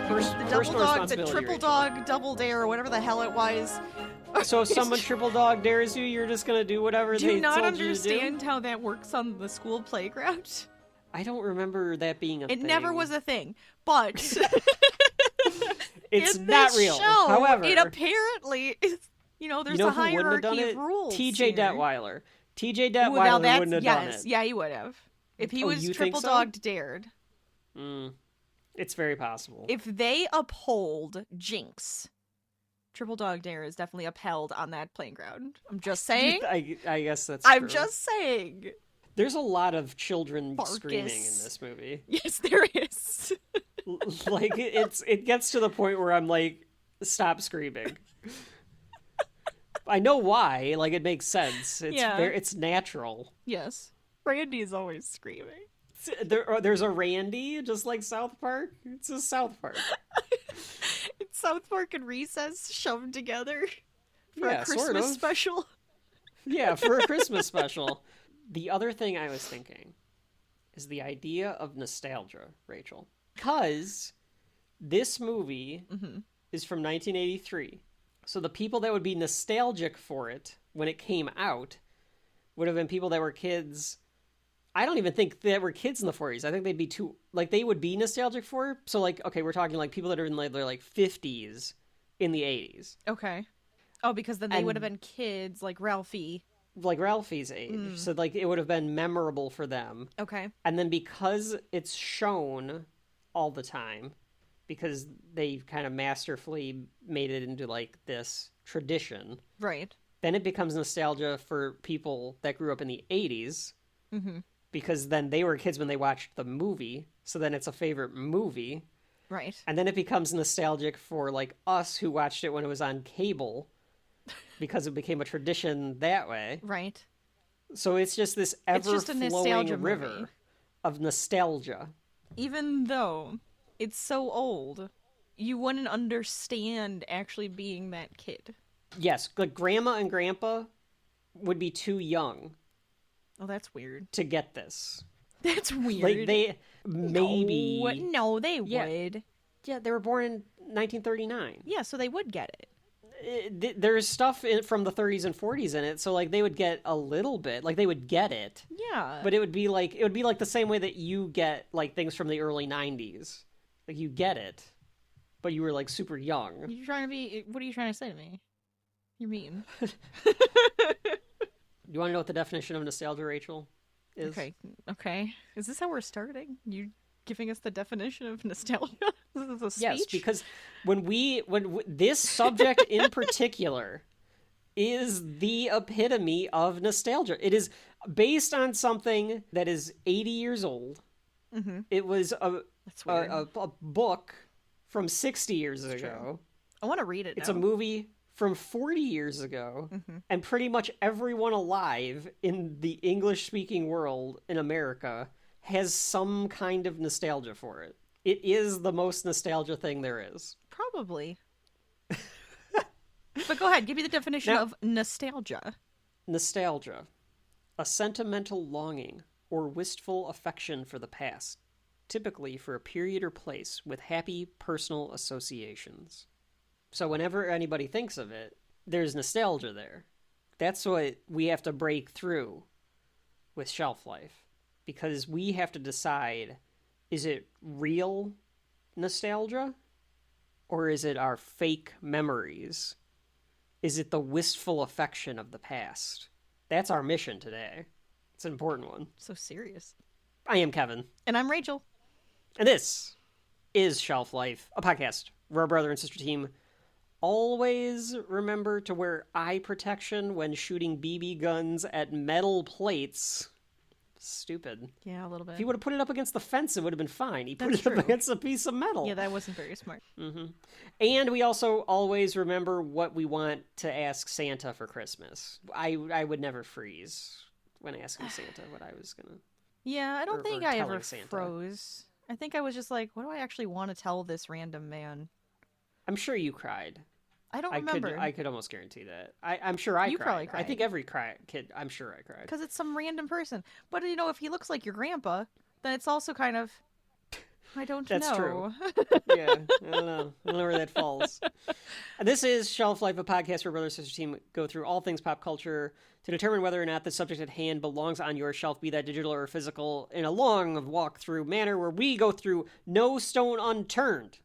The double dog, the triple dog, double dare, or whatever the hell it was. So if someone triple dog dares you, you're just gonna do whatever they told you to do? Do you not understand how that works on the school playground? I don't remember that being a thing. It never was a thing, but it's in not this real. show, However, it apparently is. There's a hierarchy of rules. T.J. here. Detweiler. T.J. Detweiler wouldn't have done it. Yeah, he would have. If he was you triple think so? dogged dared. It's very possible. If they uphold Jinx, triple dog dare is definitely upheld on that playground. I'm just saying. I guess that's true. I'm just saying. There's a lot of children Farkas. screaming in this movie. Yes, there is. Like, it gets to the point where I'm like, stop screaming. I know why. Like, it makes sense. It's natural. Yes. Randy is always screaming. There's a Randy, just like South Park. It's a South Park. It's South Park and Recess shoved together for Yeah, a Christmas sort of. special. Yeah, for a Christmas special. The other thing I was thinking is the idea of nostalgia, Rachel. Because this movie is from 1983. So the people that would be nostalgic for it when it came out would have been people that were kids. I don't even think they were kids in the 40s. I think they'd be too, like, they would be nostalgic for it. So, like, okay, we're talking, like, people that are in, like, their, like, 50s in the 80s. Okay. Oh, because then they would have been kids, like Ralphie. Like Ralphie's age. So, like, it would have been memorable for them. Okay. And then because it's shown all the time, because they kind of masterfully made it into, like, this tradition. Right. Then it becomes nostalgia for people that grew up in the 80s. Because then they were kids when they watched the movie. So then it's a favorite movie. Right. And then it becomes nostalgic for, like, us who watched it when it was on cable. Because it became a tradition that way. Right. So it's just this ever-flowing river movie. of nostalgia. Even though it's so old, you wouldn't understand actually being that kid. Yes, like Grandma and Grandpa would be too young. Oh, that's weird. To get this. That's weird. Like, they maybe... No, they would. Yeah, they were born in 1939. Yeah, so they would get it. There's stuff from the 30s and 40s in it, so, like, they would get a little bit. Like, they would get it. Yeah. But it would be like the same way that you get, like, things from the early 90s. Like, you get it, but you were, like, super young. What are you trying to say to me? You're mean. You want to know what the definition of nostalgia, Rachel, is? Okay. Is this how we're starting? You giving us the definition of nostalgia? This is a speech? Yes, because when this subject in particular is the epitome of nostalgia. It is based on something that is 80 years old. It was a book from 60 years ago. True. I want to read it now. It's a movie from 40 years ago, and pretty much everyone alive in the English-speaking world in America has some kind of nostalgia for it. It is the most nostalgia thing there is. Probably. But go ahead, give me the definition of nostalgia. Nostalgia. A sentimental longing or wistful affection for the past, typically for a period or place with happy personal associations. So whenever anybody thinks of it, there's nostalgia there. That's what we have to break through with Shelf Life. Because we have to decide, is it real nostalgia? Or is it our fake memories? Is it the wistful affection of the past? That's our mission today. It's an important one. So serious. I am Kevin. And I'm Rachel. And this is Shelf Life, a podcast where our brother and sister team always remember to wear eye protection when shooting BB guns at metal plates. Stupid. Yeah, a little bit. If he would have put it up against the fence, it would have been fine. He put That's it up true. against a piece of metal. Yeah, that wasn't very smart. And we also always remember what we want to ask Santa for Christmas. I would never freeze when asking Santa what I was going to... Yeah, I don't think or I telling ever Santa. froze. I think I was just like, what do I actually want to tell this random man? I'm sure you cried. I don't remember. I could almost guarantee that. I'm sure I cried. You probably I cried. think every kid, I'm sure I cried. Because it's some random person. But, if he looks like your grandpa, then it's also kind of... I don't That's know. true. Yeah, I don't know. I don't know where that falls. This is Shelf Life, a podcast where brother and sister team go through all things pop culture to determine whether or not the subject at hand belongs on your shelf, be that digital or physical, in a long walk-through manner where we go through no stone unturned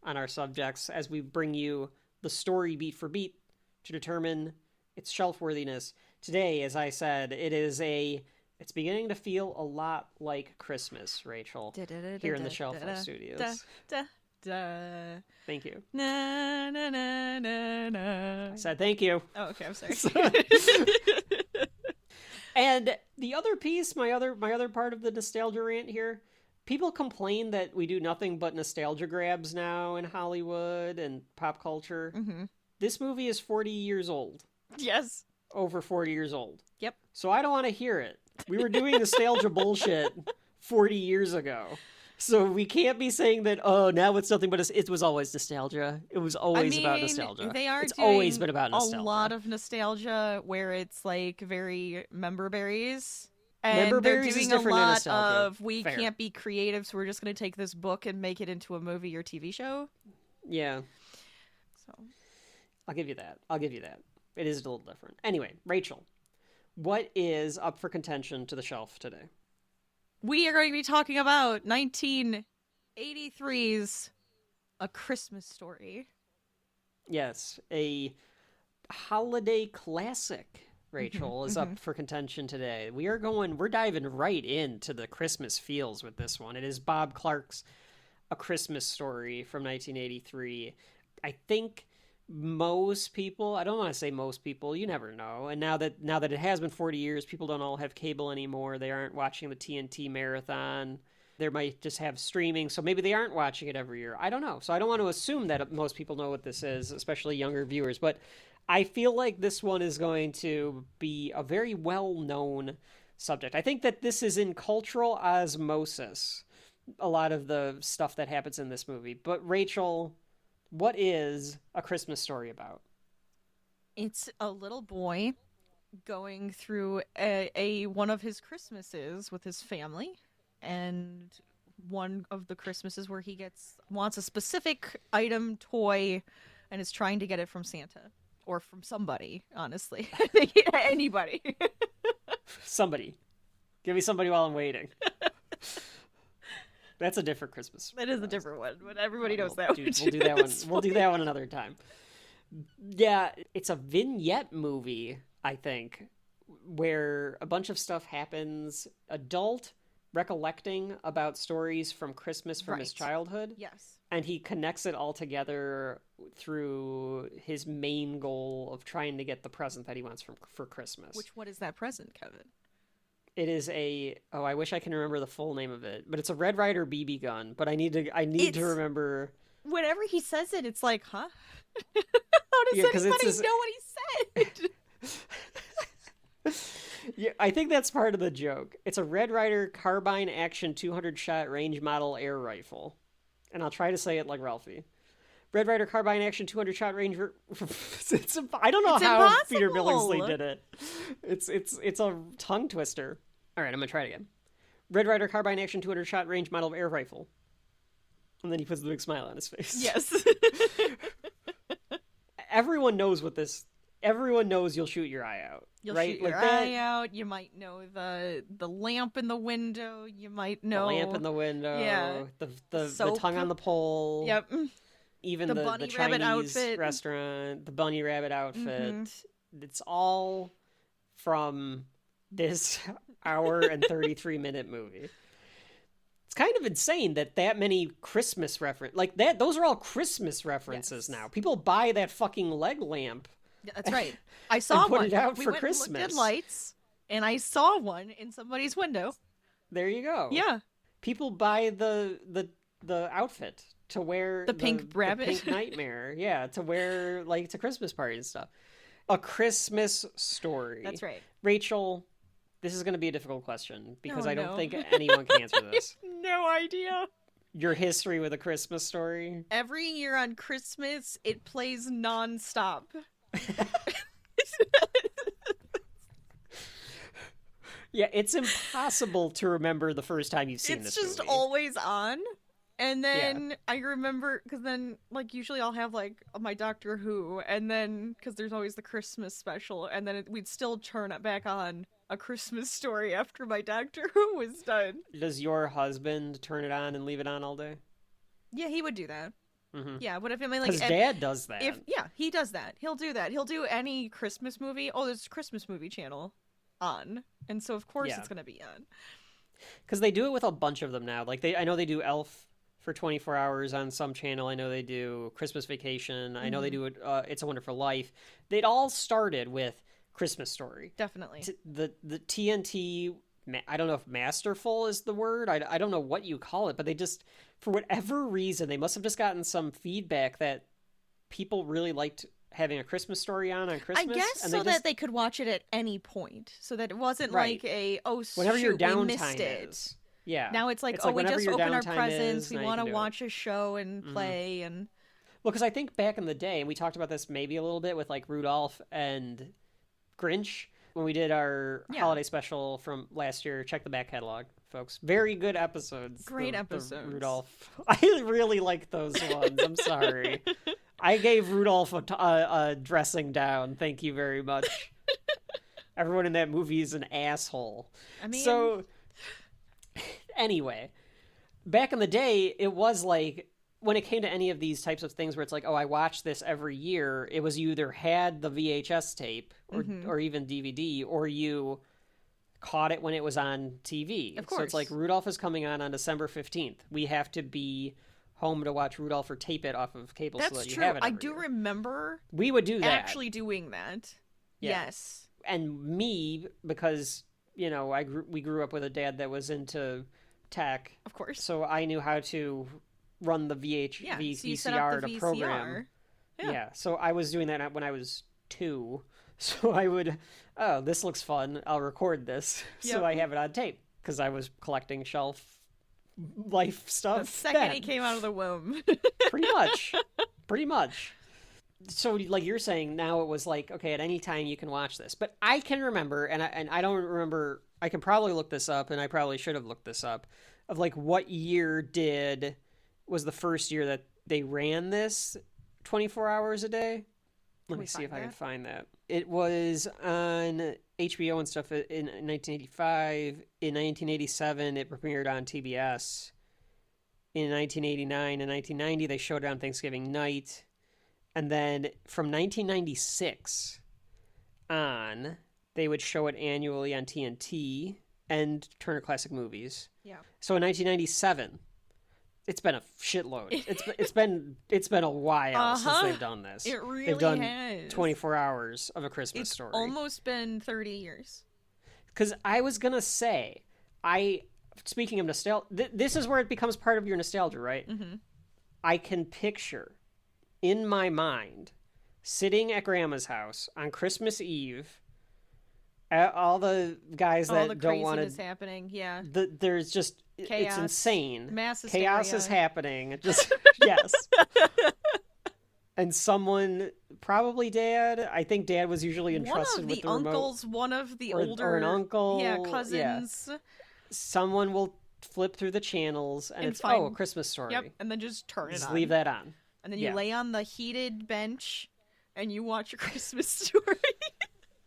on our subjects as we bring you the story beat for beat to determine its shelf-worthiness. Today, as I said, it's beginning to feel a lot like Christmas, Rachel, here in the Shelf Life Studios. Thank you. Na, na, na, na, na. I said thank you. Oh, okay, I'm sorry. And the other piece, my other part of the nostalgia rant here, people complain that we do nothing but nostalgia grabs now in Hollywood and pop culture. Mm-hmm. This movie is 40 years old. Yes. Over 40 years old. Yep. So I don't want to hear it. We were doing nostalgia bullshit 40 years ago. So we can't be saying that, oh, now it's nothing but it was always nostalgia. It was always about nostalgia. It's always been about nostalgia. A lot of nostalgia where it's like very member berries. And member they're berries doing is different a than lot nostalgia. of we Fair. can't be creative, so we're just going to take this book and make it into a movie or TV show. Yeah. So I'll give you that. It is a little different. Anyway, Rachel, what is up for contention to the shelf today? we are going to be talking about 1983's A Christmas Story. Yes, a holiday classic, Rachel, is up for contention today. We're diving right into the Christmas feels with this one. It is Bob Clark's A Christmas Story from 1983. I think most people, I don't want to say most people, you never know. And now that it has been 40 years, people don't all have cable anymore. They aren't watching the TNT marathon. They might just have streaming, so maybe they aren't watching it every year. I don't know. So I don't want to assume that most people know what this is, especially younger viewers. But I feel like this one is going to be a very well-known subject. I think that this is in cultural osmosis, a lot of the stuff that happens in this movie. But Rachel, what is A Christmas Story about? It's a little boy going through a one of his Christmases with his family, and one of the Christmases where he wants a specific item, toy, and is trying to get it from Santa. Or from somebody, honestly. I think anybody. Somebody. Give me somebody while I'm waiting. That's a different Christmas. That is a different one, but everybody knows that one. We'll do that one. We'll do that one another time. Yeah, it's a vignette movie, I think, where a bunch of stuff happens. Adult recollecting about stories from Christmas from his childhood. Yes. And he connects it all together through his main goal of trying to get the present that he wants for Christmas. What is that present, Kevin? It is I wish I can remember the full name of it, but it's a Red Ryder BB gun, but I need to remember. Whenever he says it, it's like, huh? How does anybody know what he said? Yeah, I think that's part of the joke. It's a Red Ryder carbine action 200-shot range model air rifle. And I'll try to say it like Ralphie. Red Ryder carbine action 200-shot range. I don't know how impossible. Peter Billingsley did it. It's a tongue twister. All right, I'm gonna try it again. Red Ryder carbine action 200-shot range model air rifle. And then he puts the big smile on his face. Yes. Everyone knows what this. Everyone knows you'll shoot your eye out. You'll right? shoot your eye out. You might know the lamp in the window. You might know the lamp in the window. Yeah. The tongue on the pole. Yep. Even the the bunny Chinese rabbit outfit. restaurant. The bunny rabbit outfit. Mm-hmm. It's all from this hour and 33-minute movie. It's kind of insane that many Christmas reference like that. Those are all Christmas references now. People buy that fucking leg lamp. That's right. I saw put one. it out we for went Christmas. And looked at lights, and I saw one in somebody's window. There you go. Yeah. People buy the outfit to wear the pink rabbit, the pink nightmare. Yeah, to wear like to Christmas parties and stuff. A Christmas Story. That's right. Rachel, this is going to be a difficult question because I don't think anyone can answer this. No idea. Your history with A Christmas Story? Every year on Christmas, it plays nonstop. Yeah, it's impossible to remember the first time you've seen this movie. It's just always on, And Yeah. then I remember, because then, like, usually I'll have, like, my Doctor Who, and then, because there's always the Christmas special, and then we'd still turn it back on A Christmas Story after my Doctor Who was done. Does your husband turn it on and leave it on all day? Yeah, he would do that. Mm-hmm. Yeah, but if I mean, like, Because Dad does that. yeah, he does that. He'll do that. He'll do any Christmas movie. Oh, there's a Christmas movie channel on, and so of course it's gonna be on. Because they do it with a bunch of them now. Like I know they do Elf for 24 hours on some channel. I know they do Christmas Vacation. I know they do It's a Wonderful Life. They'd all started with Christmas Story. Definitely. The TNT, I don't know if masterful is the word. I don't know what you call it, but they just, for whatever reason, they must have just gotten some feedback that people really liked having A Christmas Story on Christmas. I guess and so that they could watch it at any point, so that it wasn't like whenever your we downtime missed it. is. Yeah. Now it's like, oh, we just open our presents, we want to to watch a show and play, and... Well, because I think back in the day, and we talked about this maybe a little bit with like Rudolph and Grinch, when we did our holiday special from last year. Check the back catalog, folks. Very good episodes. Great the episodes. Rudolph. I really like those ones. I'm sorry. I gave Rudolph a dressing down. Thank you very much. Everyone in that movie is an asshole. I mean... So, anyway, back in the day, it was like, when it came to any of these types of things where it's like, oh, I watch this every year, it was you either had the VHS tape or even DVD, or you caught it when it was on TV. Of course. So it's like, Rudolph is coming on December 15th. We have to be home to watch Rudolph or tape it off of cable so that you have it every I do year. remember we would do that. actually doing that. Yeah. Yes. And me, because, you know, we grew up with a dad that was into tech. Of course. So I knew how to run the so you set VCR up the to VCR. program. Yeah. So I was doing that when I was 2. So I would, oh, this looks fun. I'll record this. Yep. So I have it on tape because I was collecting shelf life stuff. The second then. he came out of the womb. Pretty much. So like you're saying, now it was like, okay, at any time you can watch this. But I can remember, and I don't remember, I can probably look this up, and I probably should have looked this up, of like what year was the first year that they ran this 24 hours a day. Let me see if I can find that. It was on HBO and stuff in 1985. In 1987, it premiered on TBS. In 1989 and 1990, they showed it on Thanksgiving night. And then from 1996 on, they would show it annually on TNT and Turner Classic Movies. Yeah. So in 1997, it's been a shitload. It's been a while since they've done this. It really they've done has. 24 hours of A Christmas Story. It's almost been 30 years. Because I was gonna say, speaking of nostalgia, this is where it becomes part of your nostalgia, right? Mm-hmm. I can picture in my mind sitting at Grandma's house on Christmas Eve. All the guys that don't want to. Is happening. Yeah. There's just Chaos. It's insane. Mass Chaos hysteria. is happening. Just yes. And someone, probably Dad. I think Dad was usually entrusted with the remote. One of the uncles, one of the older, or an uncle, cousins. Yeah. Someone will flip through the channels, and it's find, A Christmas Story. Yep, and then just turn it on. Leave that on. And then you lay on the heated bench, and you watch A Christmas Story.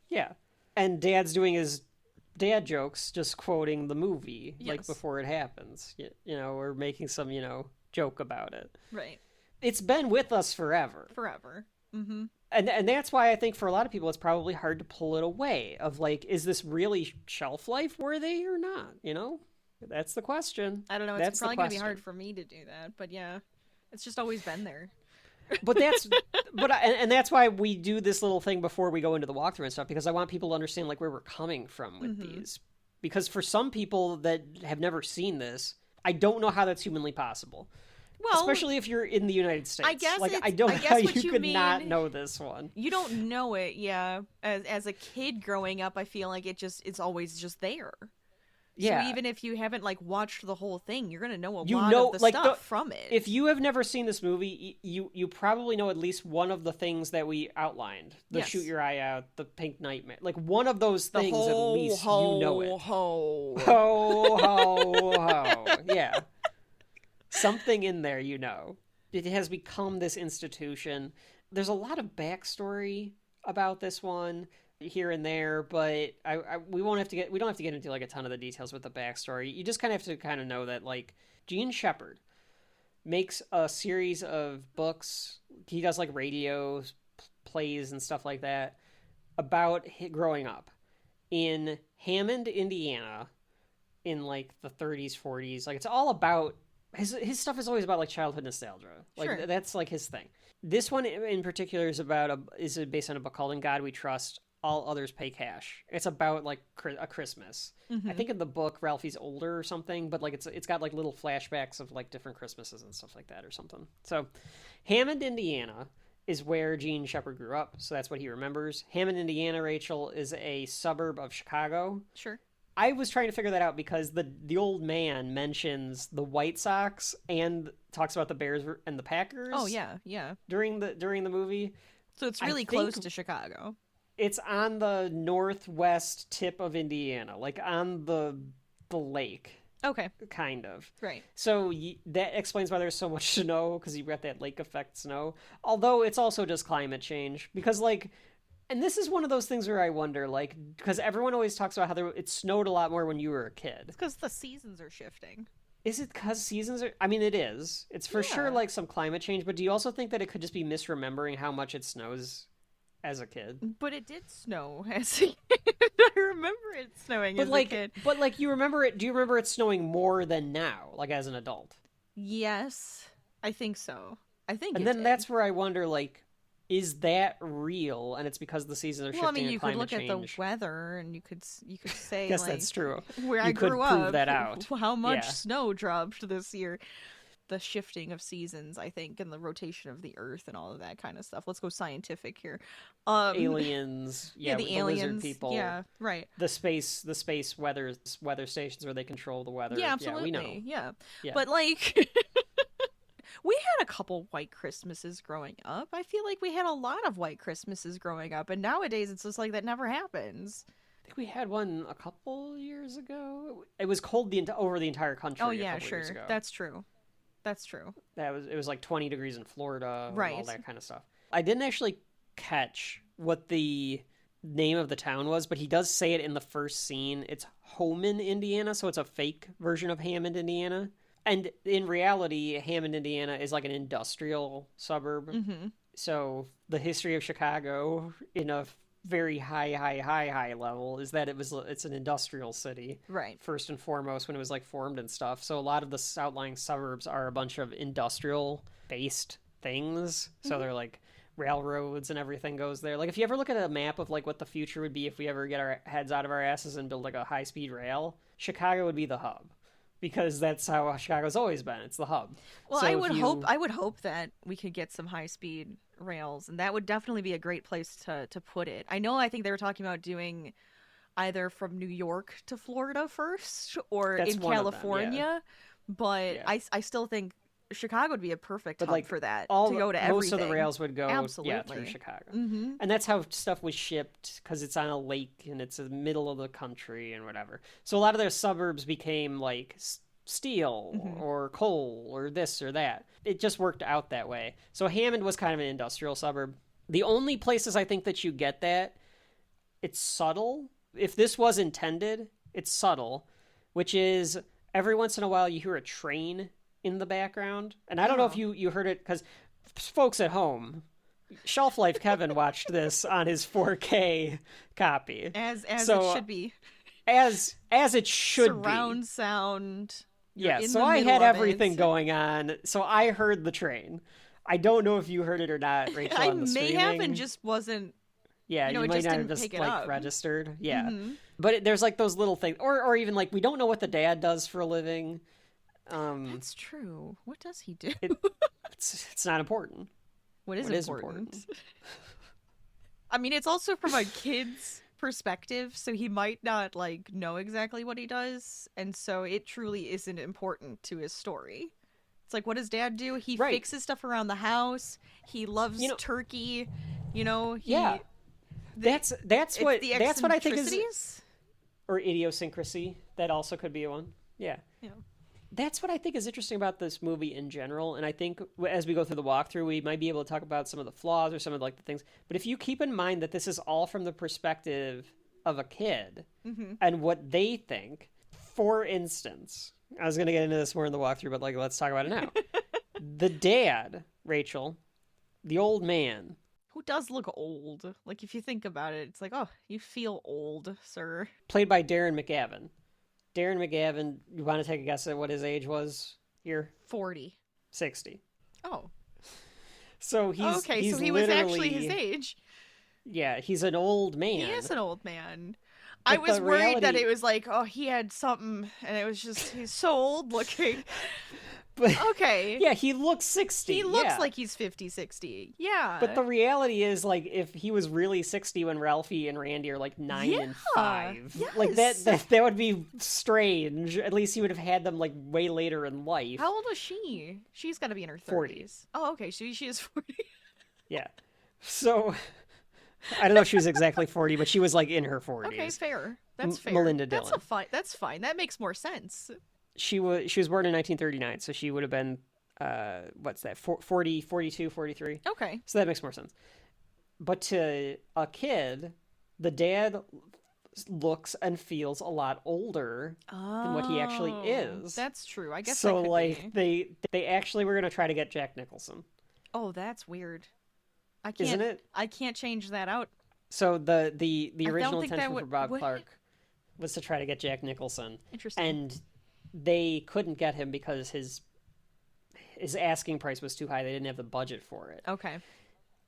Yeah. And Dad's doing his dad jokes, just quoting the movie, like before it happens, you know, or making some, you know, joke about it. Right. It's been with us forever. Forever. Mm-hmm. And that's why I think for a lot of people it's probably hard to pull it away of like, is this really shelf life worthy or not? You know, that's the question. I don't know. It's probably going to be hard for me to do that, but yeah, it's just always been there. But that's why we do this little thing before we go into the walkthrough and stuff, because I want people to understand like where we're coming from with these. Because for some people that have never seen this, I don't know how that's humanly possible. Well, especially if you're in the United States. I guess I don't know how you could mean, not know this one. You don't know it, yeah. As a kid growing up, I feel like it's always just there. Yeah. So even if you haven't like watched the whole thing, you're gonna know a lot of the stuff from it. If you have never seen this movie, you probably know at least one of the things that we outlined. The shoot your eye out, the pink nightmare. Like one of those things at least you know it. Ho. Ho, ho, ho. Yeah. Something in there, It has become this institution. There's a lot of backstory about this one here and there, but we don't have to get into like a ton of the details with the backstory. You just kind of have to kind of know that like Gene Shepherd makes a series of books. He does like radio plays and stuff like that about growing up in Hammond, Indiana, in like the 30s, 40s. Like it's all about his stuff is always about like childhood nostalgia. Like Sure. that's like his thing. This one in particular is based on a book called In God We Trust, All Others Pay Cash. It's about like a Christmas. Mm-hmm. I think in the book Ralphie's older or something, but like it's got like little flashbacks of like different Christmases and stuff like that or something. So Hammond, Indiana is where Gene Shepherd grew up, so that's what he remembers. Hammond, Indiana, Rachel, is a suburb of Chicago. Sure. I was trying to figure that out because the old man mentions the White Sox and talks about the Bears and the Packers. Oh yeah, yeah. During the movie. So it's really close to Chicago. It's on the northwest tip of Indiana, like on the lake. Okay. Kind of. Right. So that explains why there's so much snow, because you've got that lake effect snow. Although it's also just climate change. Because, like, and this is one of those things where I wonder, like, because everyone always talks about how it snowed a lot more when you were a kid. It's because the seasons are shifting. Is it because seasons are... I mean, it is. It's for sure, like, some climate change, but do you also think that it could just be misremembering how much it snows as a kid? But it did snow as a kid. I remember it snowing as a kid. But, like, you remember it... Do you remember it snowing more than now, like, as an adult? Yes, I think so. I think and it then did. That's where I wonder, like, is that real? And it's because the seasons are shifting and you climate could look change. at the weather and you could say, I guess like, that's true. Where You I could grew prove up, that out. how much Yeah. snow dropped this year. The shifting of seasons, I think, and the rotation of the earth and all of that kind of stuff. Let's go scientific here. Aliens, the with aliens, the lizard people, yeah, right. The space weather stations where they control the weather. Yeah, absolutely. Yeah, we know. Yeah. But like, we had a couple white Christmases growing up. I feel like we had a lot of white Christmases growing up, and nowadays it's just like that never happens. I think we had one a couple years ago. It was cold over the entire country. Oh yeah, sure. Years ago. That's true. That's true. It was like 20 degrees in Florida, right? And all that kind of stuff. I didn't actually catch what the name of the town was, but he does say it in the first scene. It's Homan, Indiana, so it's a fake version of Hammond, Indiana. And in reality, Hammond, Indiana is like an industrial suburb. Mm-hmm. So the history of Chicago in a very high level is that it's an industrial city, right? First and foremost, when it was like formed and stuff. So a lot of the outlying suburbs are a bunch of industrial based things. So they're like railroads and everything goes there. Like if you ever look at a map of like what the future would be if we ever get our heads out of our asses and build like a high speed rail, Chicago would be the hub. Because that's how Chicago's always been. It's the hub. Well, so I would hope that we could get some high speed rails, and that would definitely be a great place to put it. I think they were talking about doing either from New York to Florida first or That's in California, but I still think Chicago would be a perfect hub like for that to go to everything. Most of the rails would go Absolutely. through Chicago. Mm-hmm. And that's how stuff was shipped, because it's on a lake and it's in the middle of the country and whatever. So a lot of their suburbs became like steel or coal or this or that. It just worked out that way. So Hammond was kind of an industrial suburb. The only places I think that you get that, it's subtle. If this was intended, it's subtle, which is every once in a while you hear a train in the background. And I don't know if you heard it, because folks at home, Shelf Life Kevin watched this on his 4K copy. As it should be. As it should be. Surround sound. Yeah, so I had everything going on. So I heard the train. I don't know if you heard it or not, Rachel, on the streaming. I may have and just wasn't. Yeah, you might not have just like registered. Yeah. But there's like those little things, or even like we don't know what the dad does for a living. That's true. What does he do? It's not important. What is important? I mean, it's also from a kid's perspective, so he might not like know exactly what he does, and so it truly isn't important to his story. It's like, what does dad do? He fixes stuff around the house. He loves turkey. That's what I think is, eccentricities? or idiosyncrasy. That also could be one. Yeah. that's what I think is interesting about this movie in general. And I think as we go through the walkthrough, we might be able to talk about some of the flaws or some of like the things. But if you keep in mind that this is all from the perspective of a kid and what they think, for instance, I was going to get into this more in the walkthrough, but like, let's talk about it now. The dad, Rachel, the old man. Who does look old. Like, if you think about it, it's like, oh, you feel old, sir. Played by Darren McGavin. Darren McGavin, you want to take a guess at what his age was here? 40. 60. Oh. So he's okay, he's so he was actually his age. Yeah, he's an old man. He is an old man. But I was the worried that reality- it was like, oh, he had something, and it was just, he's so old looking. But Okay. yeah, he looks 60. He looks yeah. like he's 50, 60. Yeah. But the reality is, like, if he was really 60 when Ralphie and Randy are like 9 and 5, like yes. that would be strange. At least he would have had them like way later in life. How old was she? She's got to be in her 30s. 40. Oh, okay. She is 40. Yeah. So I don't know if she was exactly 40, but she was like in her 40s. Okay, fair. That's fair. Melinda That's Dillon. That's fine. That makes more sense. She was born in 1939, so she would have been what's that? 40, 42, 43. Okay. So that makes more sense. But to a kid, the dad looks and feels a lot older than what he actually is. That's true. I guess so. that could Like be. they actually were gonna try to get Jack Nicholson. Oh, that's weird. I can't. Isn't it? I can't change that out. So the I original don't think that intention would- for Bob what? Clark was to try to get Jack Nicholson, Interesting. and they couldn't get him because his asking price was too high. They didn't have the budget for it. Okay.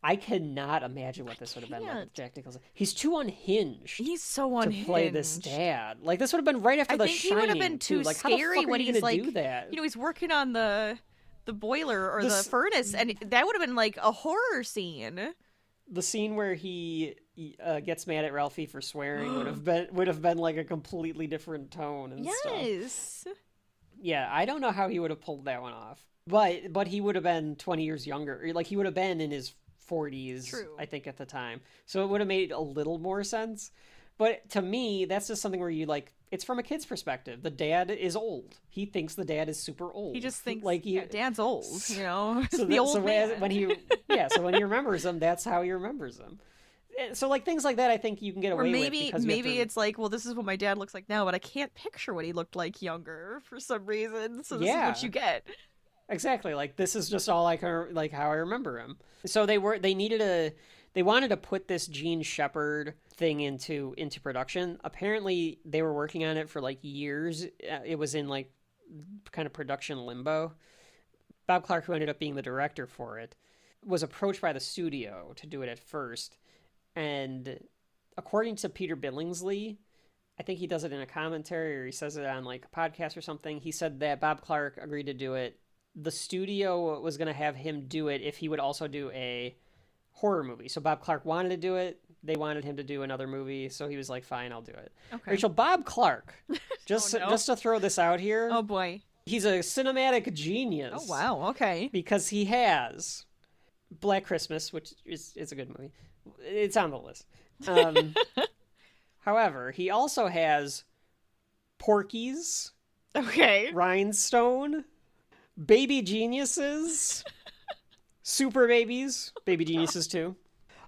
I cannot imagine what this would have been like with can't. Jack Nicholson. He's too unhinged He's so to unhinged. play this dad. Like, this would have been right after I The think Shining. he would have been too Like, how the scary fuck are when you he's gonna like, do that? you know, he's working on the boiler or the This- furnace, and that would have been like a horror scene. The scene where he gets mad at Ralphie for swearing would have been like a completely different tone and stuff. Yes. Yeah, I don't know how he would have pulled that one off. But he would have been 20 years younger. Like, he would have been in his 40s, True. I think, at the time. So it would have made a little more sense. But to me, that's just something where you, like, it's from a kid's perspective. The dad is old. He thinks the dad is super old. He just thinks, like, yeah, Dad's old, you know? So the old man. when he remembers him, that's how he remembers him. So, like, things like that, I think you can get Or away with. maybe Because you have to- it's like, well, this is what my dad looks like now, but I can't picture what he looked like younger for some reason. So this is Yeah. what you get. Exactly. Like, this is just all I can, like, how I remember him. So they wanted to put this Gene Shepherd thing into production. Apparently they were working on it for like years. It was in like kind of production limbo. Bob Clark, who ended up being the director for it, was approached by the studio to do it at first. And according to Peter Billingsley, I think he does it in a commentary or he says it on like a podcast or something. He said that Bob Clark agreed to do it. The studio was going to have him do it if he would also do a horror movie. So Bob Clark wanted to do it. They wanted him to do another movie. So he was like, fine, I'll do it. Okay. Rachel, Bob Clark, just Oh, no. just to throw this out here, Oh, boy. he's a cinematic genius. Oh, wow. Okay. Because he has Black Christmas, which is a good movie. It's on the list. However, he also has Porky's, Okay. Rhinestone, Baby Geniuses, Super Babies, Baby Geniuses 2.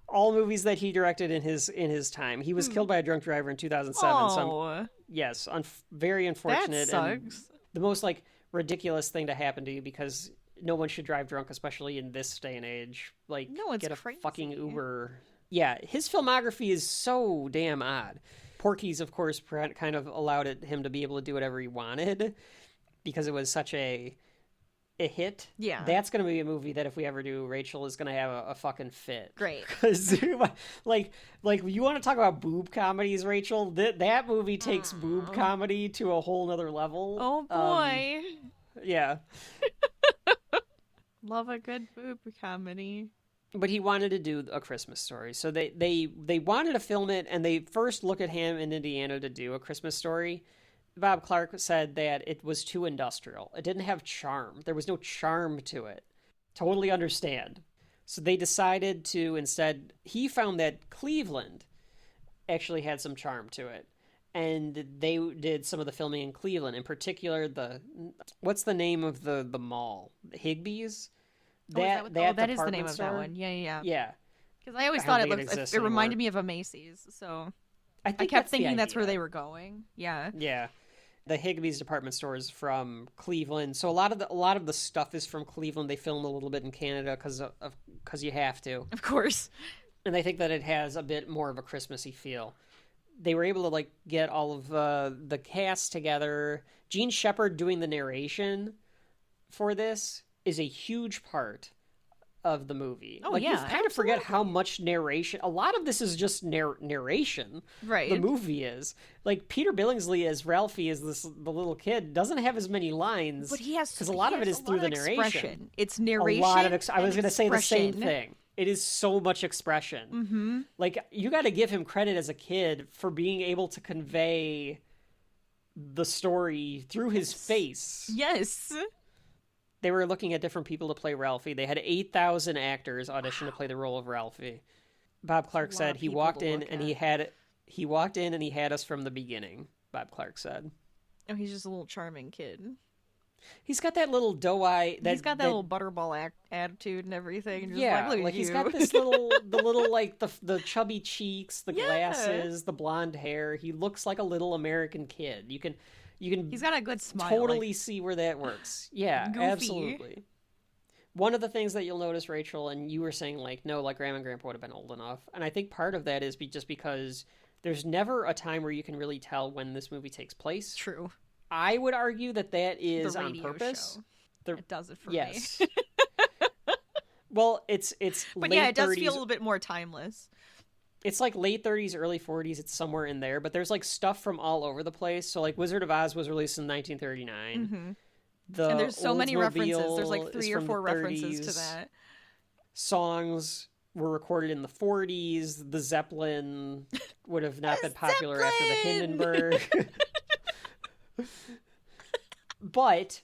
All movies that he directed in his time. He was killed by a drunk driver in 2007. So Oh, yes, very that unfortunate. And sucks. the most like ridiculous thing to happen to you, because no one should drive drunk, especially in this day and age. Like, No, it's get a crazy. fucking Uber. Yeah, his filmography is so damn odd. Porky's, of course, kind of allowed him to be able to do whatever he wanted because it was such a hit. Yeah. That's going to be a movie that if we ever do, Rachel is going to have a fucking fit. Great. Because, like you want to talk about boob comedies, Rachel? That movie takes boob comedy to a whole nother level. Oh, boy. Yeah. Love a good boob comedy. But he wanted to do A Christmas Story. So they wanted to film it, and they first looked at him in Indiana to do A Christmas Story. Bob Clark said that it was too industrial. It didn't have charm. There was no charm to it. Totally understand. So they decided to instead, he found that Cleveland actually had some charm to it. and they did some of the filming in Cleveland. In particular, what's the name of the mall? Higbee's. That is the name of that one. Yeah, yeah, yeah. Yeah. Because I always I thought don't think it exists it reminded anymore. me of a Macy's, so I I think kept that's the thinking that's where idea. they were going. Yeah. Yeah. The Higbee's department store is from Cleveland, so a lot of the stuff is from Cleveland. They film a little bit in Canada because you have to, Of course. and they think that it has a bit more of a Christmassy feel. They were able to like get all of the cast together. Gene Shepard doing the narration for this is a huge part of the movie. Oh, like, yeah, you kind of forget absolutely. how much narration. A lot of this is just narration. Right. The movie is like Peter Billingsley as Ralphie, as the little kid, doesn't have as many lines, But he has because a lot of it is through the narration. Expression. It's A narration. lot of I was and going to say the same expression. thing. It is so much expression. Mm-hmm. Like, you got to give him credit as a kid for being able to convey the story through his face. Yes. They were looking at different people to play Ralphie. They had 8,000 actors audition to play the role of Ralphie. Bob Clark That's a lot said of he people walked to in look and at. he walked in and he had us from the beginning. Bob Clark said Oh, he's just a little charming kid. he's got that little doe eye. He's got that little butterball attitude and everything. And just yeah, look at like you. he's got this little like the chubby cheeks, the Yeah. glasses, the blonde hair. He looks like a little American kid. You can He's got a good smile. totally see where that works. Yeah, Goofy. absolutely. One of the things that you'll notice, Rachel, and you were saying, like, no, like, Grandma and Grandpa would have been old enough. And I think part of that is just because there's never a time where you can really tell when this movie takes place. True. I would argue that is The on radio purpose. show. It does it for Yes. me. Well, it's But late yeah, it does 30s. feel a little bit more timeless. It's like late 30s, early 40s. It's somewhere in there. But there's, like, stuff from all over the place. So, like, Wizard of Oz was released in 1939. Mm-hmm. The And there's so many references. There's like Oldsmobile 3 is or from 4 the references to 30s. that. Songs were recorded in the 40s. The Zeppelin would have not been popular after the Zeppelin! Hindenburg. but,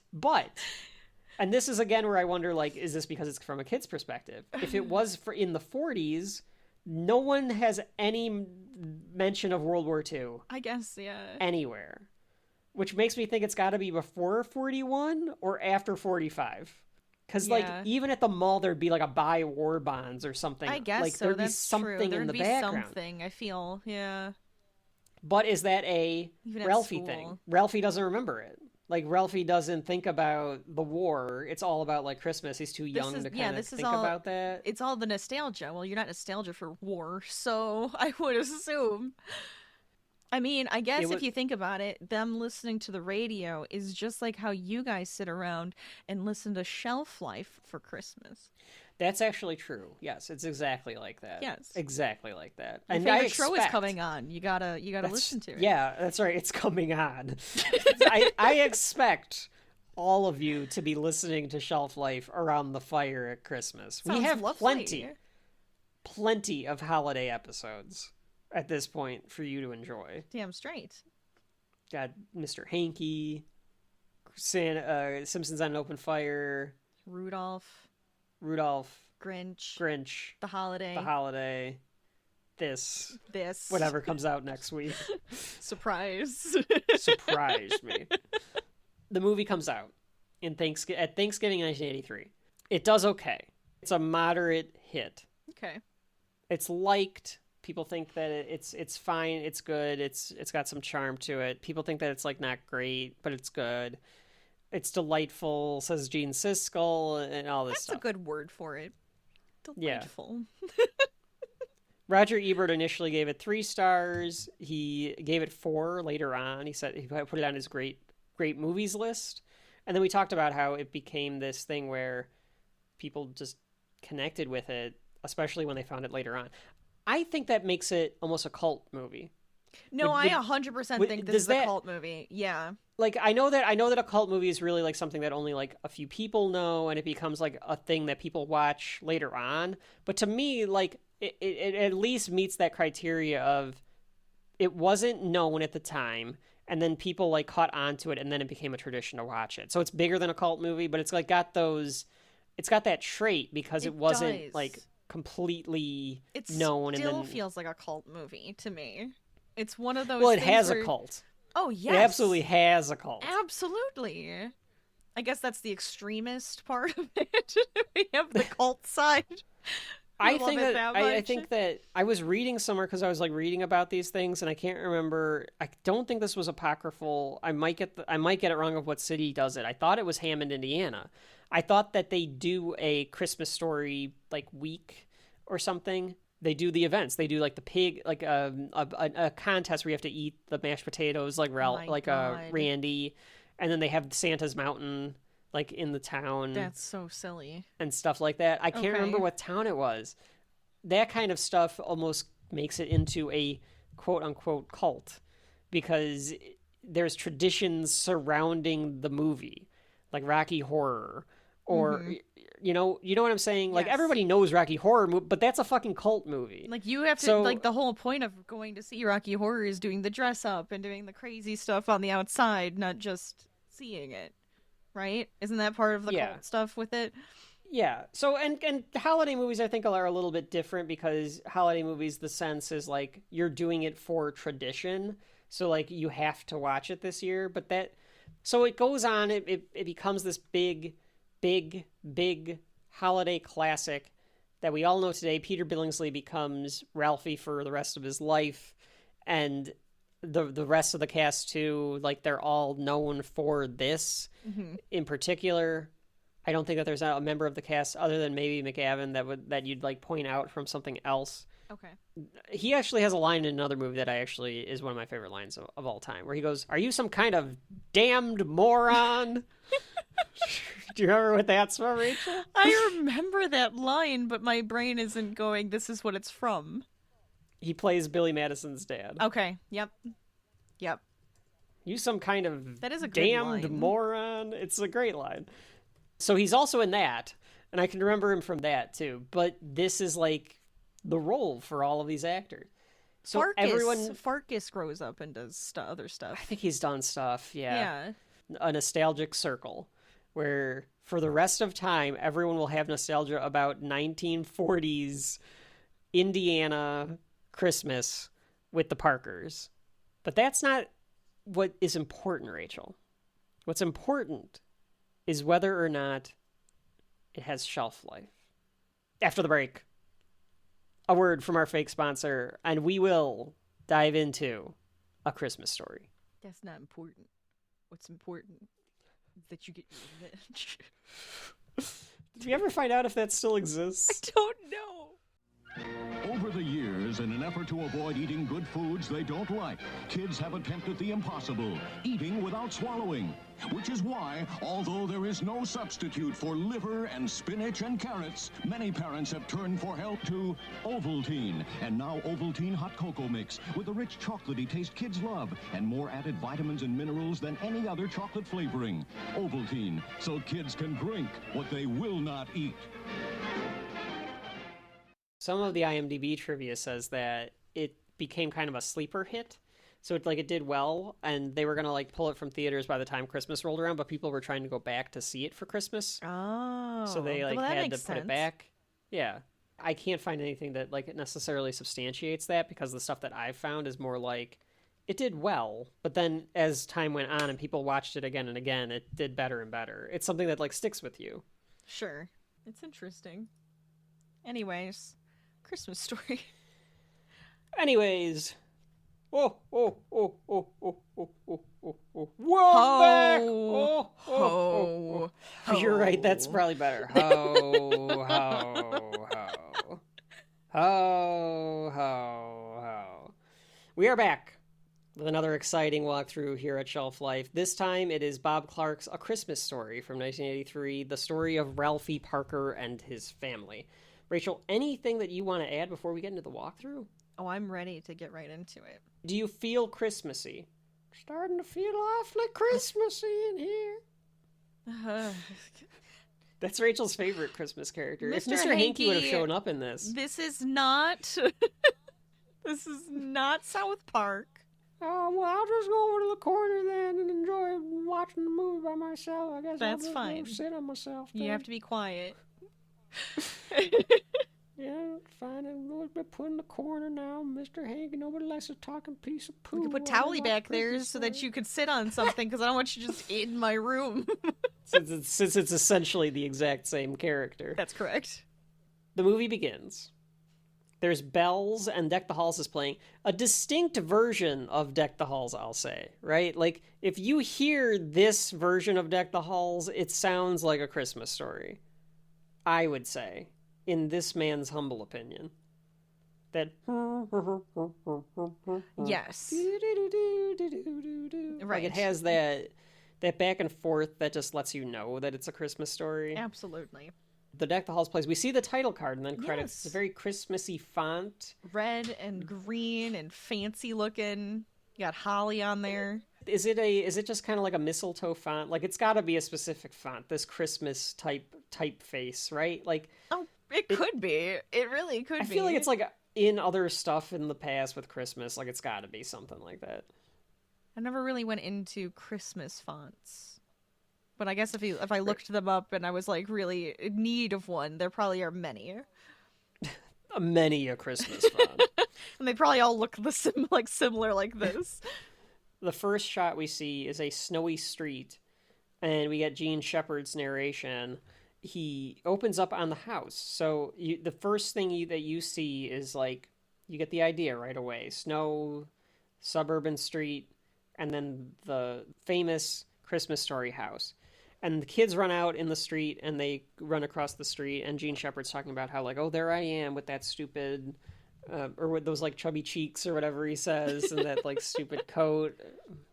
and this is again where I wonder, like, is this because it's from a kid's perspective? If it was in the 40s, no one has any mention of World War II I guess, yeah. anywhere, which makes me think it's got to be before 41 or after 45. Because, like, Yeah. even at the mall, there'd be, like, a buy war bonds or something. I guess like, so. there'd be That's something true. in There'd the be background. something, I feel. Yeah. But is that a Even at Ralphie school. thing? Ralphie doesn't remember it. Like, Ralphie doesn't think about the war. It's all about, like, Christmas. He's too young to kind of this is think all, about that. It's all the nostalgia. Well, you're not nostalgia for war, so I would assume. I mean, I guess if you think about it, them listening to the radio is just like how you guys sit around and listen to Shelf Life for Christmas. That's actually true. Yes, it's exactly like that. Yes. Exactly like that. Your And favorite I show is expect- coming on. You gotta listen to it. Yeah, that's right. It's coming on. I expect all of you to be listening to Shelf Life around the fire at Christmas. Sounds we have lovely. plenty of holiday episodes at this point for you to enjoy. Damn straight. Got Mr. Hanky, Simpsons on an Open Fire, Rudolph, Grinch, The Holiday, this, this, whatever comes out next week. surprise. Surprised me. The movie comes out at Thanksgiving 1983. It does okay. It's a moderate hit. Okay. It's liked. People think that it's fine. It's good. It's got some charm to it. People think that it's like not great, but it's good. It's delightful, says Gene Siskel, and all this That's stuff. a good word for it. Delightful. Roger Ebert initially gave it 3 stars. He gave it 4 later on. He said he put it on his great movies list. And then we talked about how it became this thing where people just connected with it, especially when they found it later on. I think that makes it almost a cult movie. No, I 100% think this is a cult movie. Yeah. Like, I know that a cult movie is really like something that only like a few people know, and it becomes like a thing that people watch later on. But to me, like, it at least meets that criteria of it wasn't known at the time, and then people like caught on to it, and then it became a tradition to watch it. So it's bigger than a cult movie, but it's like got that trait because it wasn't does. like completely It known. still And then feels like a cult movie to me. It's one of those Well, it things has where... a cult. Oh, It absolutely yes. has a cult. Absolutely. I guess that's the extremist part of it. We have the cult side. We love it that I much. think that I was reading somewhere because I was like reading about these things, and I can't remember. I don't think this was apocryphal. I might get it wrong of what city does it. I thought it was Hammond, Indiana. I thought that they do a Christmas story like week or something. They do the events. They do like the pig, like a contest where you have to eat the mashed potatoes, like Oh my God. Randy, and then they have Santa's Mountain like in the town. That's so silly. And stuff like that. I can't remember what town it was. That kind of stuff almost makes it into a quote unquote cult because there's traditions surrounding the movie, like Rocky Horror, or you know what I'm saying? Like Yes. everybody knows Rocky Horror, but that's a fucking cult movie. Like you have to So- like the whole point of going to see Rocky Horror is doing the dress up and doing the crazy stuff on the outside, not just seeing it. Right? Isn't that part of the Yeah. cult stuff with it? Yeah. So and holiday movies I think are a little bit different because holiday movies the sense is like you're doing it for tradition. So like you have to watch it this year, but that so it goes on it becomes this big holiday classic that we all know today. Peter Billingsley becomes Ralphie for the rest of his life, and the rest of the cast too, like they're all known for this in particular. I don't think that there's a member of the cast other than maybe McGavin that you'd like point out from something else. Okay. He actually has a line in another movie that I actually is one of my favorite lines of all time, where he goes, "Are you some kind of damned moron?" Do you remember what that's from, Rachel? I remember that line, but my brain isn't going, this is what it's from. He plays Billy Madison's dad. Okay. Yep. You some kind of That is a good damned line. moron. It's a great line. So he's also in that, and I can remember him from that too. But this is like the role for all of these actors. So Farkas grows up and does other I stuff. think he's done stuff. Yeah. A nostalgic circle where for the rest of time everyone will have nostalgia about 1940s Indiana Christmas with the Parkers. But that's not what is important, Rachel. What's important is whether or not it has shelf life. After the break, a word from our fake sponsor, and we will dive into A Christmas Story. That's not important. What's important is that you get your revenge. Did you ever find out if that still exists? I don't know. Over the years, in an effort to avoid eating good foods they don't like, kids have attempted the impossible, eating without swallowing. Which is why, although there is no substitute for liver and spinach and carrots, many parents have turned for help to Ovaltine. And now Ovaltine Hot Cocoa Mix, with the rich chocolatey taste kids love, and more added vitamins and minerals than any other chocolate flavoring. Ovaltine, so kids can drink what they will not eat. Some of the IMDb trivia says that it became kind of a sleeper hit. So it did well, and they were going to like pull it from theaters by the time Christmas rolled around, but people were trying to go back to see it for Christmas. Oh. So they well, that had to makes put it sense. back. Yeah. I can't find anything that like necessarily substantiates that, because the stuff that I've found is more like it did well, but then as time went on and people watched it again and again, it did better and better. It's something that like sticks with you. Sure. It's interesting. Anyways, Christmas Story. Anyways. Oh. Welcome back! Oh. You're right, that's probably better. Ho. We are back with another exciting walkthrough here at Shelf Life. This time it is Bob Clark's A Christmas Story from 1983, the story of Ralphie Parker and his family. Rachel, anything that you want to add before we get into the walkthrough? Oh, I'm ready to get right into it. Do you feel Christmassy? Starting to feel awfully Christmassy in here. That's Rachel's favorite Christmas character. If Mr. Mr. Hanky would have Hanky, shown up in this. This is not... this is not South Park. Oh, well, I'll just go over to the corner then and enjoy watching the movie by myself. I guess That's I'll just fine. Go sit on myself. You have to be quiet. Yeah, fine. And really put in the corner now, Mr. Hank. Nobody likes a talking piece of poo. You could put Towley back there so that you could sit on something, because I don't want you just in my room. Since it's essentially the exact same character. That's correct. The movie begins. There's bells, and Deck the Halls is playing. A distinct version of Deck the Halls, I'll say, right? Like, if you hear this version of Deck the Halls, it sounds like A Christmas Story. I would say, in this man's humble opinion. That... Yes. Right. Right. Like, it has that back and forth that just lets you know that it's a Christmas story. Absolutely. The Deck the Halls plays. We see the title card and then credits. Yes. It's a very Christmassy font. Red and green and fancy looking. You got holly on there. Is it just kind of like a mistletoe font? Like, it's got to be a specific font. This Christmas typeface, right? Like, Oh, it could be. It really could be. I feel like it's like in other stuff in the past with Christmas. Like, it's got to be something like that. I never really went into Christmas fonts. But I guess if I looked them up and I was like really in need of one, there probably are many. Many a Christmas font. And they probably all look similar like this. The first shot we see is a snowy street, and we get Gene Shepard's narration. He opens up on the house. So the first thing that you see is, like, you get the idea right away. Snow, suburban street, and then the famous Christmas Story house. And the kids run out in the street, and they run across the street, and Gene Shepard's talking about how, like, oh, there I am with that stupid, or with those, like, chubby cheeks or whatever he says, and that, like, stupid coat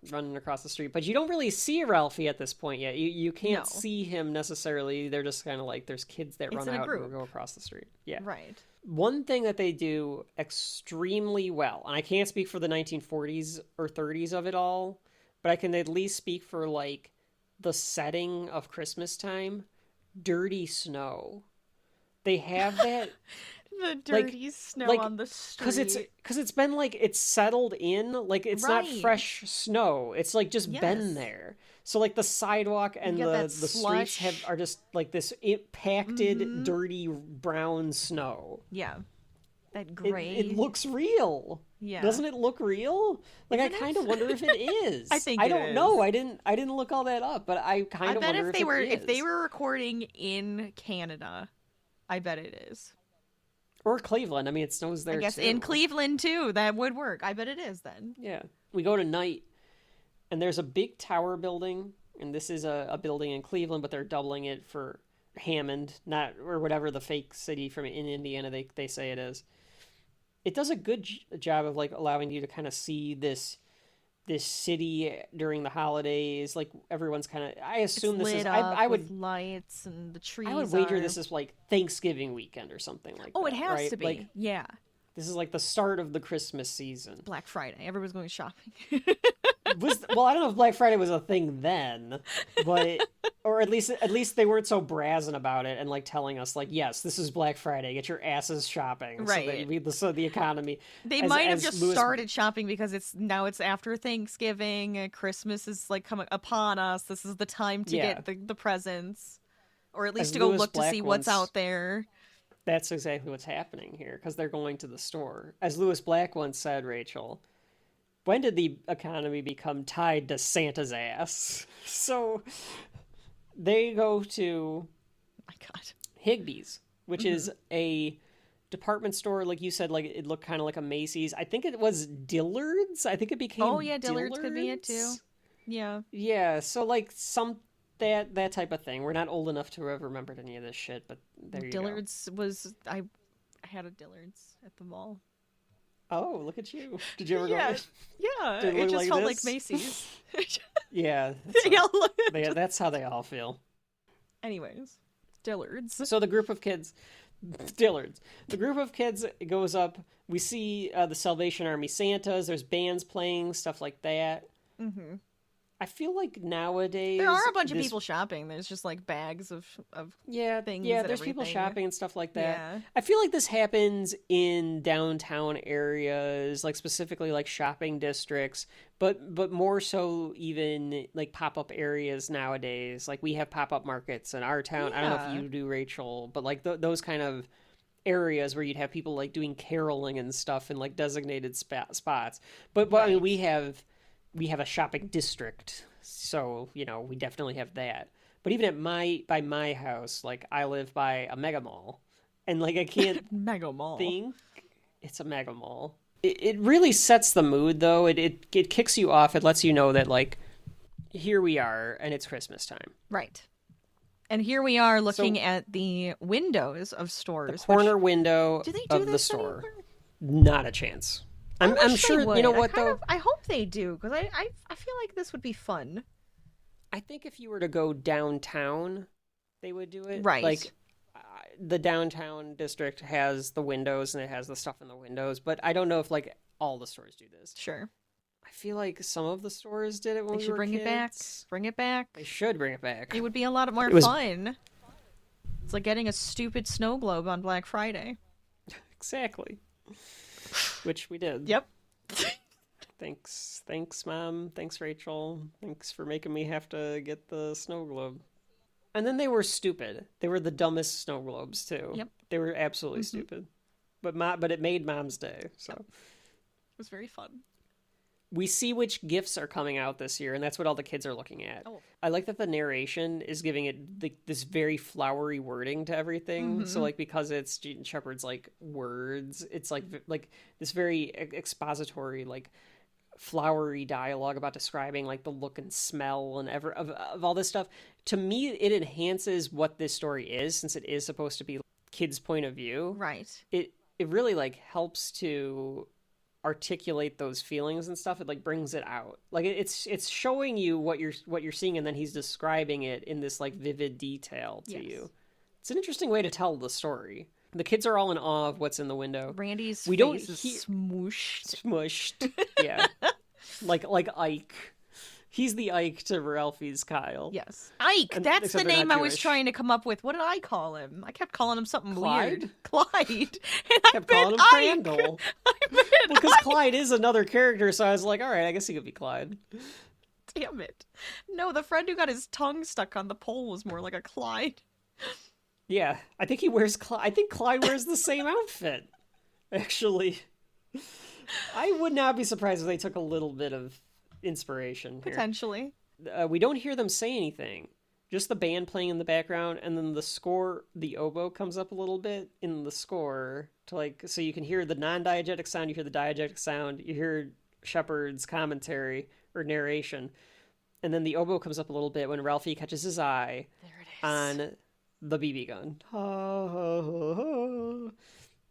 running across the street. But you don't really see Ralphie at this point yet. You can't see him necessarily. They're just kind of like, there's kids that run out and go across the street. Yeah. Right. One thing that they do extremely well, and I can't speak for the 1940s or 30s of it all, but I can at least speak for, like, the setting of Christmas time. Dirty snow. They have that the dirty snow on the street. because it's been, like, it's settled in, like, it's not fresh snow. It's, like, just been there. So, like, the sidewalk and the streets are just like this impacted, dirty brown snow. Yeah. That gray. It looks real. Yeah. Doesn't it look real? Like, Isn't I kind of wonder if it is. I don't know. I didn't look all that up, but I kind of wonder if they were recording in Canada, I bet it is. Or Cleveland. I mean, it snows there too. I guess in Cleveland too. That would work. I bet it is then. Yeah. We go to night, and there's a big tower building, and this is a building in Cleveland, but they're doubling it for Hammond, or whatever the fake city in Indiana they say it is. It does a good job of, like, allowing you to kind of see this city during the holidays. Like, everyone's kind of, I assume it's this lit is, up I would with lights and the trees. I would wager this is like Thanksgiving weekend or something like that. Oh, it has right? to be. Like, yeah. This is like the start of the Christmas season. Black Friday. Everyone's going shopping. Well, I don't know if Black Friday was a thing then, but or at least they weren't so brazen about it and, like, telling us, like, yes, this is Black Friday. Get your asses shopping. Right. So the economy. They might have just started shopping because it's after Thanksgiving. Christmas is, like, coming upon us. This is the time to get the presents, or at least to go look to see what's out there. That's exactly what's happening here, because they're going to the store. As Lewis Black once said, Rachel, when did the economy become tied to Santa's ass? So they go to my God. Higbee's, which is a department store, like you said, like, it looked kind of like a Macy's. I think it was Dillard's. I think it became Dillard's could be it too. Yeah. Yeah, so, like, that type of thing. We're not old enough to have remembered any of this shit, but there you Dillard's was I had a Dillard's at the mall. Oh, look at you. Did you ever go? Yeah. Did It just like felt this? like Macy's. Yeah. That's how they all feel. Anyways, Dillard's. So the group of kids, Dillard's. The group of kids goes up. We see the Salvation Army Santas. There's bands playing, stuff like that. Mm-hmm. I feel like nowadays there are a bunch of people shopping. There's just, like, bags of things. Yeah, there's people shopping and stuff like that. Yeah. I feel like this happens in downtown areas, like, specifically, like, shopping districts, but more so even, like, pop-up areas nowadays. Like, we have pop-up markets in our town. Yeah. I don't know if you do, Rachel, but, like, those kind of areas where you'd have people like doing caroling and stuff in like designated spots. But I Right. mean, we have a shopping district, so you know we definitely have that. But even by my house, like I live by a mega mall, and like I can't Mega Mall. think it's a mega mall. It really sets the mood though. It kicks you off. It lets you know that like here we are and it's Christmas time. Right. And here we are looking at the windows of The stores. corner window Do they do of the this store. anymore? Not a chance. I'm wish they sure you would. know what though. I hope they do, because I feel like this would be fun. I think if you were to go downtown, they would do it. Right. Like the downtown district has the windows and it has the stuff in the windows, but I don't know if like all the stores do this. Sure. I feel like some of the stores did it when They we should were bring it back. kids. Bring it back. They should bring it back. It would be a lot more It was- fun. It's like getting a stupid snow globe on Black Friday. Exactly. Which we did. Yep. Thanks, Mom. Thanks, Rachel. Thanks for making me have to get the snow globe. And then they were stupid. They were the dumbest snow globes too. Yep. They were absolutely stupid. But it made Mom's day. So It was very fun. we see which gifts are coming out this year, and that's what all the kids are looking at. Oh. I like that the narration is giving it this very flowery wording to everything. So like because it's Gene Shepard's like words, it's like this very expository like flowery dialogue about describing like the look and smell and of all this stuff. To me, it enhances what this story is, since it is supposed to be kids' point of view. Right. It really like helps to articulate those feelings and stuff. It like brings it out. Like it's showing you what you're seeing, and then he's describing it in this like vivid detail to Yes. you. It's an interesting way to tell the story. The kids are all in awe of what's in the window. Randy's We don't face is hear- smooshed. Smushed. Yeah. like Ike. He's the Ike to Ralphie's Kyle. Yes. Ike! And- That's the except they're name not I was Jewish. trying to come up with. What did I call him? I kept calling him something Clyde? weird. Clyde. And I Kept meant calling him Ike. Crandall. I meant Because Ike. Clyde is another character, so I was like, all right, I guess he could be Clyde. Damn it. No, the friend who got his tongue stuck on the pole was more like a Clyde. Yeah, I think he wears I think Clyde wears the same outfit. Actually, I would not be surprised if they took a little bit of inspiration here. Potentially. We don't hear them say anything. Just the band playing in the background, and then the score, the oboe comes up a little bit in the score to like, so you can hear the non-diegetic sound, you hear the diegetic sound, you hear Shepard's commentary or narration, and then the oboe comes up a little bit when Ralphie catches his eye There it is. on the BB gun.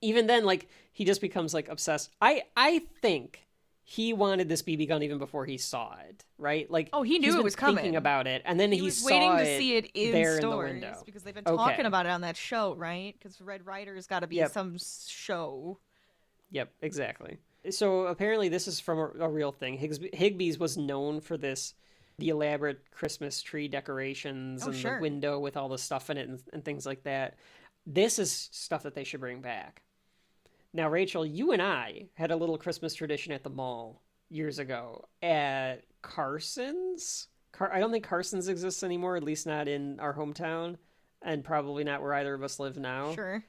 Even then, like, he just becomes like obsessed. I think he wanted this BB gun even before he saw it, right? Like, Oh, he knew he's it been was coming. thinking about it, and then He he was saw waiting to it see it in there stores in the window. because they've been Okay. talking about it on that show, right? Because Red Rider's got to be Yep. some show. Yep, exactly. So apparently this is from a real thing. Higbee's was known for this, the elaborate Christmas tree decorations and sure. the window with all the stuff in it and things like that. This is stuff that they should bring back. Now, Rachel, you and I had a little Christmas tradition at the mall years ago at Carson's. I don't think Carson's exists anymore, at least not in our hometown, and probably not where either of us live now. Sure.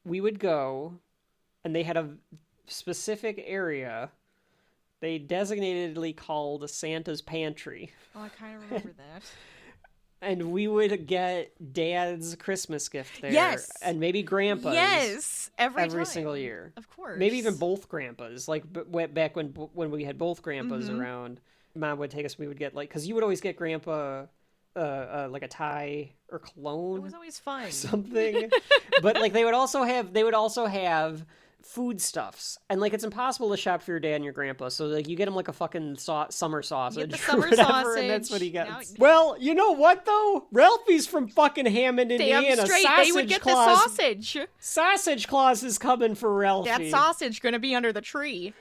We would go, and they had a specific area they designatedly called Santa's Pantry. Oh, I kind of remember that. And we would get Dad's Christmas gift there. Yes. And maybe Grandpa's. Yes, every time. single year. Of course. Maybe even both Grandpas. Like back when we had both Grandpas Mm-hmm. around, Mom would take us. We would get like, because you would always get Grandpa like a tie or cologne. It was always fun. Something. But like they would also have foodstuffs, and like it's impossible to shop for your dad and your grandpa, so like you get him like a fucking summer sausage the or summer whatever, and that's sausage. what he Now- gets. Well, you know what though, Ralphie's from fucking Hammond, Damn Indiana. straight, Sausage they would get Claus, the sausage. Sausage Claus is coming for Ralphie. That sausage gonna be under the tree.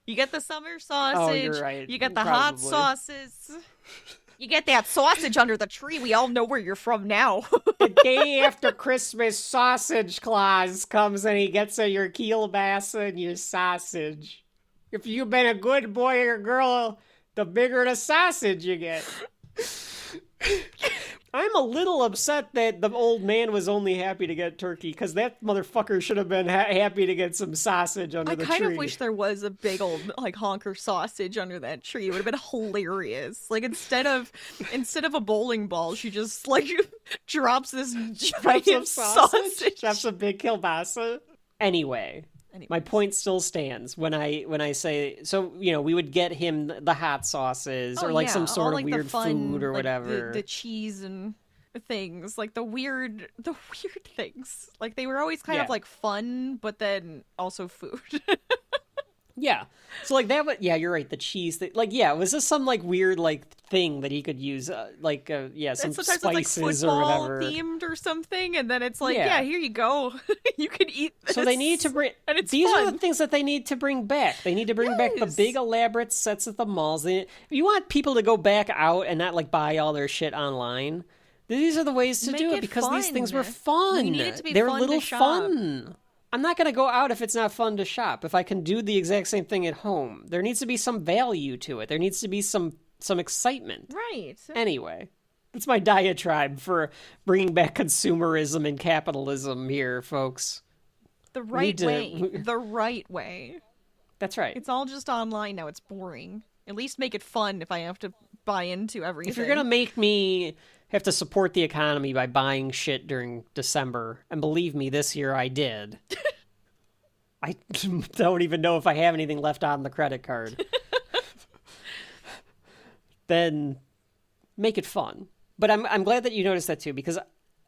You get the summer sausage. you're right. You get the hot Probably. sauces. You get that sausage under the tree. We all know where you're from now. The day after Christmas, Sausage Claus comes and he gets your kielbasa and your sausage. If you've been a good boy or girl, the bigger the sausage you get. I'm a little upset that the old man was only happy to get turkey, because that motherfucker should have been happy to get some sausage under the tree. I kind of wish there was a big old like honker sausage under that tree. It would have been hilarious. Like instead of a bowling ball, she just like drops this giant sausage. Drops a big kielbasa. Anyway. My point still stands when I say, so, you know, we would get him the hot sauces or like some sort of weird food or whatever. The cheese and things, like the weird things. Like they were always kind of like fun, but then also food. Yeah. So like that, you're right. The cheese, was this some like weird like thing that he could use, some sometimes spices it's like or football whatever themed or something, and then it's like, here you go, you can eat this. So they need to bring, and it's these fun. are the things that they need to bring back. They need to bring back the big elaborate sets at the malls. You want people to go back out and not like buy all their shit online. These are the ways to do it because these things were fun. We need it to be They're fun little to shop. fun. I'm not going to go out if it's not fun to shop. If I can do the exact same thing at home, there needs to be some value to it. There needs to be some excitement. Right. Anyway, that's my diatribe for bringing back consumerism and capitalism here, folks. The right way. The right way. That's right. It's all just online now. It's boring. At least make it fun if I have to buy into everything. If you're going to make me have to support the economy by buying shit during December, and believe me, this year I did. I don't even know if I have anything left on the credit card. Then make it fun. But I'm glad that you noticed that too, because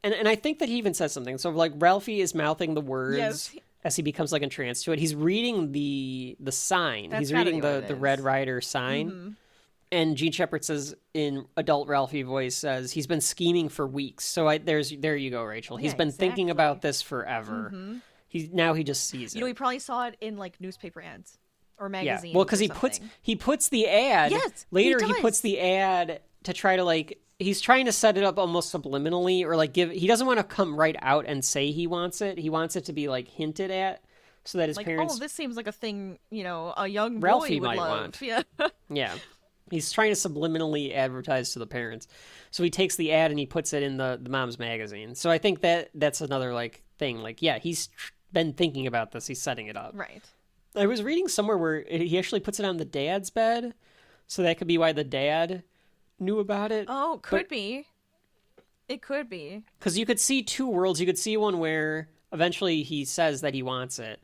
and I think that he even says something. So like Ralphie is mouthing the words as he becomes like entranced to it. He's reading the sign. That's He's reading the Red Rider sign. Mm-hmm. And Gene Shepard says in adult Ralphie voice says he's been scheming for weeks. So there you go, Rachel. He's been thinking about this forever. Mm-hmm. He just sees it. You know, he probably saw it in like newspaper ads or magazines. Yeah. Well, because he puts the ad. Yes, later he puts the ad to try to like he's trying to set it up almost subliminally or like he doesn't want to come right out and say he wants it. He wants it to be like hinted at so that his parents. Oh, this seems like a thing, you know, a young boy Ralphie would might love. want. Yeah. Yeah. He's trying to subliminally advertise to the parents. So he takes the ad and he puts it in the mom's magazine. So I think that's another like thing. Like, yeah, he's been thinking about this. He's setting it up. Right. I was reading somewhere where he actually puts it on the dad's bed. So that could be why the dad knew about it. Oh, could be. It could be. Because you could see two worlds. You could see one where eventually he says that he wants it.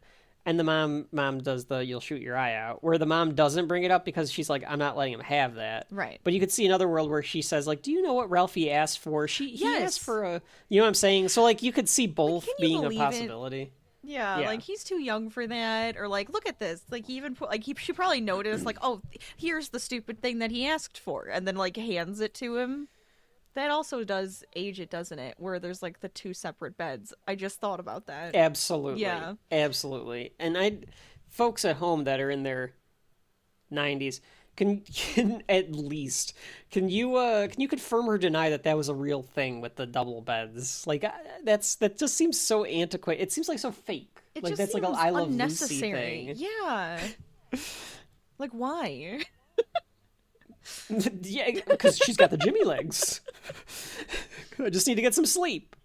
And the mom does the "you'll shoot your eye out," where the mom doesn't bring it up because she's like, "I'm not letting him have that." Right. But you could see another world where she says, like, "Do you know what Ralphie asked for?" He asked for a, you know what I'm saying? So like you could see both being a possibility. Yeah, like he's too young for that, or like, look at this. Like he even put she probably noticed like, oh, here's the stupid thing that he asked for, and then like hands it to him. That also does age it, doesn't it? Where there's like the two separate beds. I just thought about that. Absolutely. Yeah. Absolutely. And folks at home that are in their 90s, can at least can you confirm or deny that was a real thing with the double beds? Like that just seems so antiquated. It seems like so fake. It like just that's seems like a I Love unnecessary. Lucy thing. Yeah. Like why? Yeah, because she's got the Jimmy legs. I just need to get some sleep.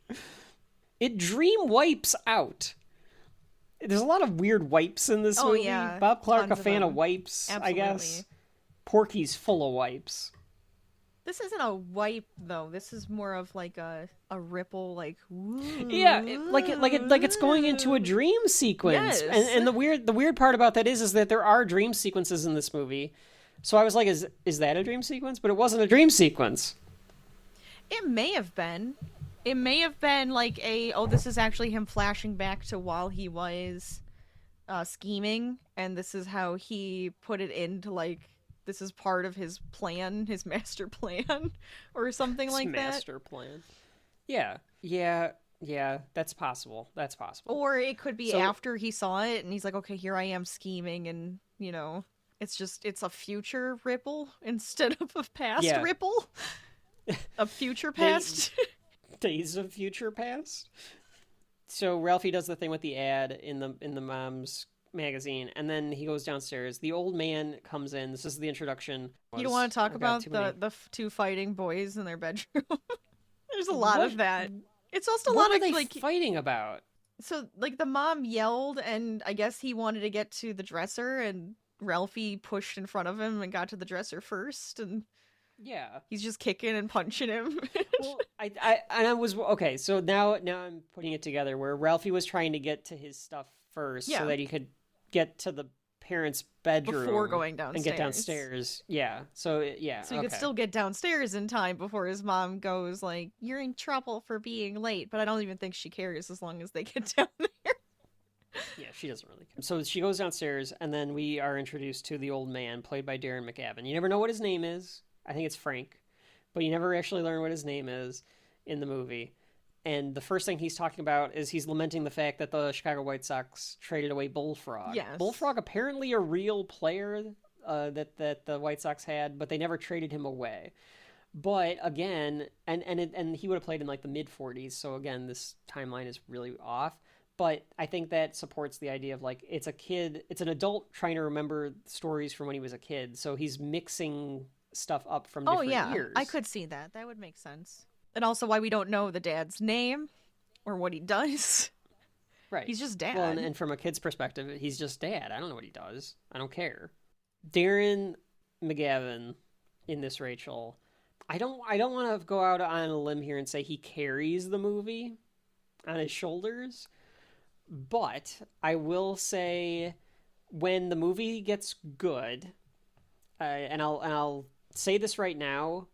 It dream wipes out. There's a lot of weird wipes in this movie. Yeah. Bob Clark, Tons a fan of of wipes, Absolutely. I guess. Porky's full of wipes. This isn't a wipe though. This is more of like a ripple, like woo. Yeah, like it's going into a dream sequence. Yes. And the weird part about that is that there are dream sequences in this movie. So I was like, is that a dream sequence? But it wasn't a dream sequence. It may have been. It may have been like this is actually him flashing back to while he was scheming, and this is how he put it into like, this is part of his plan, his master plan, or something like that. Master plan. Yeah, that's possible. Or it could be after he saw it, and he's like, okay, here I am scheming, and, you know, it's a future ripple instead of a past ripple. A future past. Days of future past. So Ralphie does the thing with the ad in the mom's magazine, and then he goes downstairs. The old man comes in. This is the introduction. You don't want to talk about the two fighting boys in their bedroom? There's a lot What- of that. It's also a What lot are of they fighting about? So, like, the mom yelled, and I guess he wanted to get to the dresser, and Ralphie pushed in front of him and got to the dresser first, and Yeah. he's just kicking and punching him. Well, I was okay. So now I'm putting it together where Ralphie was trying to get to his stuff first, Yeah. so that he could get to the parents' bedroom Before going and get downstairs. Yeah. So yeah. So he could still get downstairs in time before his mom goes, like, you're in trouble for being late. But I don't even think she cares as long as they get down there. Yeah, she doesn't really care. So she goes downstairs, and then we are introduced to the old man, played by Darren McGavin. You never know what his name is. I think it's Frank, but you never actually learn what his name is in the movie. And the first thing he's talking about is he's lamenting the fact that the Chicago White Sox traded away Bullfrog. Yes. Bullfrog, apparently a real player that the White Sox had, but they never traded him away. But again, and he would have played in like the mid-40s, so again, this timeline is really off. But I think that supports the idea of like it's an adult trying to remember stories from when he was a kid, so he's mixing stuff up from different years. I could see that. That would make sense. And also why we don't know the dad's name or what he does. Right. He's just dad. Well, and from a kid's perspective, he's just dad. I don't know what he does. I don't care. Darren McGavin in this, Rachel. I don't want to go out on a limb here and say he carries the movie on his shoulders, but I will say when the movie gets good, and I'll say this right now,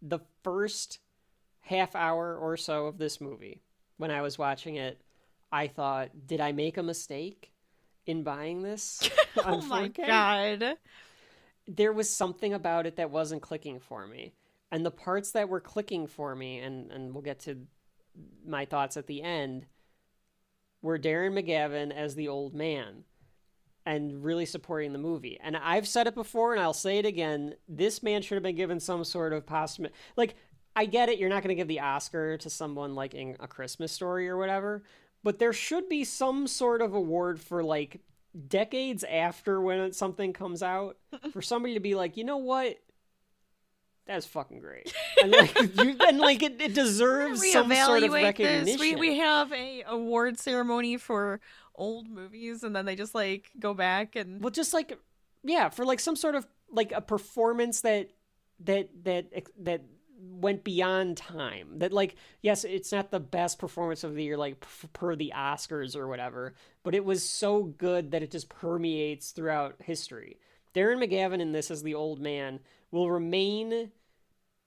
the first half hour or so of this movie, when I was watching it, I thought, did I make a mistake in buying this on 4K? Oh my god. There was something about it that wasn't clicking for me. And the parts that were clicking for me, and we'll get to my thoughts at the end, were Darren McGavin as the old man and really supporting the movie. And I've said it before, and I'll say it again, this man should have been given some sort of posthumous... Like, I get it, you're not going to give the Oscar to someone like in A Christmas Story or whatever, but there should be some sort of award for like decades after when something comes out for somebody to be like, you know what? That's fucking great. And like, it deserves some sort of recognition. This. We have a award ceremony for old movies, and then they just like go back and just like, yeah, for like some sort of like a performance that went beyond time, that like, yes, it's not the best performance of the year like per the Oscars or whatever, but it was so good that it just permeates throughout history. Darren McGavin in this as the old man will remain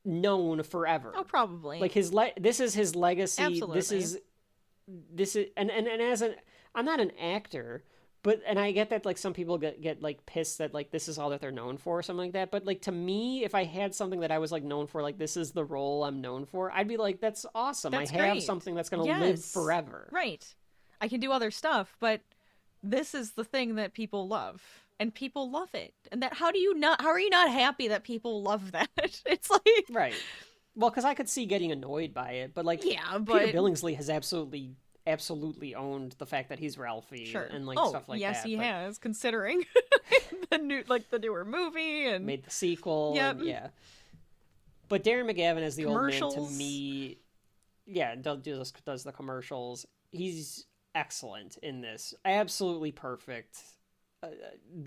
known forever. Oh, probably. Like this is his legacy. Absolutely. This is and as I'm not an actor, but and I get that like some people get like pissed that like this is all that they're known for or something like that, but like to me, if I had something that I was like known for, like this is the role I'm known for, I'd be like, that's awesome. That's I have great. something that's going to live forever. Right. I can do other stuff, but this is the thing that people love, and people love it. And that how are you not happy that people love that? It's like, right. Well, because I could see getting annoyed by it, but like, yeah, but Peter Billingsley has absolutely owned the fact that he's Ralphie, sure, and like stuff like yes, that. Yes, he has, considering the newer movie and made the sequel. Yep. And, yeah. But Darren McGavin as the old man, to me, yeah, does the commercials. He's excellent in this. Absolutely perfect.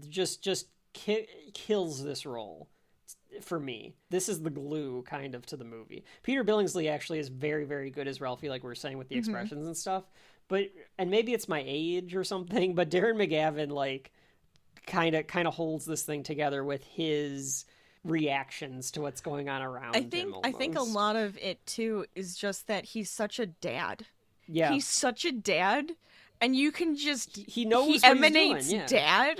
Just kills this role for me. This is the glue kind of to the movie. Peter Billingsley actually is very, very good as Ralphie, like we were saying with the expressions and stuff. And maybe it's my age or something, but Darren McGavin like kind of holds this thing together with his reactions to what's going on around him. I think a lot of it too is just that he's such a dad. Yeah. He's such a dad, and you can just he knows he what emanates he's doing, yeah. dad.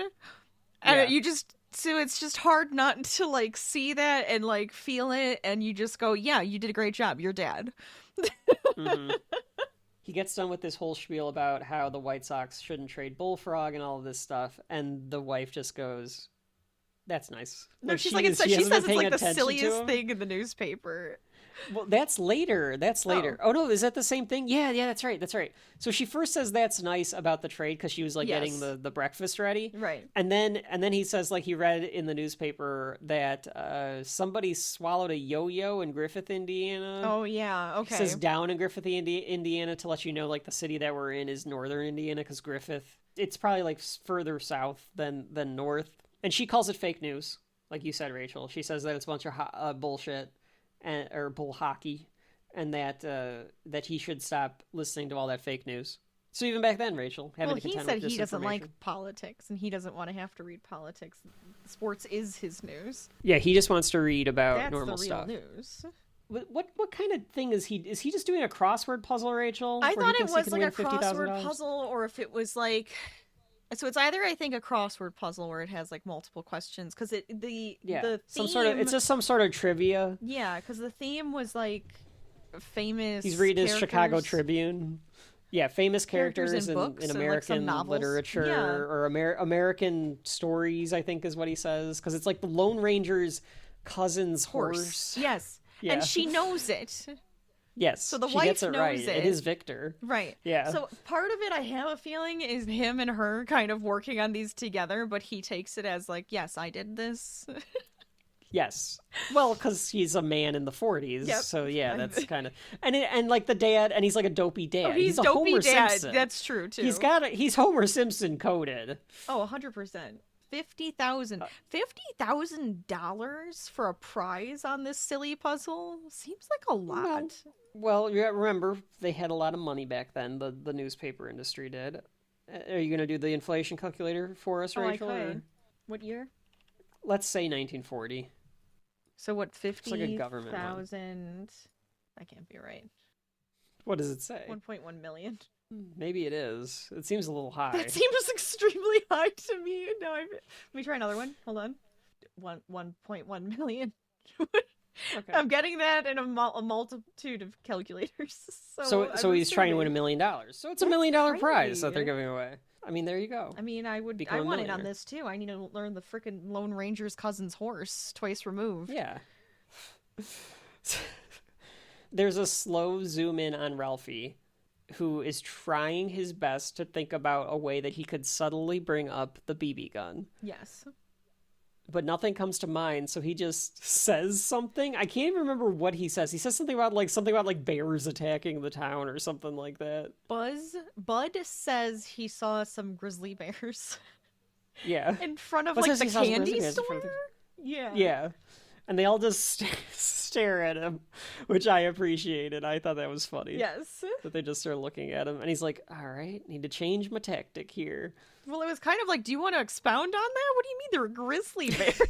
And Yeah. you just so it's just hard not to like see that and like feel it, and you just go, yeah, you did a great job. You're dad. Mm-hmm. He gets done with this whole spiel about how the White Sox shouldn't trade Bullfrog and all of this stuff, and the wife just goes, "That's nice." No, Like, she's she like, is- she hasn't says been it's paying like the attention to silliest him. thing in the newspaper. Well, that's later. That's later. Oh, no, is that the same thing? Yeah, that's right. That's right. So she first says that's nice about the trade because she was like getting the breakfast ready. Right. And then he says like he read in the newspaper that somebody swallowed a yo-yo in Griffith, Indiana. Oh, yeah. Okay. He says down in Griffith, Indiana to let you know like the city that we're in is northern Indiana because Griffith, it's probably like further south than north. And she calls it fake news, like you said, Rachel. She says that it's a bunch of bullshit. Or bull hockey, and that he should stop listening to all that fake news. So even back then, Rachel, having to contend with he said he doesn't like disinformation. politics, and he doesn't want to have to read politics. Sports is his news. Yeah, he just wants to read about That's normal the real stuff. news. What kind of thing is he? Is he just doing a crossword puzzle, Rachel? I where thought he it thinks he was can like a win $50,000? crossword puzzle, or if it was like. So it's either I think a crossword puzzle where it has like multiple questions because the theme, some sort of it's just some sort of trivia. Yeah, because the theme was like famous. He's reading his Chicago characters. Tribune. Yeah, famous characters in books in and, like, American some novels. literature Yeah. or American stories, I think is what he says. Because it's like the Lone Ranger's cousin's horse. Yes, Yeah. and she knows it. Yes, So the she wife gets it knows right. it. It is Victor. Right. Yeah. So part of it, I have a feeling, is him and her kind of working on these together, but he takes it as like, yes, I did this. Yes. Well, because he's a man in the 40s. Yep. So yeah, that's kind of and like the dad, and he's like a dopey dad. Oh, he's a dopey Homer dad. Simpson. That's true too. He's Homer Simpson coded. Oh, 100%. $50,000 for a prize on this silly puzzle seems like a lot. Well, you remember they had a lot of money back then. The newspaper industry did. Are you going to do the inflation calculator for us, Rachel? I or- could. What year? Let's say 1940. So what? like a government one. 50,000. That can't be right. What does it say? 1.1 million. Maybe it is. It seems a little high. That seems extremely high to me. No, let me try another one. Hold on. 1.1 million. Okay. I'm getting that in a multitude of calculators. So he's trying to win $1 million. So it's $1 million prize that they're crazy. giving away. I mean, there you go. I mean, I Become a want it on millionaire. this too. I need to learn the frickin' Lone Ranger's cousin's horse twice removed. Yeah. There's a slow zoom in on Ralphie, who is trying his best to think about a way that he could subtly bring up the BB gun. Yes. But nothing comes to mind, so he just says something. I can't even remember what he says. He says something about bears attacking the town or something like that. Bud says he saw some grizzly bears Yeah. in front of Bud like says the he saw some candy grizzly bears in store. front of Yeah. Yeah. And they all just stare at him, which I appreciated. I thought that was funny. Yes. That they just start looking at him. And he's like, all right, need to change my tactic here. Well, it was kind of like, do you want to expound on that? What do you mean they're grizzly bears?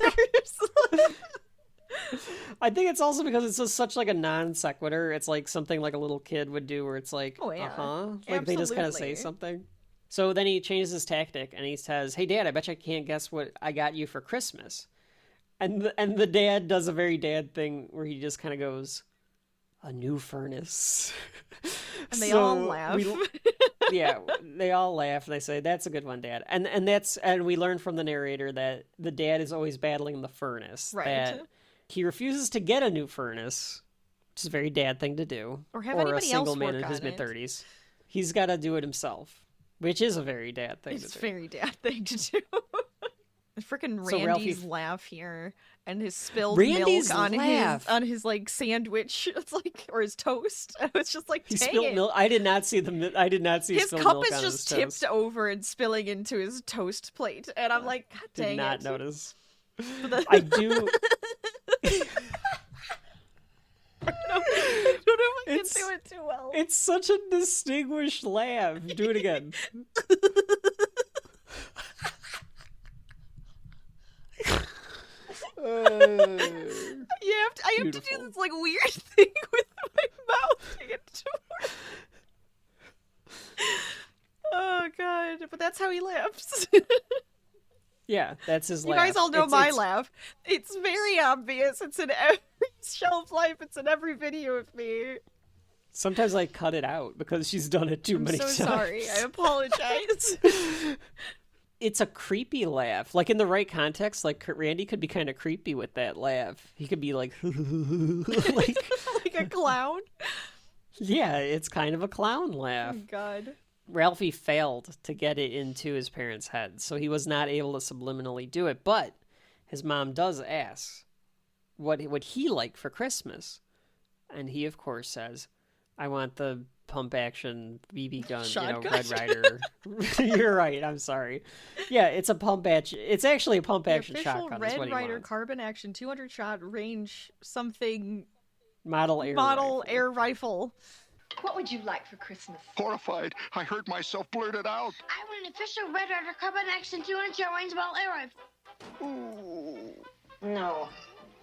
I think it's also because it's just such like a non sequitur. It's like something like a little kid would do where it's like, Oh, yeah. Like they just kind of say Absolutely. something. So then he changes his tactic and he says, hey, Dad, I bet you can't guess what I got you for Christmas. And the dad does a very dad thing where he just kind of goes, a new furnace. And they all laugh. Yeah, they all laugh. They say, that's a good one, Dad. And we learn from the narrator that the dad is always battling the furnace. Right. That he refuses to get a new furnace, which is a very dad thing to do. Or have a anybody single else man work in his on it. mid-30s. He's got to do it himself, which is a very dad thing It's to do. very dad thing to do. Freaking So Randy's Ralphie- laugh here, and his spilled Randy's milk on laugh. his like sandwich. It's like, or his toast. It's just like, He dang spilled it. milk. I did not see His spilled cup milk is on just his toast. tipped over and spilling into his toast plate, and I'm like, God Did dang not it! notice. I do. I don't know if I can It's- do it too well. It's such a distinguished laugh. Do it again. I have to do Beautiful. this like weird thing with my mouth to get to work. Oh god! But that's how he laughs. Yeah, that's his You laugh. guys all know It's- my it's- laugh. It's very obvious. It's in every shelf life. It's in every video of me. Sometimes I cut it out because she's done it too I'm many so times. sorry. I apologize. it's a creepy laugh. Like, in the right context, like, Randy could be kind of creepy with that laugh. He could be like, like, Like a clown? yeah, it's kind of a clown laugh. Oh, God. Ralphie failed to get it into his parents' heads, so he was not able to subliminally do it. But his mom does ask what would he like for Christmas, and he, of course, says, "I want the pump-action BB gun, Shotgun? Red Ryder." You're right. I'm sorry. Yeah, it's a pump-action. It's actually a pump-action The official shotgun. Is what Red he Ryder wants. carbine action 200 shot range something Model model air rifle. What would you like for Christmas? Horrified, I heard myself blurt it out. I want an official Red Ryder carbine action 200 shot range ball air rifle. Ooh. No.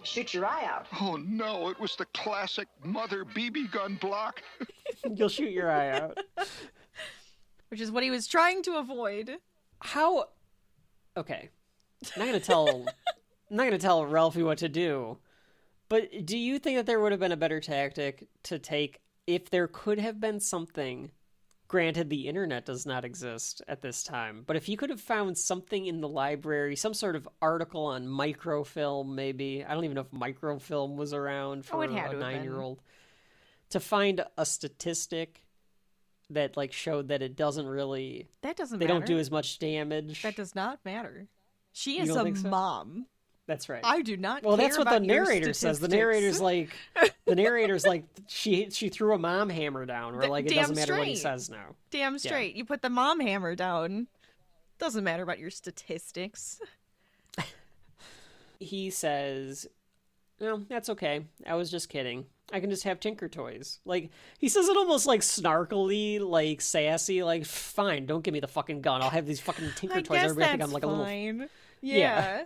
Shoot your eye out. Oh no, it was the classic mother BB gun block. You'll shoot your eye out. Which is what he was trying to avoid. How? Okay, I'm not gonna tell Ralphie what to do. But do you think that there would have been a better tactic to take if there could have been something? Granted, the internet does not exist at this time, but if you could have found something in the library, some sort of article on microfilm, maybe. I don't even know if microfilm was around for it had a to have been. 9-year-old. To find a statistic that like showed that it doesn't really, That doesn't they matter. don't do as much damage. That does not matter. She You is don't a think so? mom. That's right. I do not Well, care that's what the about your narrator says. The narrator's like, she threw a mom hammer down, or like it Damn doesn't matter what he straight. says now. Damn straight. You put the mom hammer down. Doesn't matter about your statistics. He says, "No, that's okay. I was just kidding. I can just have Tinker Toys." Like, he says it almost like snarkily, like sassy, like, "Fine, don't give me the fucking gun. I'll have these fucking Tinker I Toys." guess Everybody think that's I'm like a little. fine. Yeah. Yeah.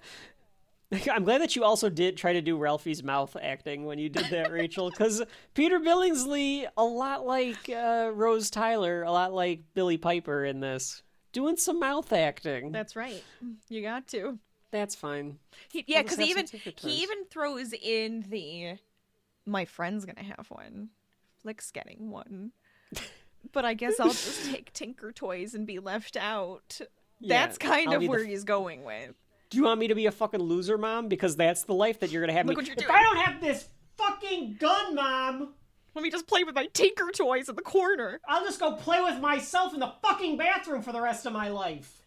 I'm glad that you also did try to do Ralphie's mouth acting when you did that, Rachel, because Peter Billingsley, a lot like Rose Tyler, a lot like Billy Piper in this, doing some mouth acting. That's right. You got to. That's fine. Yeah, I'll because just he have some even Tinker Toys. he even throws in the my friend's gonna have one. Flick's getting one. But I guess I'll just take Tinker Toys and be left out. Yeah, That's kind I'll of be the where he's going with. Do you want me to be a fucking loser, Mom? Because that's the life that you're gonna have. Look me. what you're If doing. I don't have this fucking gun, Mom, Let me just play with my Tinker Toys in the corner. I'll just go play with myself in the fucking bathroom for the rest of my life.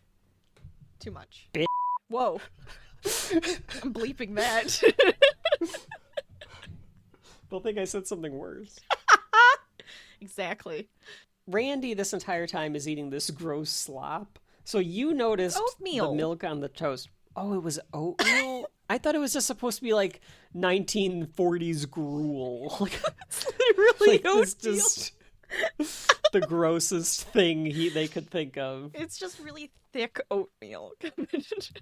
Too much. Bitch. Whoa. I'm bleeping that. Don't think I said something worse. Exactly. Randy, this entire time, is eating this gross slop. So you noticed Oatmeal. the milk on the toast. Oh, it was oatmeal? I thought it was just supposed to be like 1940s gruel. Like, Really like oatmeal. this just the grossest thing they could think of. It's just really thick oatmeal.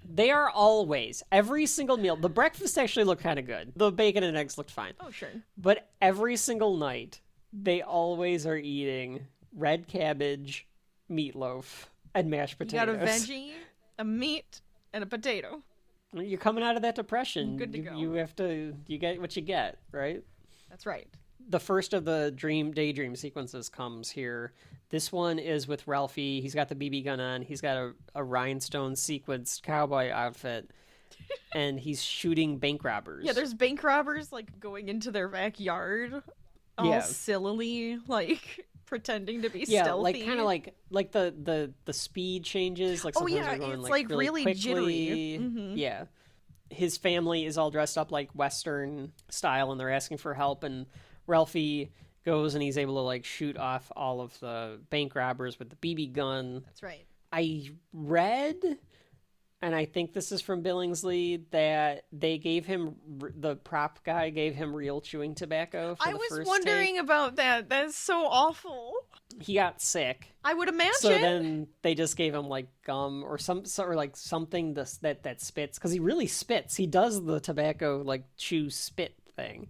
They are always, every single meal. The breakfast actually looked kind of good. The bacon and eggs looked fine. Oh, sure. But every single night, they always are eating red cabbage, meatloaf, and mashed You potatoes. got a veggie, a meat, and a potato. You're coming out of that depression. Good to go. You have to. You get what you get, right? That's right. The first of the daydream sequences comes here. This one is with Ralphie. He's got the BB gun on. He's got a rhinestone sequenced cowboy outfit, and he's shooting bank robbers. Yeah, there's bank robbers like going into their backyard, all Yeah. sillily, like pretending to be yeah, stealthy. like kind of like the speed changes. Like Oh, sometimes yeah, they're going it's, like like, really quickly. jittery. Mhm. Yeah, his family is all dressed up like Western style, and they're asking for help. And Ralphie goes and he's able to like shoot off all of the bank robbers with the BB gun. That's right. I read, and I think this is from Billingsley, that they gave him, the prop guy gave him real chewing tobacco for I the was first wondering take. about that. That's so awful. He got sick. I would imagine. So then they just gave him like gum or like something that spits, because he really spits. He does the tobacco like chew spit thing.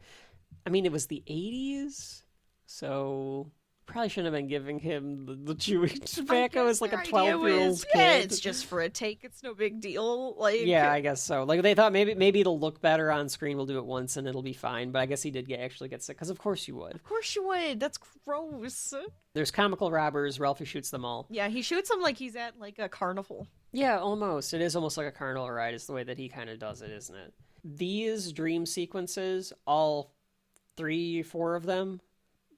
I mean, it was the 80s, so probably shouldn't have been giving him the chewing tobacco as like a 12-year-old kid. Yeah, it's just for a take. It's no big deal. Like, Yeah, I guess so. Like they thought maybe it'll look better on screen. We'll do it once and it'll be fine. But I guess he did actually get sick, because of course you would. of course you would. That's gross. There's comical robbers. Ralphie shoots them all. Yeah, he shoots them like he's at like a carnival. Yeah, almost. It is almost like a carnival ride is the way that he kind of does it, isn't it? These dream sequences, all 3, 4 of them,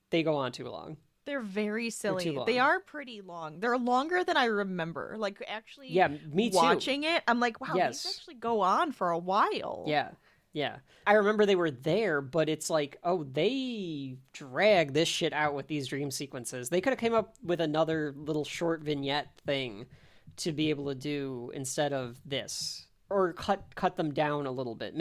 they go on too long. They're very silly. too long. They are pretty long. They're longer than I remember. Like, actually, Yeah, me too. watching it, I'm like, wow, Yes. these actually go on for a while. Yeah. Yeah. I remember they were there, but it's like, oh, they drag this shit out with these dream sequences. They could have came up with another little short vignette thing to be able to do instead of this. Or cut them down a little bit.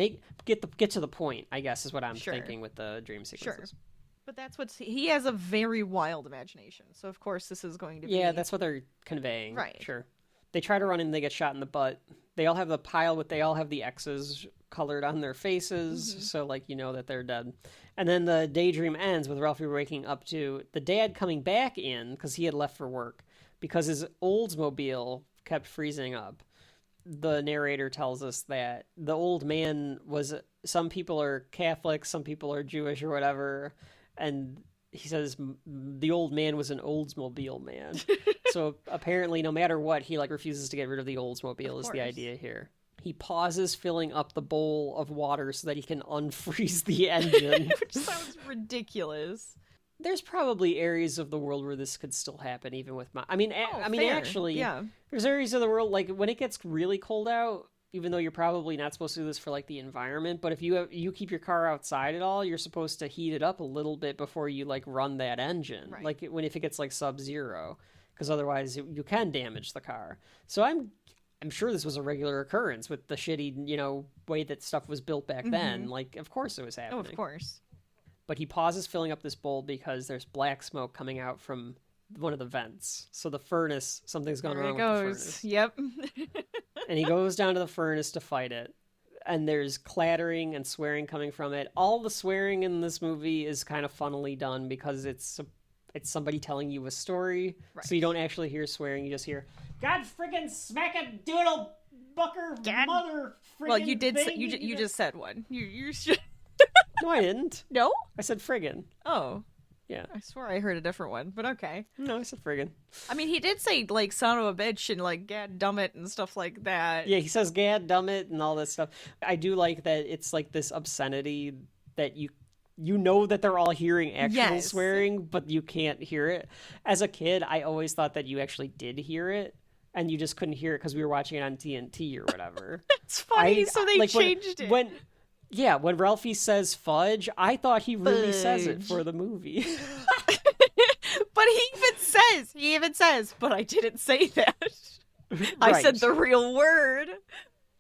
Get to the point, I guess, is what I'm Sure. thinking with the dream sequences. Sure. But that's he has a very wild imagination. So, of course, this is going to be... Yeah, that's what they're conveying. Right. Sure. They try to run and they get shot in the butt. They all have the pile, they all have the X's colored on their faces, so, like, you know that they're dead. And then the daydream ends with Ralphie waking up to the dad coming back in, because he had left for work, because his Oldsmobile kept freezing up. The narrator tells us that the old man was... Some people are Catholic, some people are Jewish or whatever, and... He says the old man was an Oldsmobile man. So apparently, no matter what, he like refuses to get rid of the Oldsmobile is the idea here. He pauses filling up the bowl of water so that he can unfreeze the engine. Which sounds ridiculous. There's probably areas of the world where this could still happen, even with my... I mean, fair. actually, Yeah. There's areas of the world, like, when it gets really cold out, even though you're probably not supposed to do this for, like, the environment, but if you keep your car outside at all, you're supposed to heat it up a little bit before you, like, run that engine. Right. Like, if it gets, like, sub-zero, because otherwise you can damage the car. So I'm sure this was a regular occurrence with the shitty, you know, way that stuff was built back then. Like, of course it was happening. Oh, of course. But he pauses filling up this bowl because there's black smoke coming out from one of the vents. So the furnace, something's gone wrong with the furnace. Yep. And he goes down to the furnace to fight it. And there's clattering and swearing coming from it. All the swearing in this movie is kind of funnily done because it's somebody telling you a story. Right. So you don't actually hear swearing, you just hear, God friggin' smack a doodle bucker mother friggin' Well, you did. thing. You just said one. You should. No, I didn't. No? I said friggin'. Oh. Yeah. I swear I heard a different one, but okay. No, I said friggin'. I mean, he did say, like, son of a bitch and, like, gad dummit and stuff like that. Yeah, he says gad dummit and all this stuff. I do like that it's, like, this obscenity that you know that they're all hearing actual swearing, but you can't hear it. As a kid, I always thought that you actually did hear it, and you just couldn't hear it because we were watching it on TNT or whatever. It's funny, so they changed it. When Ralphie says fudge, I thought he really says it for the movie. But he even says, but I didn't say that. I Right. said the real word.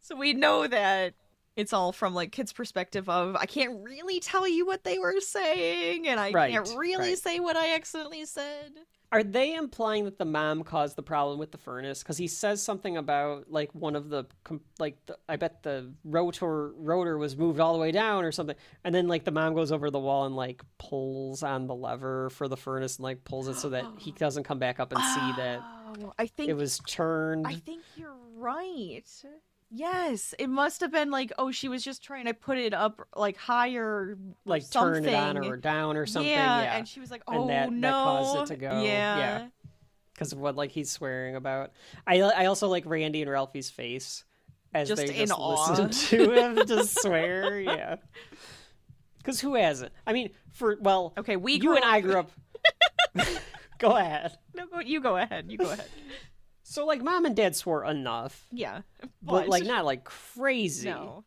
So we know that it's all from, like, kids' perspective of, I can't really tell you what they were saying, and I can't really say what I accidentally said. Are they implying that the mom caused the problem with the furnace? Because he says something about, like, one of the, I bet the rotor was moved all the way down or something. And then, like, the mom goes over the wall and, like, pulls on the lever for the furnace and, like, pulls it so that he doesn't come back up and see that it was turned. I think you're right. Yes, it must have been like, oh, she was just trying to put it up, like, higher, like something. turn it on or down or something. Yeah, and she was like, oh, and that no. caused it to go. Yeah. Because of what, like, he's swearing about. I also like Randy and Ralphie's face as Just they in just awe. listen to him just swear. Yeah. Because who hasn't? I mean, okay, you and I grew up. Go ahead. No, you go ahead. You go ahead. So, like, mom and dad swore enough. Yeah. But, like, not, like, crazy. No.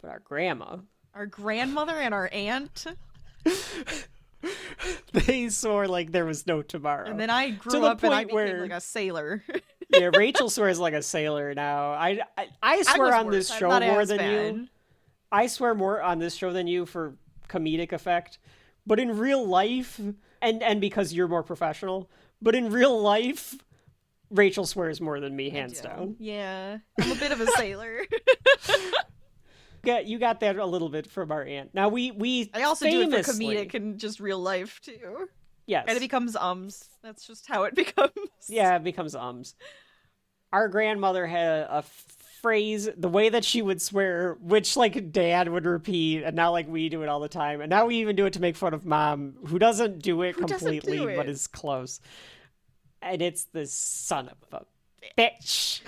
But our grandma. Our grandmother and our aunt. They swore like there was no tomorrow. And then I grew up and I became, like, a sailor. Yeah, Rachel swears like a sailor now. I swear on this show more than you. I swear more on this show than you for comedic effect. But in real life, and because you're more professional, but in real life, Rachel swears more than me, hands down. Yeah. I'm a bit of a sailor. You got that a little bit from our aunt. Now I also do it for comedic and just real life too. Yes. And it becomes That's just how it becomes. Yeah, it becomes Our grandmother had a phrase, the way that she would swear, which, like, dad would repeat, and now, like, we do it all the time. And now we even do it to make fun of mom, who doesn't do it completely, but is close. And it's the son of a bitch.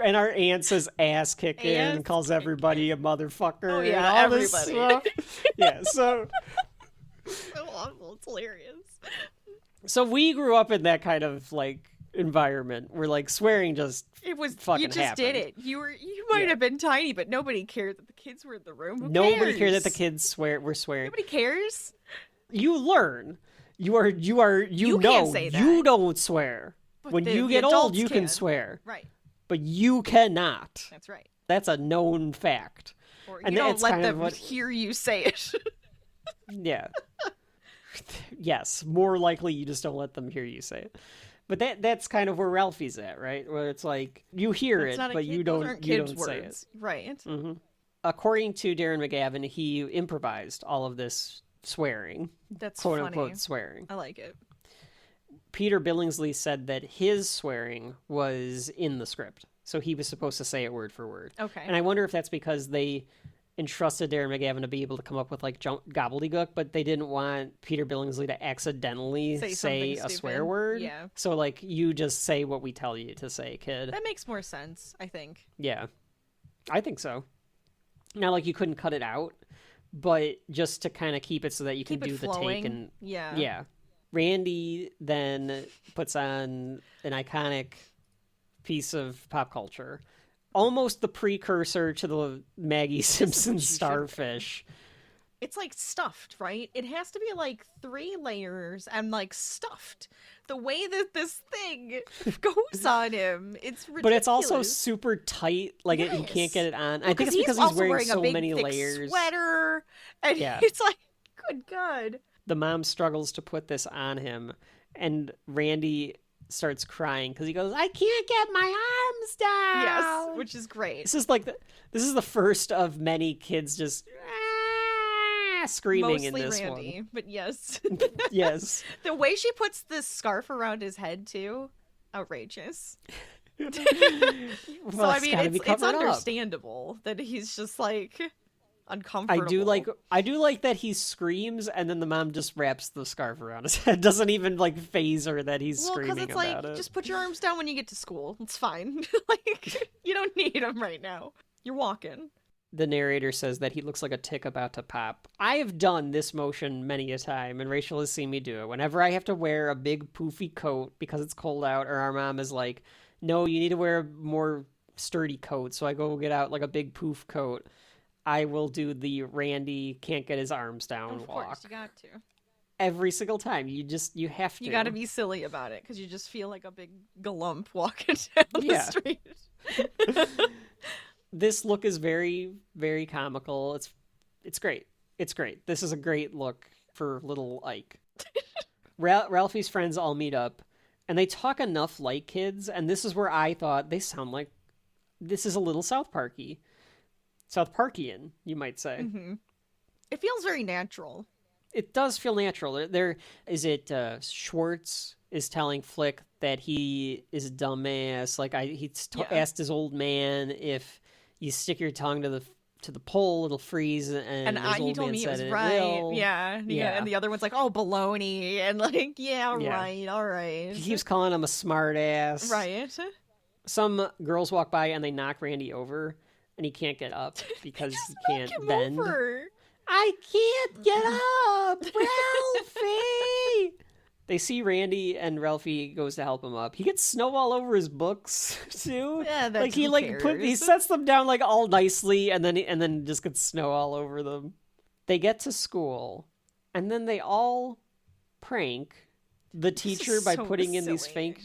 And our aunt says ass kicking and calls everybody a motherfucker. Oh, yeah, and all everybody. This stuff. Yeah, so awful. It's hilarious. So we grew up in that kind of like environment where like swearing just fucking you just happened. did it. You might have been tiny, but nobody cared that the kids were in the room. Who Nobody cares? cared that the kids were swearing. Nobody cares. You learn. You You know can't say that. you don't swear. But when you the get old, adults you can swear. Right. But you cannot. That's right. That's a known fact. Or And you don't that's let kind of them what- hear you say it. Yeah. Yes, more likely you just don't let them hear you say it. But that's kind of where Ralphie's at, right? Where it's like you hear That's it, not a but kid- you those don't aren't you kids' don't say it. words. Right. Hmm. According to Darren McGavin, he improvised all of this swearing, That's quote funny. unquote swearing. I like it. Peter Billingsley said that his swearing was in the script, so he was supposed to say it word for word. Okay. And I wonder if that's because they entrusted Darren McGavin to be able to come up with like gobbledygook, but they didn't want Peter Billingsley to accidentally Say say something a swear stupid. word. Yeah. So like you just say what we tell you to say, kid. That makes more sense, I think. Yeah, I think so. Now, like you couldn't cut it out, but just to kind of keep it so that you Keep can it do the flowing. take and Yeah. Randy then puts on an iconic piece of pop culture, almost the precursor to the Maggie Simpson you should- starfish. It's like stuffed, right? It has to be like 3 layers and like stuffed. The way that this thing goes on him, it's ridiculous. But it's also super tight, like he can't Yes. get it on. Well, I think it's because he's also wearing a so big, many thick layers. sweater, and Yeah. it's like, good God. The mom struggles to put this on him, and Randy starts crying because he goes, "I can't get my arms down." Yes, which is great. This is the first of many kids just screaming Mostly in this Randy, but yes. one. Yes. The way she puts this scarf around his head, too, outrageous. Well, So, it's I mean, gotta be it's covered up. understandable that he's just, like, uncomfortable. I do like that he screams and then the mom just wraps the scarf around his head. Doesn't even like phase her that he's Well, screaming because it's about like, it. just put your arms down when you get to school. It's fine. Like, you don't need them right now. You're walking. The narrator says that he looks like a tick about to pop. I have done this motion many a time, and Rachel has seen me do it. Whenever I have to wear a big poofy coat because it's cold out, or our mom is like, no, you need to wear a more sturdy coat, so I go get out like a big poof coat, I will do the Randy can't get his arms down Of walk. course, you got to. Every single time. You have to. You got to be silly about it, because you just feel like a big galump walking down Yeah. the street. This look is very, very comical. It's great. It's great. This is a great look for little Ike. Ralphie's friends all meet up, and they talk enough like kids, and this is where I thought they sound like this is a little South Parkian, you might say. Mm-hmm. It feels very natural. It does feel natural. There is it. Schwartz is telling Flick that he is a dumbass. Like asked his old man if you stick your tongue to the pole, it'll freeze. And his he old told man me it said was right. will. Yeah. And the other one's like, oh, baloney. And like, yeah, right, all right. He keeps calling him a smart ass. Right. Some girls walk by and they knock Randy over, and he can't get up because he can't bend. Over. I can't get up, Ralphie! They see Randy, and Ralphie goes to help him up. He gets snow all over his books too. Yeah, that's like he who he cares? sets them down like all nicely, and then just gets snow all over them. They get to school, and then they all prank the teacher is by so putting in these silly. fake.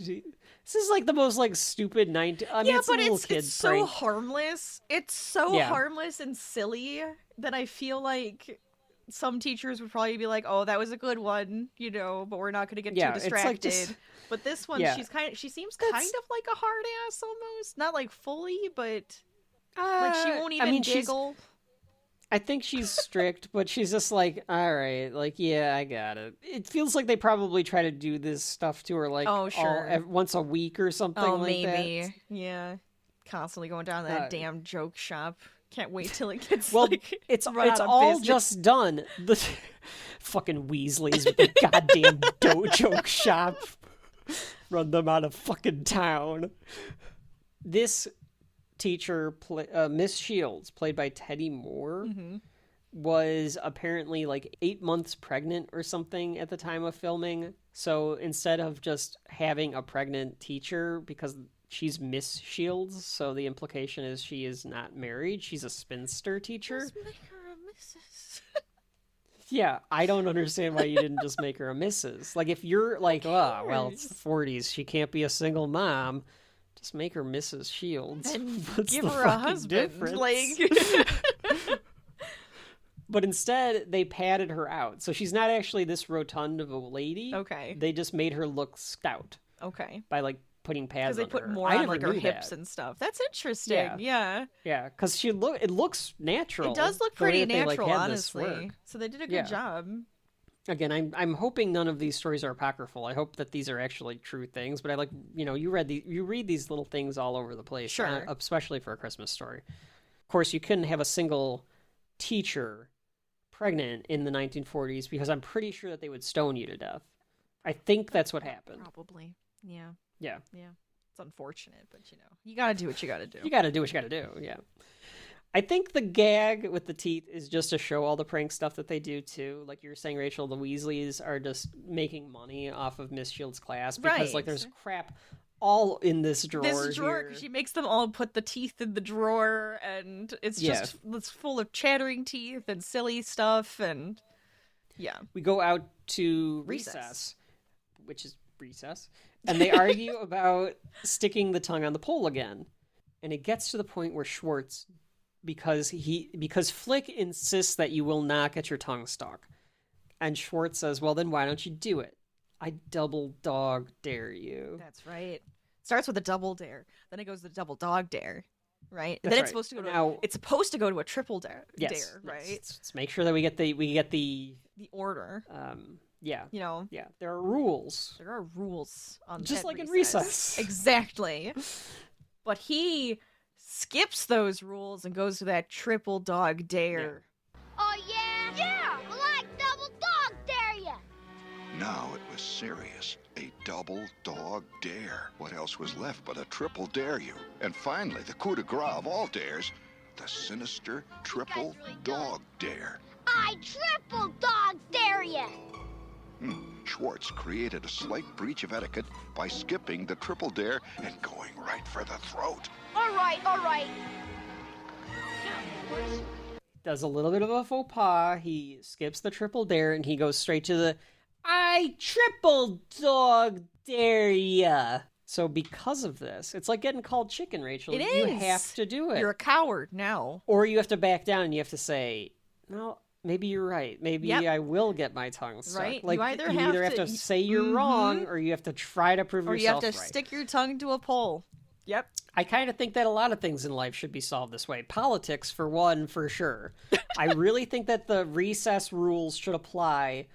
This is like the most like stupid 90s. I mean, Yeah, it's a but little it's kid so prank. harmless. It's so Yeah. harmless and silly that I feel like some teachers would probably be like, "Oh, that was a good one," but we're not going to get Yeah, too it's like distracted. this- But this one, Yeah. she seems kind That's- of like a hard ass almost, not like fully, but like she won't even I mean, she's. giggle. I think she's strict, but she's just like, all right, like, yeah, I got it. It feels like they probably try to do this stuff to her, like, Oh, sure. once a week or something Oh, like maybe, that. yeah. Constantly going down that Uh, damn joke shop, Can't wait till it gets Well, like it's run out of all business. just done. The fucking Weasleys with the goddamn dojo shop. Run them out of fucking town. This teacher, Miss Shields, played by Teddy Moore, was apparently like 8 months pregnant or something at the time of filming. So instead of just having a pregnant teacher, because she's Miss Shields, so the implication is she is not married, she's a spinster teacher. Just make her a missus. Yeah, I don't understand why you didn't just make her a missus. Like, if you're like, oh, well, it's the 40s, she can't be a single mom, just make her Mrs. Shields. And What's give the her a fucking husband. difference? Like, But instead, they padded her out. So she's not actually this rotund of a lady. okay. They just made her look stout Okay. by, like, putting pads Because they on put her. more I on never like her knew hips that. and stuff. That's interesting. Yeah. Yeah, because it looks natural. It does look the way pretty that they, like, natural, had this honestly. work. So they did a good Yeah. job. Again, I'm hoping none of these stories are apocryphal. I hope that these are actually true things. But I like, you read these little things all over the place, Sure. especially for a Christmas story. Of course, you couldn't have a single teacher pregnant in the 1940s because I'm pretty sure that they would stone you to death. I think that's what happened. Probably. Yeah. Yeah. Yeah. It's unfortunate, but you gotta do what you gotta do. You got to do what you got to do. Yeah. I think the gag with the teeth is just to show all the prank stuff that they do too. Like you were saying, Rachel, the Weasleys are just making money off of Miss Shields' class because like Right. there's crap all in this drawer. This drawer, here. 'cause she makes them all put the teeth in the drawer, and it's just it's full of chattering teeth and silly stuff, and yeah. We go out to recess, which is recess, and they argue about sticking the tongue on the pole again. And it gets to the point where Schwartz, because Flick insists that you will not get your tongue stuck, and Schwartz says, "Well, then why don't you do it? I double dog dare you." That's right. Starts with a double dare, then it goes to the double dog dare, right? And That's then right. it's supposed to go to Now- it's supposed to go to a triple dare, Yes, right? Let's make sure that we get the The order, yeah. Yeah, There are rules. there are rules on Just at like in recess. Exactly. But he skips those rules and goes to that triple dog dare. Oh, yeah? Yeah! I like double dog dare ya! Now it was serious. A double dog dare. What else was left but a triple dare you? And finally, the coup de grace of all dares, the sinister triple really dog dare. I triple dog dare ya! Schwartz created a slight breach of etiquette by skipping the triple dare and going right for the throat. All right. Does a little bit of a faux pas. He skips the triple dare and he goes straight to the I triple dog dare ya. So because of this, it's like getting called chicken, Rachel. It You is. have to do it. You're a coward now. Or you have to back down and you have to say, no, maybe you're right. Maybe Yep. I will get my tongue stuck. Right. You Like, either you have have to- to say you're wrong or you have to try to prove Or you yourself have to right. stick your tongue to a pole. Yep. I kind of think that a lot of things in life should be solved this way. Politics, for one, for sure. I really think that the recess rules should apply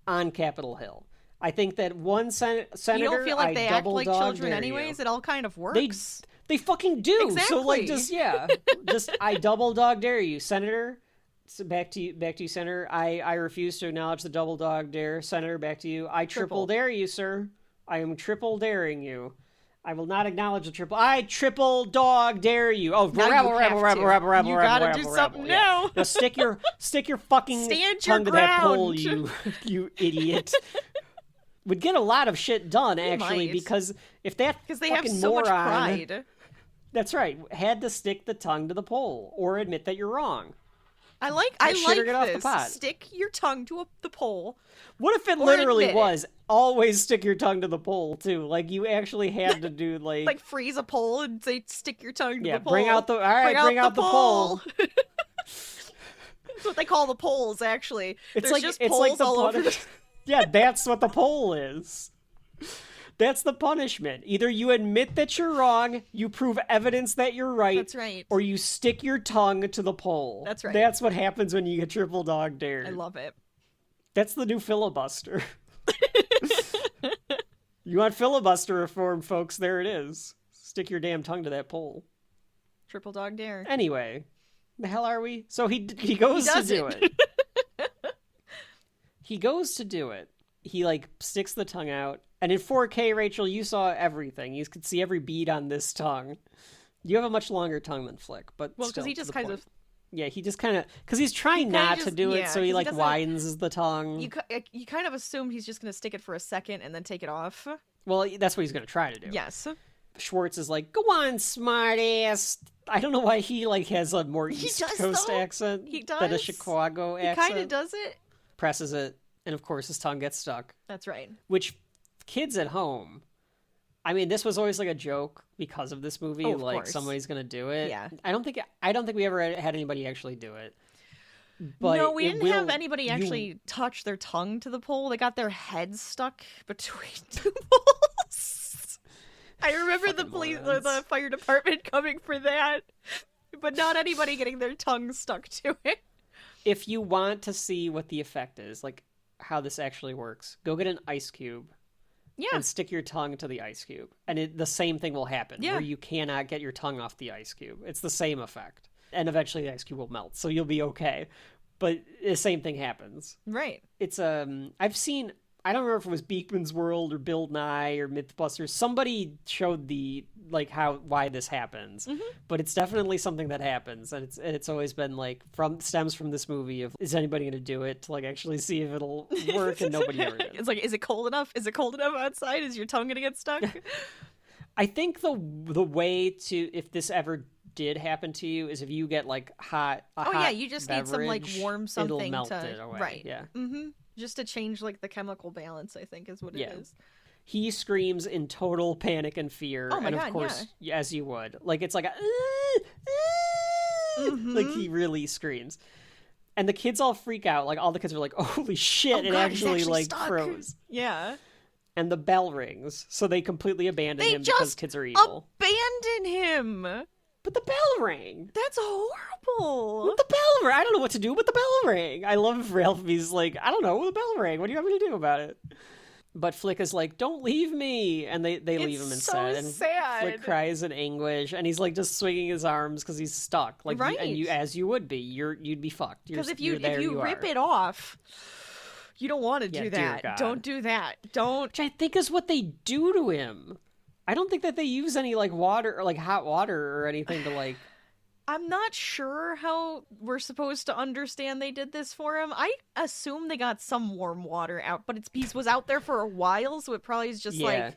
on Capitol Hill. I think that one senator, You don't feel like I they act double like dog children dare anyways? you. It all kind of works. They fucking do. So like, Exactly. just I double dog dare you, Senator. So back to you, Senator. I refuse to acknowledge the double dog dare, Senator. Back to you. I triple dare you, sir. I am triple daring you. I will not acknowledge the triple. I triple dog dare you. Oh, Now rebel, you rebel, have rebel, to. rebel, rebel, You rebel, gotta rebel, do rebel. something Yeah. now. Now stick your fucking Stand your tongue to that pole, ground. you idiot. Would get a lot of shit done actually might. because if that Because they have fucking so much moron, pride. that's right, had to stick the tongue to the pole or admit that you're wrong. I like shit or get off the this. pot. Stick your tongue to the pole. What if it Or literally admit it. was always stick your tongue to the pole too? Like you actually had to do like, Like freeze a pole and say stick your tongue to yeah, the pole. bring out the all right, bring out the pole. That's what they call the poles, actually. It's There's like just it's poles like the all over punish- Yeah, that's what the pole is. That's the punishment. Either you admit that you're wrong, you prove evidence that you're right, That's right. or you stick your tongue to the pole. That's right. That's what happens when you get triple dog dared. I love it. That's the new filibuster. You want filibuster reform, folks? There it is. Stick your damn tongue to that pole. Triple dog dare. Anyway, The hell are we? So he goes to do it. He goes to do it. He like sticks the tongue out, and in 4K, Rachel, you saw everything. You could see every bead on this tongue. You have a much longer tongue than Flick, but Well, still, because he just to the kind point. of Yeah, he just kind of because he's trying not to do it, so he 'cause like doesn't- widens the tongue. you kind of assumed he's just gonna stick it for a second and then take it off. Well, that's what he's going to try to do. Yes, Schwartz is like, "Go on, smart ass." I don't know why he like has a more He East does, Coast though. accent He than a does. Chicago he accent. kind of does it. Presses it, and of course his tongue gets stuck. That's right. Which kids at home, I mean, this was always like a joke because of this movie. Oh, of like course. somebody's going to do it. Yeah. I don't think we ever had anybody actually do it. But No, we it didn't have will- anybody you- actually touch their tongue to the pole. They got their heads stuck between two poles. I remember the Fucking police, morons. the fire department coming for that, but not anybody getting their tongue stuck to it. If you want to see what the effect is, like how this actually works, go get an ice cube Yeah, and stick your tongue to the ice cube, and the same thing will happen. Yeah. Where you cannot get your tongue off the ice cube. It's the same effect, and eventually the ice cube will melt, so you'll be okay. But the same thing happens. right. It's I've seen, I don't remember if it was Beekman's World or Bill Nye or Mythbusters. Somebody showed the like why this happens, Mm-hmm. but it's definitely something that happens, and it's always been like stems from this movie of is anybody going to do it to like actually see if it'll work, and nobody ever did. It's like, is it cold enough? Is it cold enough outside? Is your tongue gonna get stuck? I think the way to, if this ever did happen to you, is if you get like hot. Oh yeah, you just need some like warm something it'll melt to it away. right. Yeah. Mm-hmm. Just to change like the chemical balance, I think is what Yeah. it is. He screams in total panic and fear, Oh my and of God, course, as you would, like it's like a, Mm-hmm. like he really screams, and the kids all freak out. Like all the kids are like, "Holy shit!" Oh, it God, he's actually actually like stuck. froze. Yeah. And the bell rings, so they completely abandon They him because just kids are evil. abandon him. But the bell rang. That's horrible. The bell rang. I don't know what to do, but the bell rang. I love Ralphie's like, I don't know, the bell rang. What do you want me to do about it? But Flick is like, don't leave me, and they leave him so instead. And sad. Flick cries in anguish, and he's like just swinging his arms because he's stuck. Like, Right. and you, as you would be, you'd be fucked. Because if you're you there, rip are. it off, you don't want to Yeah, do dear that. God. Don't do that. Don't. Which I think is what they do to him. I don't think that they use any like water or like hot water or anything to like. I'm not sure how we're supposed to understand they did this for him. I assume they got some warm water out, but he was out there for a while, so it probably is just like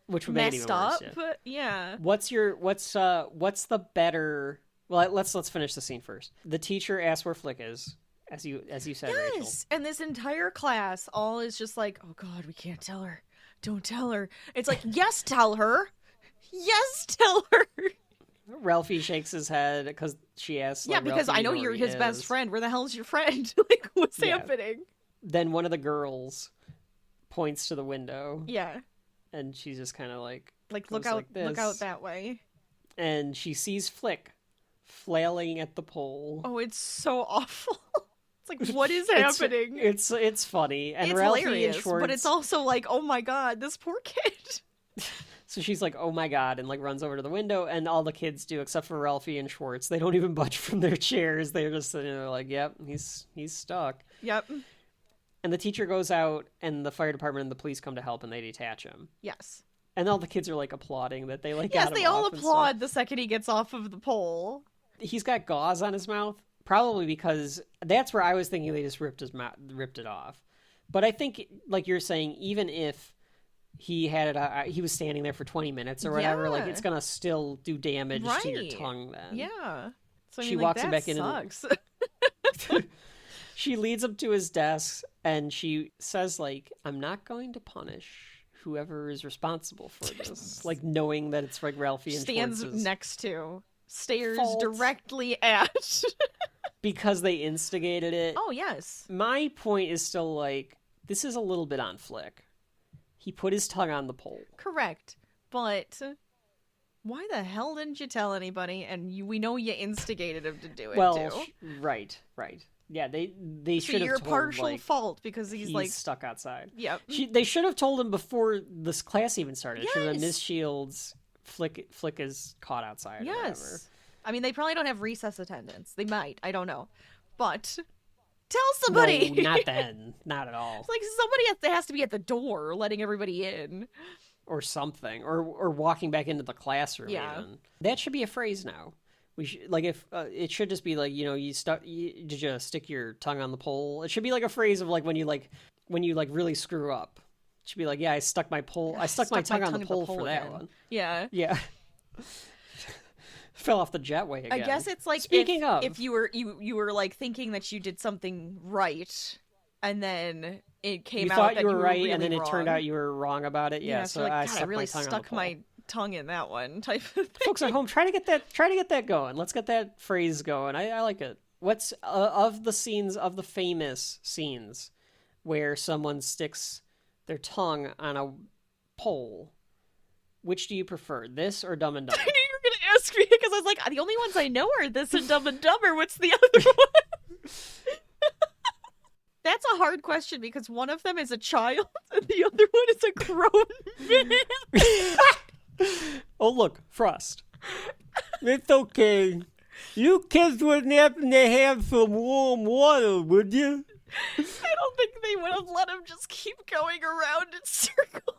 which would make it messed even worse, up. yeah. But yeah. What's the better? Well, let's finish the scene first. The teacher asks where Flick is, as you said, Rachel. Yes, and this entire class all is just like, oh God, we can't tell her. Don't tell her. It's like, yes, tell her. Yes, tell her. Ralphie shakes his head because she asks. Yeah, like, because Ralphie, I know where you're he his best is. friend. Where the hell's your friend? Like, what's Yeah. happening? Then one of the girls points to the window, Yeah, and she's just kind of like look goes out, like look out this. that way. And she sees Flick flailing at the pole. Oh, it's so awful. It's like, what is It's- happening? It's funny, and It's Ralphie hilarious, and Schwartz. but it's also like, oh my God, this poor kid. So she's like, "Oh my God," and like runs over to the window, and all the kids do, except for Ralphie and Schwartz. They don't even budge from their chairs. They're just sitting there like, "Yep, he's stuck." Yep. And the teacher goes out, and the fire department and the police come to help, and they detach him. Yes. And all the kids are like applauding that they like. Yes, got him they all off and applaud the second he gets off of the pole. stuff. He's got gauze on his mouth, probably because that's where I was thinking they just ripped it off. But I think, like you're saying, even if he had it, he was standing there for 20 minutes or whatever, like Yeah. it's gonna still do damage to your Right. tongue. Then Yeah. So I She mean, walks like, him that back into sucks. She leads him to his desk, and she says, like, "I'm not going to punish whoever is responsible for this," like knowing that it's like Ralphie and Stands Schwartz's next to, stares fault. directly at. because they instigated it. Oh yes. My point is still like, this is a little bit on Flick. He put his tongue on the pole. Correct. But why the hell didn't you tell anybody? And we know you instigated him to do it too. Right. Yeah, they So should have your told, partial like, fault because he's like, stuck outside. yep. They should have told him before this class even started. It should have been Yes. Miss Shields, Flick is caught outside. Or whatever. Yes. I mean, they probably don't have recess attendants. They might. I don't know. But tell somebody. No, not then. Not at all. It's like somebody has to be at the door letting everybody in. Or something. Or walking back into the classroom even. That should be a phrase now. We should, like, if it should just be like, you know, did you stick your tongue on the pole? It should be like a phrase of like when you really screw up. It should be like, yeah, I stuck my tongue on the pole for that again. one. Yeah. Yeah. Fell off the jetway again. I guess it's like if you were like thinking that you did something right, and then it came out that you were right, really and then wrong. It turned out you were wrong about it. Yeah, so like, I really stuck my tongue in that one type of thing. Folks at home, try to get that going. Let's get that phrase going. I like it. What's of the famous scenes where someone sticks their tongue on a pole? Which do you prefer, this or Dumb and Dumber? I knew you were gonna ask me because I was like, the only ones I know are this and Dumb and Dumber. What's the other one? That's a hard question because one of them is a child and the other one is a grown man. Oh, look, Frost. It's okay. You kids wouldn't happen to have some warm water, would you? I don't think they would have let him just keep going around in circles.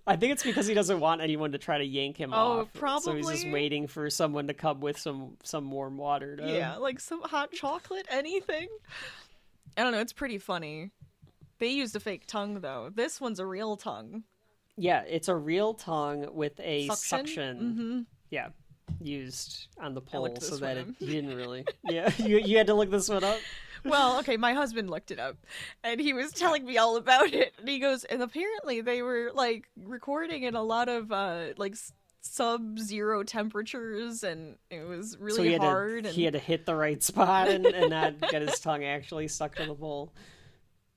I think it's because he doesn't want anyone to try to yank him off. Oh, probably. So he's just waiting for someone to come with some warm water. Yeah, like some hot chocolate, anything. I don't know, it's pretty funny. They used a fake tongue, though. This one's a real tongue. Yeah, it's a real tongue with a suction. Mm-hmm. Yeah, used on the pole so this that one you didn't really. Yeah, you had to look this one up? Well, okay, my husband looked it up, and he was telling me all about it. And he goes, and apparently they were, like, recording in a lot of, like, sub-zero temperatures, and it was really hard. He had to hit the right spot and not get his tongue actually stuck to the pole.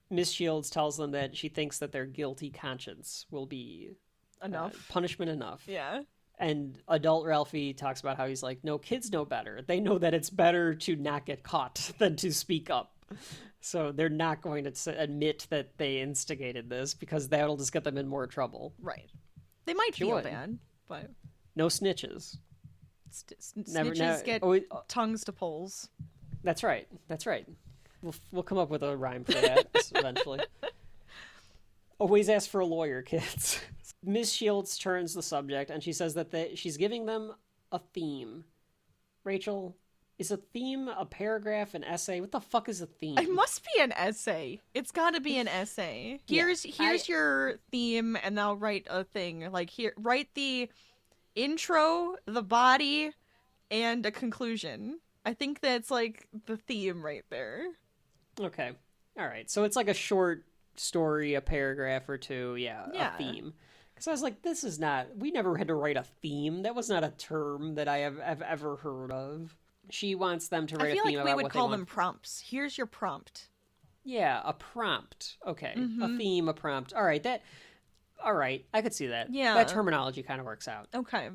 Miss Shields tells them that she thinks that their guilty conscience will be enough punishment enough. Yeah. And adult Ralphie talks about how he's like, no, kids know better. They know that it's better to not get caught than to speak up. So they're not going to admit that they instigated this because that'll just get them in more trouble. Right. They might feel bad, but... No snitches. Snitches get tongues to poles. That's right. That's right. We'll come up with a rhyme for that eventually. Always ask for a lawyer, kids. Miss Shields turns the subject, and she says that she's giving them a theme. Rachel, is a theme a paragraph, an essay? What the fuck is a theme? It must be an essay. It's got to be an essay. Here's your theme, and I'll write a thing. Like, write the intro, the body, and a conclusion. I think that's, like, the theme right there. Okay. All right. So it's like a short story, a paragraph or two. Yeah. A theme. Because I was like, this is not... We never had to write a theme. That was not a term that I have ever heard of. She wants them to write a theme about what they want. I feel like we would call them prompts. Here's your prompt. Yeah, a prompt. Okay. Mm-hmm. A theme, a prompt. All right. All right. I could see that. Yeah. That terminology kind of works out. Okay.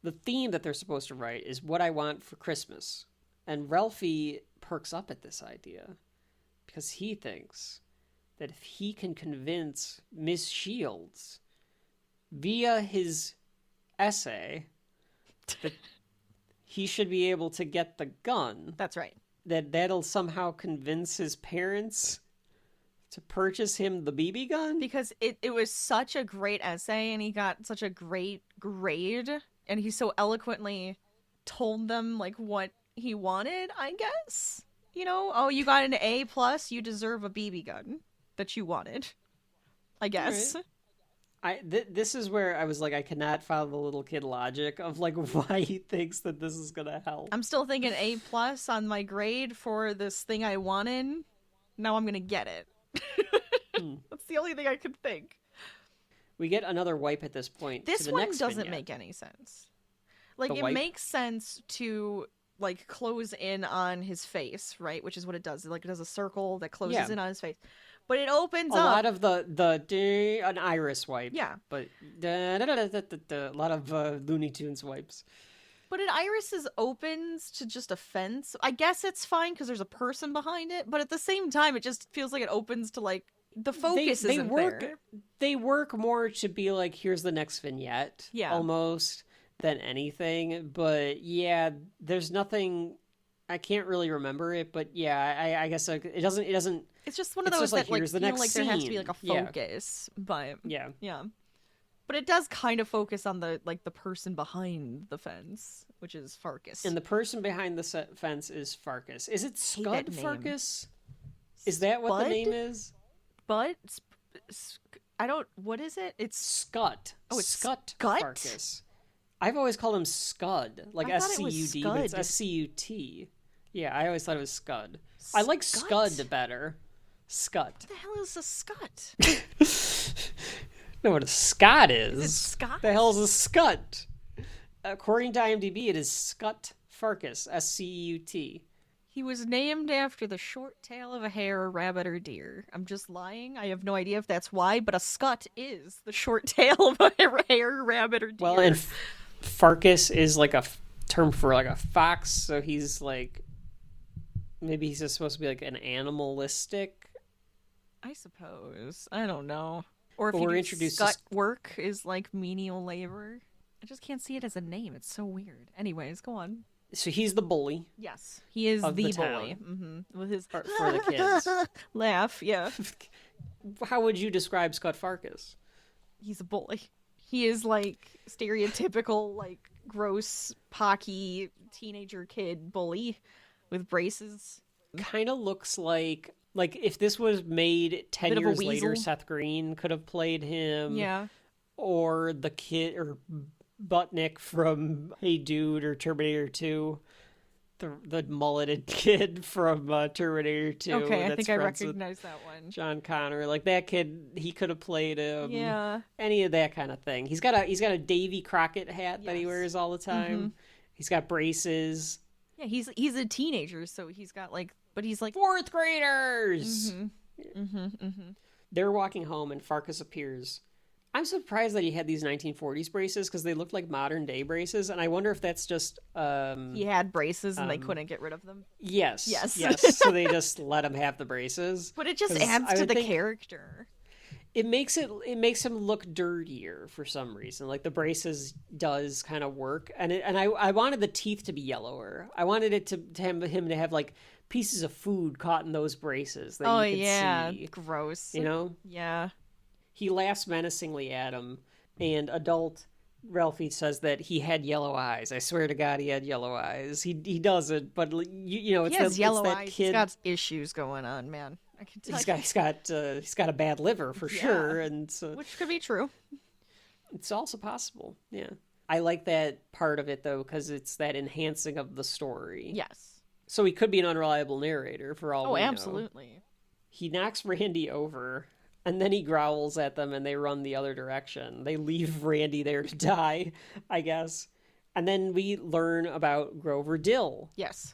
The theme that they're supposed to write is what I want for Christmas. And Ralphie perks up at this idea because he thinks that if he can convince Miss Shields via his essay that he should be able to get the gun. That's right. That'll somehow convince his parents to purchase him the BB gun? Because it was such a great essay and he got such a great grade and he so eloquently told them like what he wanted, I guess. You know, oh, you got an A+, you deserve a BB gun that you wanted. I guess. Right. This is where I was like, I cannot follow the little kid logic of like why he thinks that this is gonna help. I'm still thinking A+ on my grade for this thing I wanted. Now I'm gonna get it. That's the only thing I could think. We get another wipe at this point. This to the one next doesn't vignette. make any sense. Like, it wipe? makes sense to like close in on his face, right? Which is what it does. Like, it does a circle that closes in on his face. But it opens up. A lot of an iris wipe. Yeah. But a lot of Looney Tunes wipes. But an iris opens to just a fence. I guess it's fine because there's a person behind it. But at the same time, it just feels like it opens to like the focus isn't there. They work more to be like, here's the next vignette. Yeah. Almost than anything. But yeah, there's nothing. I can't really remember it, but yeah, I guess like, it doesn't. It's just one of It's those just like, that like here's the feel next like there has to be scene. like a Yeah. focus, but Yeah. yeah. But it does kind of focus on the person behind the fence, which is Farkas. And the person behind the fence is Farkas. Is it hate Scud that name. Farkas? Is that what the Spud? name is? But I don't. What is it? It's Scut. Oh, it's Scut Scut? Farkas. I've always called him Scud, like I thought it was SCUD, but it's Scud. SCUT. Yeah, I always thought it was Scud. I like Scut? Scud better. Scut. What the hell is a Scot? Know what a Scot is? Is it Scott? The hell is a Scut? According to IMDb, it is Scut Farkas, SCUT. He was named after the short tail of a hare, rabbit, or deer. I'm just lying. I have no idea if that's why, but a Scot is the short tail of a hare, rabbit, or deer. Well, and Farkas is like a term for like a fox, so he's like, maybe he's just supposed to be like an animalistic. I suppose. I don't know. Or if But you we're do introduced to Scot work is like menial labor. I just can't see it as a name. It's so weird. Anyways, go on. So he's the bully Yes, he is Of the the bully. town. With his for the kids. laugh. Yeah, How would you describe Scott Farkas? he's a bully. He is like stereotypical, like gross, pocky teenager kid bully with braces. Kind of looks like if this was made 10 Bit of a years later, weasel. Seth Green could have played him. Yeah, Or the kid, or Butnick from Hey Dude or Terminator 2. The mulleted kid from Terminator 2. okay. I that's think I friends with recognize that one. John Connor. Like that kid, he could have played him. Yeah, Any of that kind of thing. He's got a Davy Crockett hat that he Yes. wears all the time. He's got braces. yeah. He's a teenager, so he's got like, but he's like, Fourth graders. mm-hmm. They're walking home and Farkas appears. I'm surprised that he had these 1940s braces because they look like modern day braces, and I wonder if that's just He had braces and they couldn't get rid of them. yes. Yes. So they just let him have the braces. But it just 'Cause adds I to would the think character. It makes him look dirtier for some reason. Like the braces does kind of work, and I wanted the teeth to be yellower. I wanted it to him to have like pieces of food caught in those braces that Oh you could yeah, see. gross. You know, Yeah. he laughs menacingly at him, and adult Ralphie says that he had yellow eyes. I swear to God, he had yellow eyes. He doesn't, but you know, it's He has that, yellow it's that eyes. kid. He's got issues going on, man. I can tell He's got a bad liver for sure, and so which could be true. it's also possible. Yeah, I like that part of it though because it's that enhancing of the story. Yes. So he could be an unreliable narrator for all Oh, we know. absolutely. He knocks Randy over, and then he growls at them, and they run the other direction. They leave Randy there to die, I guess. And then we learn about Grover Dill, Yes.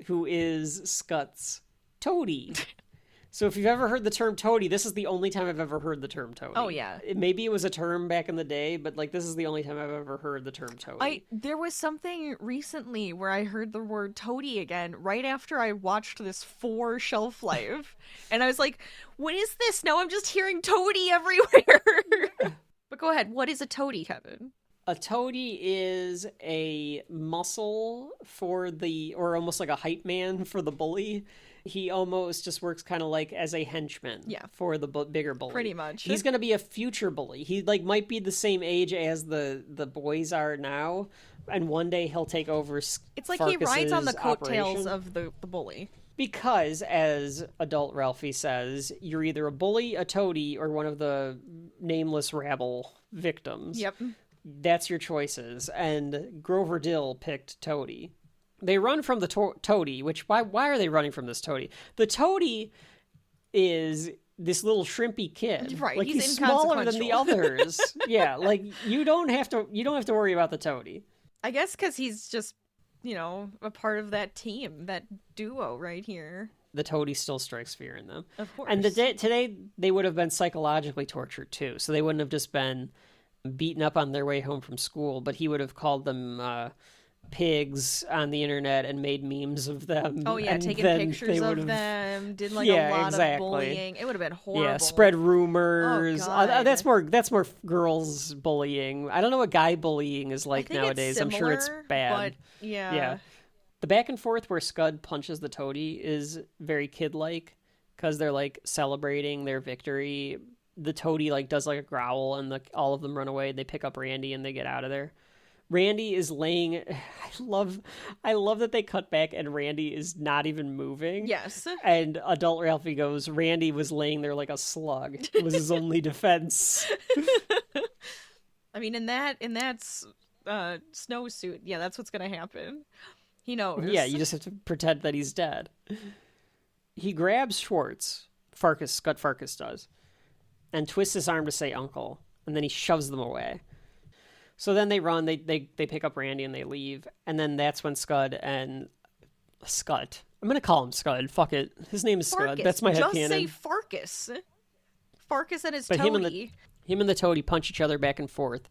who is Scott's toady. So if you've ever heard the term toady, this is the only time I've ever heard the term toady. Oh, yeah. Maybe it was a term back in the day, but like this is the only time I've ever heard the term toady. There was something recently where I heard the word toady again right after I watched this for Shelf Life. And I was like, what is this? Now I'm just hearing toady everywhere. But go ahead. What is a toady, Kevin? A toady is a muscle or almost like a hype man for the bully. He almost just works kind of like as a henchman for the bigger bully. Pretty much. He's going to be a future bully. He like might be the same age as the boys are now, and one day he'll take over. It's like he rides on the Farkas's coattails operation. of the bully. Because, as adult Ralphie says, you're either a bully, a toady, or one of the nameless rabble victims. Yep. That's your choices. And Grover Dill picked toady. They run from the toady, which why are they running from this toady? The toady is this little shrimpy kid. Right, Like he's he's smaller than the inconsequential. others. Yeah, like you don't have to worry about the toady. I guess because he's just, a part of that team, that duo right here. The toady still strikes fear in them. Of course. And today they would have been psychologically tortured too. So they wouldn't have just been beaten up on their way home from school, but he would have called them pigs on the internet and made memes of them. Oh yeah, and taking then pictures they of would've- them, did like Yeah, a lot exactly. of bullying. It would have been horrible. Yeah, spread rumors. Oh, God. That's more girls bullying. I don't know what guy bullying is I like think nowadays. it's I'm sure it's similar, bad. But yeah. Yeah. The back and forth where Scud punches the toady is very kid-like because they're like celebrating their victory. The toady like does like a growl and all of them run away. They pick up Randy and they get out of there. Randy is laying. I love that they cut back and Randy is not even moving. Yes. And adult Ralphie goes, Randy was laying there like a slug. It was his only defense. I mean, in that snowsuit, yeah, that's what's gonna happen. He knows. Yeah, you just have to pretend that he's dead. He grabs Schwartz, Scud Farkas does, and twists his arm to say uncle, and then he shoves them away. So then they run, they pick up Randy and they leave, and then that's when Scud, I'm gonna call him Scud, fuck it. His name is Scud, Farkas. that's my Just headcanon. say Farkas. Farkas and his But toady. him and the toady punch each other back and forth,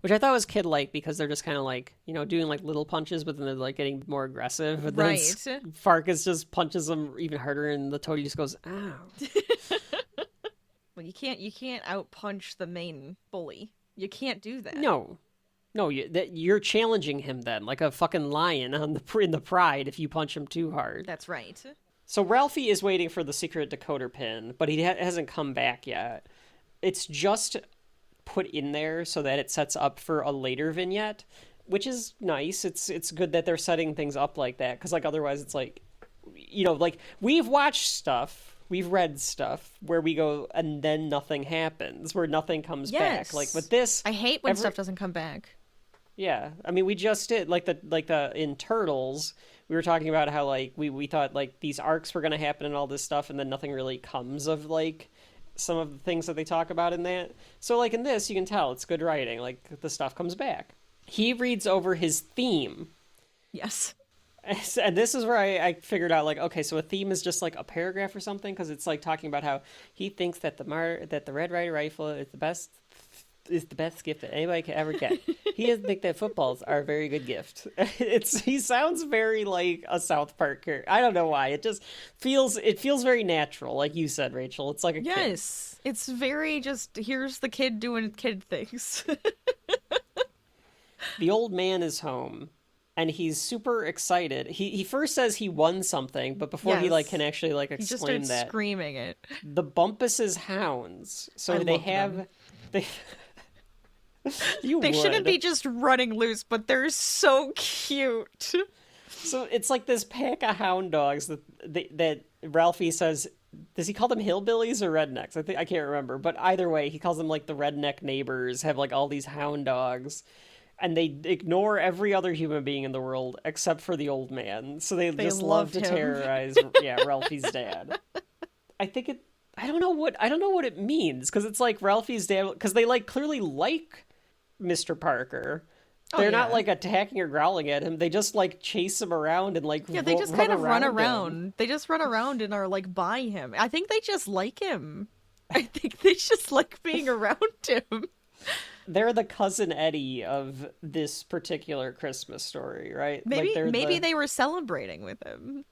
which I thought was kid-like because they're just kind of like, doing like little punches, but then they're like getting more aggressive. And then Right. Farkas just punches him even harder, and the toady just goes, ow. Well, you can't out punch the main bully. You can't do that. No, you're challenging him then, like a fucking lion in the pride if you punch him too hard. That's right. So Ralphie is waiting for the secret decoder pin, but he hasn't come back yet. It's just put in there so that it sets up for a later vignette, which is nice. It's good that they're setting things up like that, because like otherwise it's like, like we've watched stuff. We've read stuff where we go and then nothing happens, where nothing comes back. Like with this, I hate when stuff doesn't come back. Yeah, I mean, we just did like the in Turtles. We were talking about how like we thought like these arcs were going to happen and all this stuff, and then nothing really comes of like some of the things that they talk about in that. So like in this, you can tell it's good writing. Like the stuff comes back. He reads over his theme. Yes. And this is where I figured out, like, okay, so a theme is just like a paragraph or something, because it's like talking about how he thinks that the Red Ryder rifle is the best gift that anybody could ever get. He doesn't think that footballs are a very good gift. He sounds very like a South Park character. I don't know why. It feels very natural, like you said, Rachel. It's like a kid. It's very just here's the kid doing kid things. The old man is home. And he's super excited. He first says he won something, but before he like can actually like he just explain starts that, screaming it. the Bumpus's hounds. So I they love have them. they. They shouldn't be just running loose, but they're so cute. So it's like this pack of hound dogs that Ralphie says. Does he call them hillbillies or rednecks? I can't remember, but either way, he calls them like the redneck neighbors. Have like all these hound dogs. And they ignore every other human being in the world except for the old man. So they just love to him. terrorize Ralphie's dad. I don't know what it means, because it's like Ralphie's dad, because they like clearly like Mr. Parker. They're not like attacking or growling at him. They just like chase him around and like they just kind of run him. around. They just run around and are like by him. I think they just like him. I think they just like being around him. They're the cousin Eddie of this particular Christmas story, right? Maybe they were celebrating with him.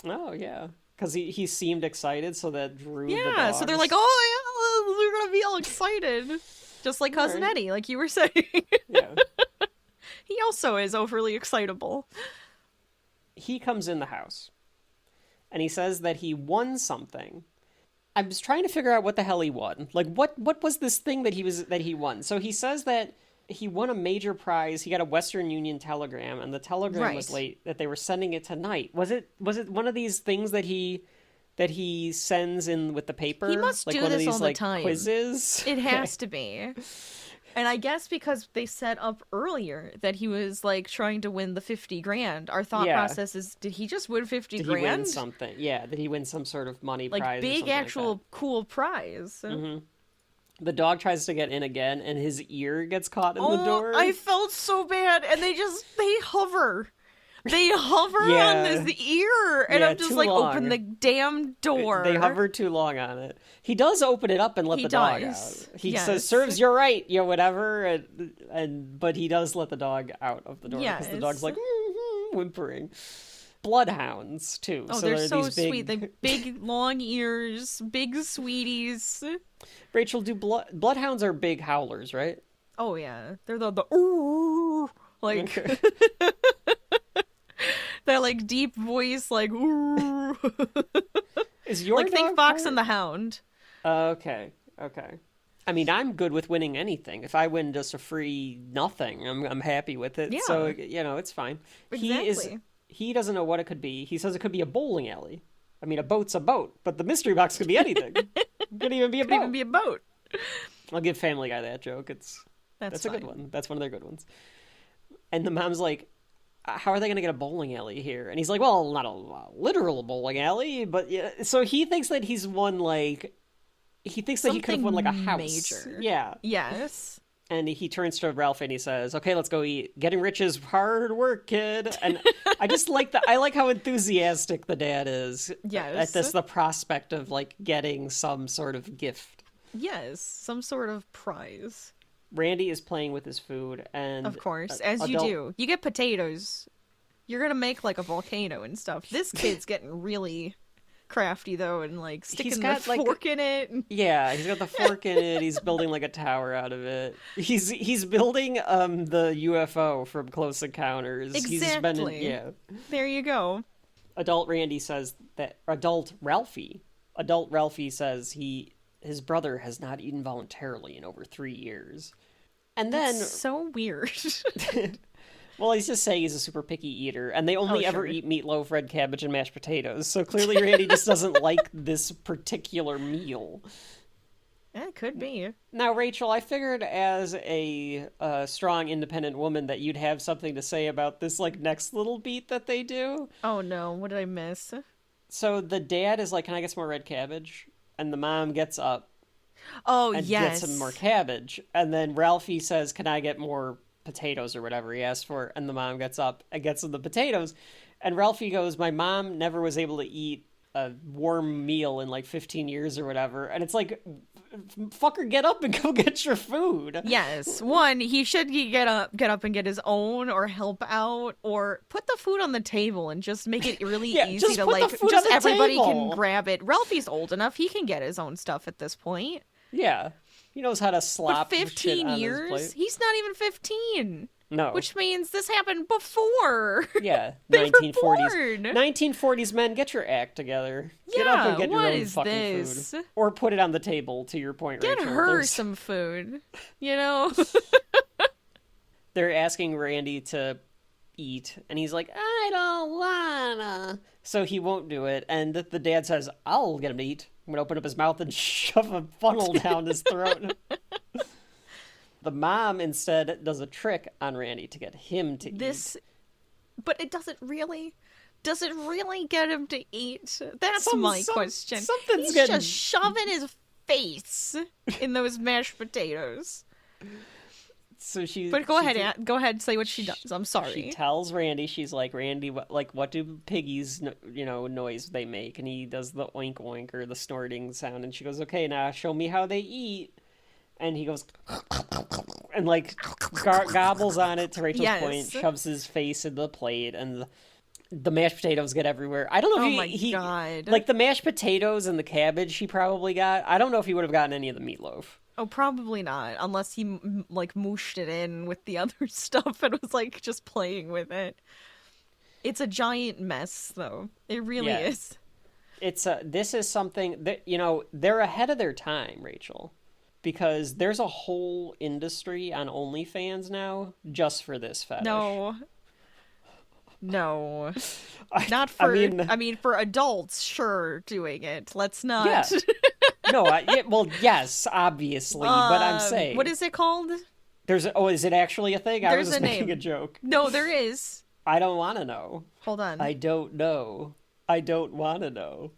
Oh, yeah. Because he seemed excited, so that drew the Yeah, dogs. so they're like, oh, yeah, they're going to be all excited. Just like Cousin Right. Eddie, like you were saying. Yeah. He also is overly excitable. He comes in the house, and he says that he won something. I was trying to figure out what the hell he won. Like, what was this thing that he won? So he says that he won a major prize. He got a Western Union telegram, and the telegram was late, that they were sending it tonight. Was it one of these things that he sends in with the paper? He must like do one this of these, all the like, time. quizzes? It has to be. And I guess because they set up earlier that he was like trying to win the 50 grand, our thought process is, did he just win 50 Did grand? he win something? Yeah, did he win some sort of money Like prize? big actual cool prize. Mm-hmm. The dog tries to get in again, and his ear gets caught in the door. I felt so bad, and they hover. They hover Yeah. on his ear, and Yeah, I'm just too like, long. open the damn door. They hover too long on it. He does open it up and let He the dog does. out. He Yes. says, "Serves you right," whatever, but he does let the dog out of the door because the Yes. dog's like whimpering. Bloodhounds too. Oh, so they're they're so these big... sweet. They big long ears, big sweeties. Rachel, do bloodhounds are big howlers, right? Oh yeah, they're the ooh, like Okay. that like deep voice, like ooh, Is your like think dog Fox howler? and the Hound. Okay. I mean, I'm good with winning anything. If I win just a free nothing, I'm happy with it. Yeah. So it's fine. Exactly. He doesn't know what it could be. He says it could be a bowling alley. I mean, a boat's a boat, but the mystery box could be anything. It could even be a Could boat. even be a boat. I'll give Family Guy that joke. That's a good fine. one. That's one of their good ones. And the mom's like, how are they going to get a bowling alley here? And he's like, well, not a literal bowling alley, but yeah. So he thinks that he's won he thinks that he could have won like a house. Major. Yeah. Yes. And he turns to Ralph and he says, okay, let's go eat. Getting rich is hard work, kid. And I just like I like how enthusiastic the dad is Yes. at the prospect of like getting some sort of gift. Yes, some sort of prize. Randy is playing with his food and Of course, as you do. You get potatoes. You're gonna make like a volcano and stuff. This kid's getting really crafty though, and like sticking the fork in it. Yeah, he's got the fork in it. He's building like a tower out of it. He's building the UFO from Close Encounters. Exactly. There you go. Adult Ralphie says his brother has not eaten voluntarily in over 3 years. And then That's so weird. well, he's just saying he's a super picky eater, and they only ever sure. eat meatloaf, red cabbage, and mashed potatoes. So clearly Randy just doesn't like this particular meal. Yeah, it could be. Now, Rachel, I figured as a strong, independent woman that you'd have something to say about this like next little beat that they do. Oh no, what did I miss? So the dad is like, "Can I get some more red cabbage?" And the mom gets up Oh and yes. gets some more cabbage. And then Ralphie says, "Can I get more potatoes," or whatever he asked for? And the mom gets up and gets him the potatoes. And Ralphie goes, "My mom never was able to eat a warm meal in like 15 years or whatever." And it's like, fucker, get up and go get your food. Yes. One, he should get up and get his own, or help out, or put the food on the table and just make it really Yeah, easy just to put the like food just on the everybody table. can grab it. Ralphie's old enough, he can get his own stuff at this point. Yeah. He knows how to But slop shit 15 on his years? plate. He's not even 15. No. Which means this happened before. Yeah, They were 1940s. born. 1940s men, get your act together. Get up Yeah, and get your what own is fucking this? food. Or put it on the table, to your point, Get Rachel. her There's- some food. You know? They're asking Randy to eat, and he's like, "I don't wanna." So he won't do it, and the dad says, "I'll get him to eat. I'm gonna open up his mouth and shove a funnel down his throat." The mom instead does a trick on Randy to get him to eat. But it doesn't really. Does it really get him to eat? That's my question. Something's He's getting... just shoving his face in those mashed potatoes. So she. But go ahead, say what she does. I'm sorry. She tells Randy, she's like, "Randy, what do piggies, noise they make?" And he does the oink oink, or the snorting sound. And she goes, "Okay, now show me how they eat." And he goes, and like gobbles on it, to Rachel's point, shoves his face in the plate, and the mashed potatoes get everywhere. I don't know if he God. Like the mashed potatoes and the cabbage he probably got. I don't know if he would have gotten any of the meatloaf. Oh, probably not, unless he like mooshed it in with the other stuff and was like just playing with it. It's a giant mess, though. It really is. This is something that, they're ahead of their time, Rachel, because there's a whole industry on OnlyFans now just for this fetish. No. Not for, I mean, for adults, sure, doing it. Let's not. Yeah. No, yes, obviously, but I'm saying. What is it called? Is it actually a thing? I was just making a joke. No, there is. I don't want to know. Hold on. I don't know. I don't want to know.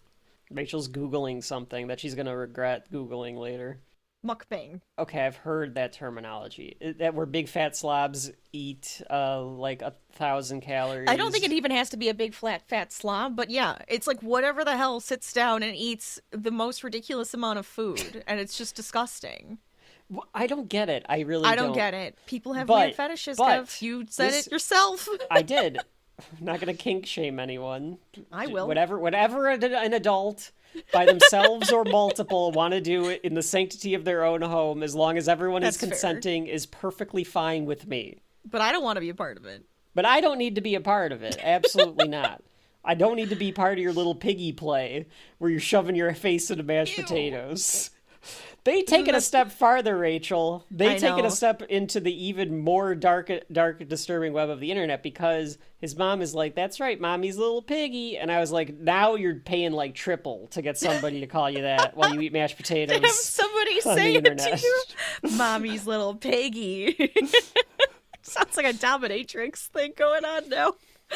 Rachel's Googling something that she's going to regret Googling later. Mukbang. Okay, I've heard that terminology. That where big fat slobs eat like 1,000 calories. I don't think it even has to be a big fat slob, but yeah, it's like whatever the hell sits down and eats the most ridiculous amount of food, and it's just disgusting. I don't get it. I really I don't get it. People have But- weird fetishes, but Kev. You said this- it yourself. I did. I'm not gonna kink shame anyone. I will. Whatever an adult, by themselves or multiple, want to do it in the sanctity of their own home, as long as everyone is That's fair. consenting, is perfectly fine with me. But I don't want to be a part of it. But I don't need to be a part of it. Absolutely not. I don't need to be part of your little piggy play where you're shoving your face into mashed potatoes. They take it a step farther, Rachel. They take it know. a step into the even more dark, disturbing web of the internet, because his mom is like, "That's right, mommy's little piggy," and I was like, "Now you're paying like triple to get somebody to call you that while you eat mashed potatoes." Have somebody on the say it internet. to you. Mommy's little piggy. Sounds like a dominatrix thing going on now.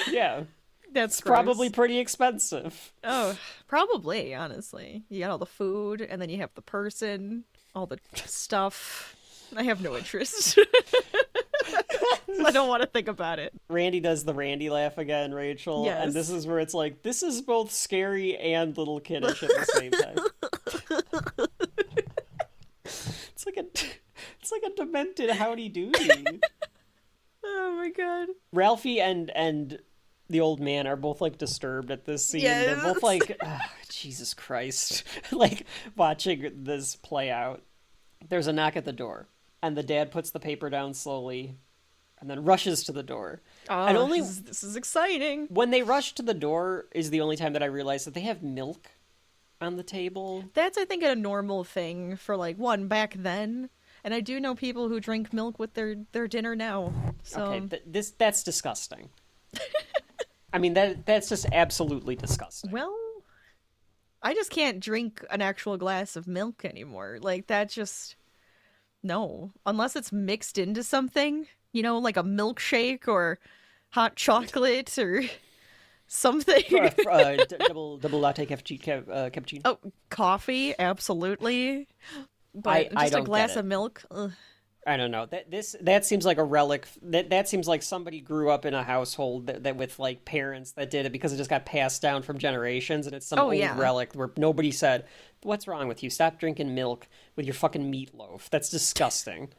Yeah, That's it's gross. probably pretty expensive. Oh, probably, honestly. You got all the food, and then you have the person, all the stuff. I have no interest. I don't want to think about it. Randy does the Randy laugh again, Rachel. Yes. And this is where it's like, this is both scary and little kiddish at the same time. It's like a demented Howdy Doody. Oh my god. Ralphie and the old man are both like disturbed at this scene. Yes. They're both like, Jesus Christ, like watching this play out. There's a knock at the door, and the dad puts the paper down slowly and then rushes to the door. Oh, And only this is exciting. when they rush to the door is the only time that I realize that they have milk on the table. That's, I think, a normal thing for, like, one, back then. And I do know people who drink milk with their dinner now. So, Okay, that's disgusting. I mean, that's just absolutely disgusting. well, I just can't drink an actual glass of milk anymore. Like, that just... No. Unless it's mixed into something, you know, like a milkshake or hot chocolate or something. Double latte cappuccino. Oh, coffee, absolutely. But I just don't a glass get it. of milk? Ugh. I don't know. That seems like a relic. That seems like somebody grew up in a household that with like parents that did it because it just got passed down from generations, and it's some old yeah. relic where nobody said, "What's wrong with you? Stop drinking milk with your fucking meatloaf." That's disgusting.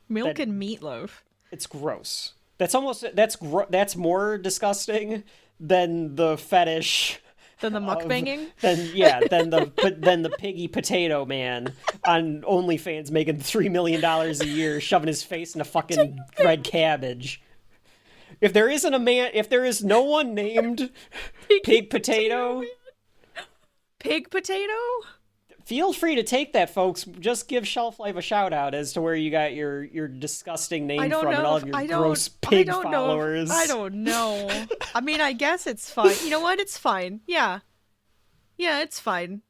Milk and meatloaf. It's gross. That's more disgusting than the fetish. Then the mukbanging? Than the piggy potato man on OnlyFans making $3 million a year, shoving his face in a fucking red cabbage. If there is no one named Pig Potato, Pig potato? feel free to take that, folks. Just give Shelf Life a shout out as to where you got your disgusting name I don't from know. and all of your gross pig followers. I don't know. I mean, I guess it's fine. You know what? It's fine. Yeah. Yeah, it's fine.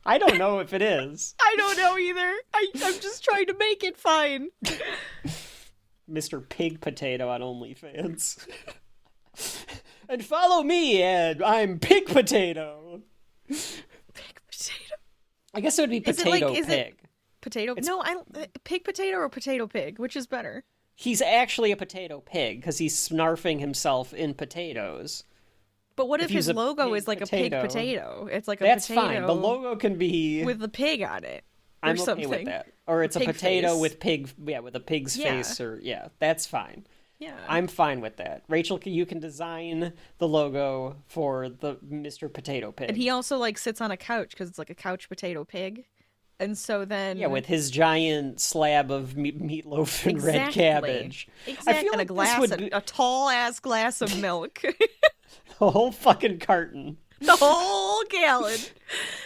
I don't know if it is. I don't know either. I'm just trying to make it fine. Mr. Pig Potato on OnlyFans. And follow me, and I'm Pig Potato. Pig potato. I guess it would be Is it Potato like- is it- Pig. Potato? No, pig potato or potato pig? Which is better? He's actually a potato pig because he's snarfing himself in potatoes. But what if he's his a logo pig is like potato, a pig potato? It's like a That's potato fine. The logo can be. with the pig on it. Or I'm okay something. with that. Or it's a pig potato face. with pig. Yeah, with a pig's Yeah. face. That's fine. Yeah. I'm fine with that. Rachel, you can design the logo for the Mr. Potato Pig. And he also like sits on a couch because it's like a couch potato pig. And so then Yeah, with his giant slab of meatloaf and red Exactly. cabbage. exactly, I feel and like a glass, this would be a tall ass glass of milk, a whole fucking carton. the whole gallon.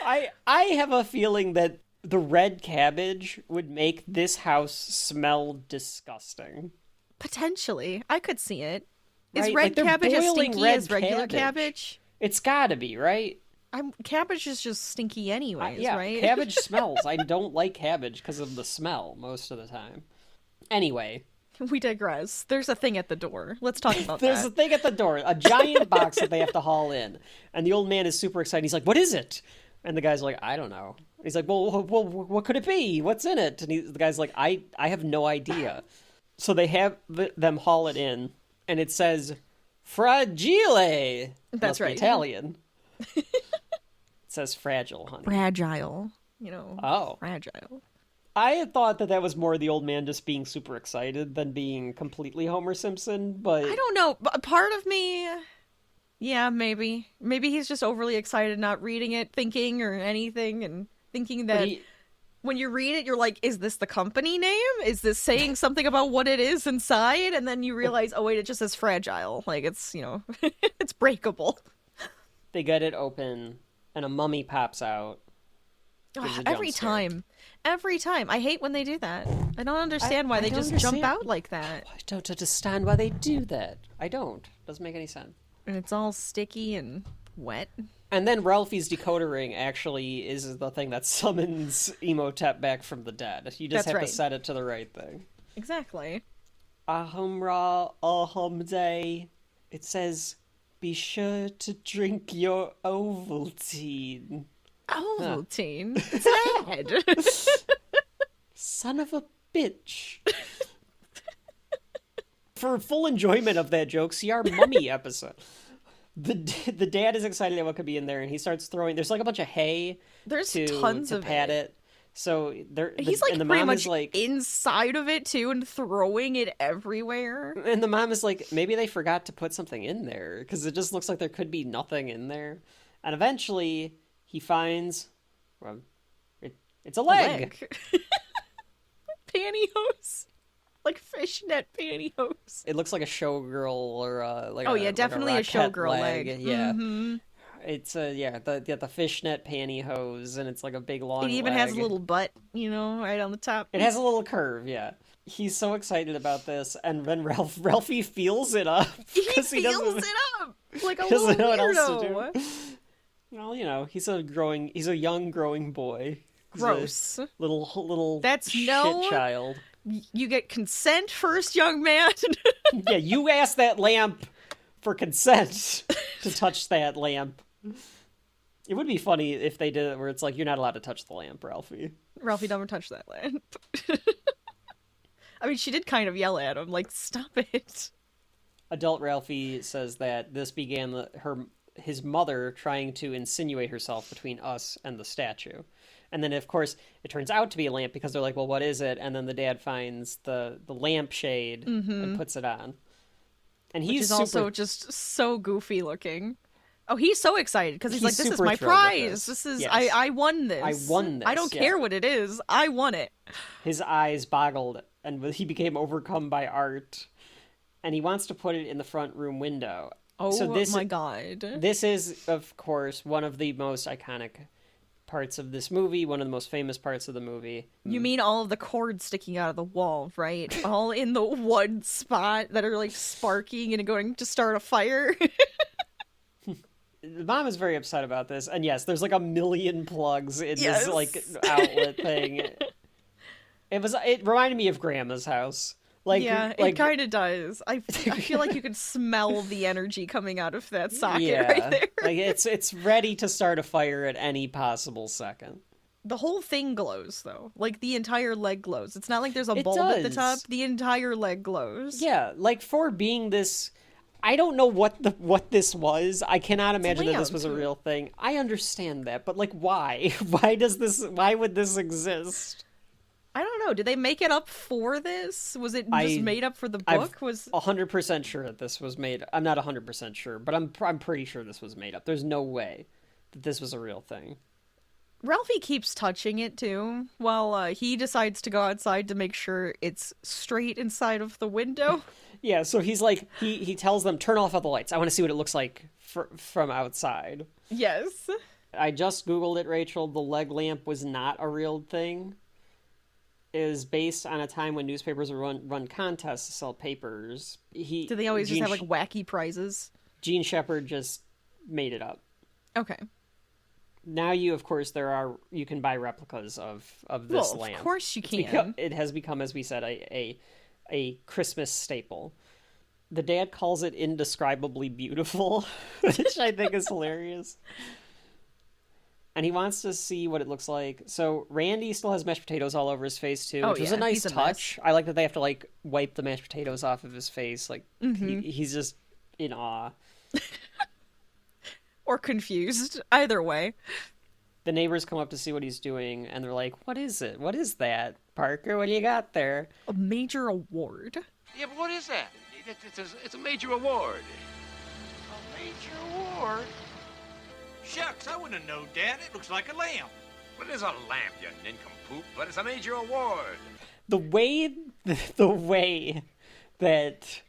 I have a feeling that the red cabbage would make this house smell disgusting. Potentially, I could see it. Is Right, red like they're cabbage as boiling stinky red as regular cabbage. cabbage? It's gotta be, right? Cabbage is just stinky anyways, Yeah, right? cabbage smells. I don't like cabbage because of the smell most of the time. Anyway, We digress. There's a thing at the door. Let's talk about there's that. a thing at the door, a giant box that they have to haul in. And the old man is super excited. He's like, "What is it?" And the guy's like, I don't know. He's like, well, what could it be? What's in it? And the guy's like, I have no idea. So they have them haul it in, and it says, fragile. That's right. Italian. It says fragile, honey. Fragile. Oh. Fragile. I had thought that was more the old man just being super excited than being completely Homer Simpson, but... I don't know. But part of me... Yeah, maybe. Maybe he's just overly excited, not reading it, thinking or anything, and thinking that when you read it, you're like, is this the company name? Is this saying something about what it is inside? And then you realize, oh wait, it just says fragile. Like, it's, it's breakable. They get it open, and a mummy pops out. Every time. I hate when they do that. I don't understand why they just jump out like that. I don't understand why they do that. I don't. Doesn't make any sense. And it's all sticky and wet. And then Ralphie's decoder ring actually is the thing that summons Imhotep back from the dead. You just have to set it to the right thing. Exactly. Ahum Ra, Ahum Day. It says, be sure to drink your Ovaltine. Ovaltine? It's bad. Son of a bitch. For full enjoyment of that joke, see our mummy episode. The dad is excited at what could be in there, and he starts throwing. There's like a bunch of hay. There's tons of pat it. So he's like and the pretty mom much is like inside of it too, and throwing it everywhere. And the mom is like, maybe they forgot to put something in there because it just looks like there could be nothing in there. And eventually, he finds, well, it's a leg. Pantyhose. Like fishnet pantyhose. It looks like a showgirl or definitely a showgirl leg. Yeah, mm-hmm. It's the fishnet pantyhose, and it's like a big long. It even leg. has a little butt, right on the top. It has a little curve. Yeah, he's so excited about this, and then Ralphie feels it up. He feels it up like a little doesn't know what else weirdo. to do. Well, he's a young growing boy. Gross. Little. That's shit no child. You get consent first, young man. Yeah, you asked that lamp for consent to touch that lamp. It would be funny if they did it where it's like, you're not allowed to touch the lamp, Ralphie. Ralphie, never touch that lamp. I mean, she did kind of yell at him, like, stop it. Adult Ralphie says that this began his mother trying to insinuate herself between us and the statue. And then, of course, it turns out to be a lamp because they're like, well, what is it? And then the dad finds the lampshade and puts it on. And he's also just so goofy looking. Oh, he's so excited because he's like, this is my prize. This is, yes. I won this. I won this. I don't care what it is. I won it. His eyes boggled and he became overcome by art. And he wants to put it in the front room window. Oh, my God. This is, of course, one of the most iconic parts of this movie, one of the most famous parts of the movie. You mean all of the cords sticking out of the wall, right? All in the one spot that are like sparking and going to start a fire. The mom is very upset about this, and yes, there's like a million plugs in this like outlet thing. It reminded me of Grandma's house. It kind of does. I feel like you could smell the energy coming out of that socket right there. Like it's ready to start a fire at any possible second. The whole thing glows, though. Like, the entire leg glows. It's not like there's a bulb at the top. The entire leg glows. Yeah, like, for being this... I don't know what this was. I cannot imagine that this was a real thing. I understand that, but, like, why? Why would this exist? I don't know. Did they make it up for this? Was it just made up for the book? I'm 100% sure that this was made... I'm not 100% sure, but I'm pretty sure this was made up. There's no way that this was a real thing. Ralphie keeps touching it, too, while he decides to go outside to make sure it's straight inside of the window. Yeah, so he's like, he tells them, turn off all the lights. I want to see what it looks like from outside. Yes. I just Googled it, Rachel. The leg lamp was not a real thing. It was based on a time when newspapers would run contests to sell papers. Do they always just have, like, wacky prizes? Gene Shepard just made it up. Okay. Now you can buy replicas of this lamp. Of course you can. It has become, as we said, a Christmas staple. The dad calls it indescribably beautiful, which I think is hilarious. and he wants to see what it looks like. So Randy still has mashed potatoes all over his face too, Oh, which was a yeah, nice he's a touch. I like that they have to like wipe the mashed potatoes off of his face. Like he's just in awe. Or confused. Either way. The neighbors come up to see what he's doing, and they're like, "What is it? What is that, Parker? What do you got there?" A major award. Yeah, but what is that? It's a major award. A major award? Shucks, I wouldn't have known, Dad. It looks like a lamp. Well, it is a lamp, you nincompoop, but it's a major award. The way that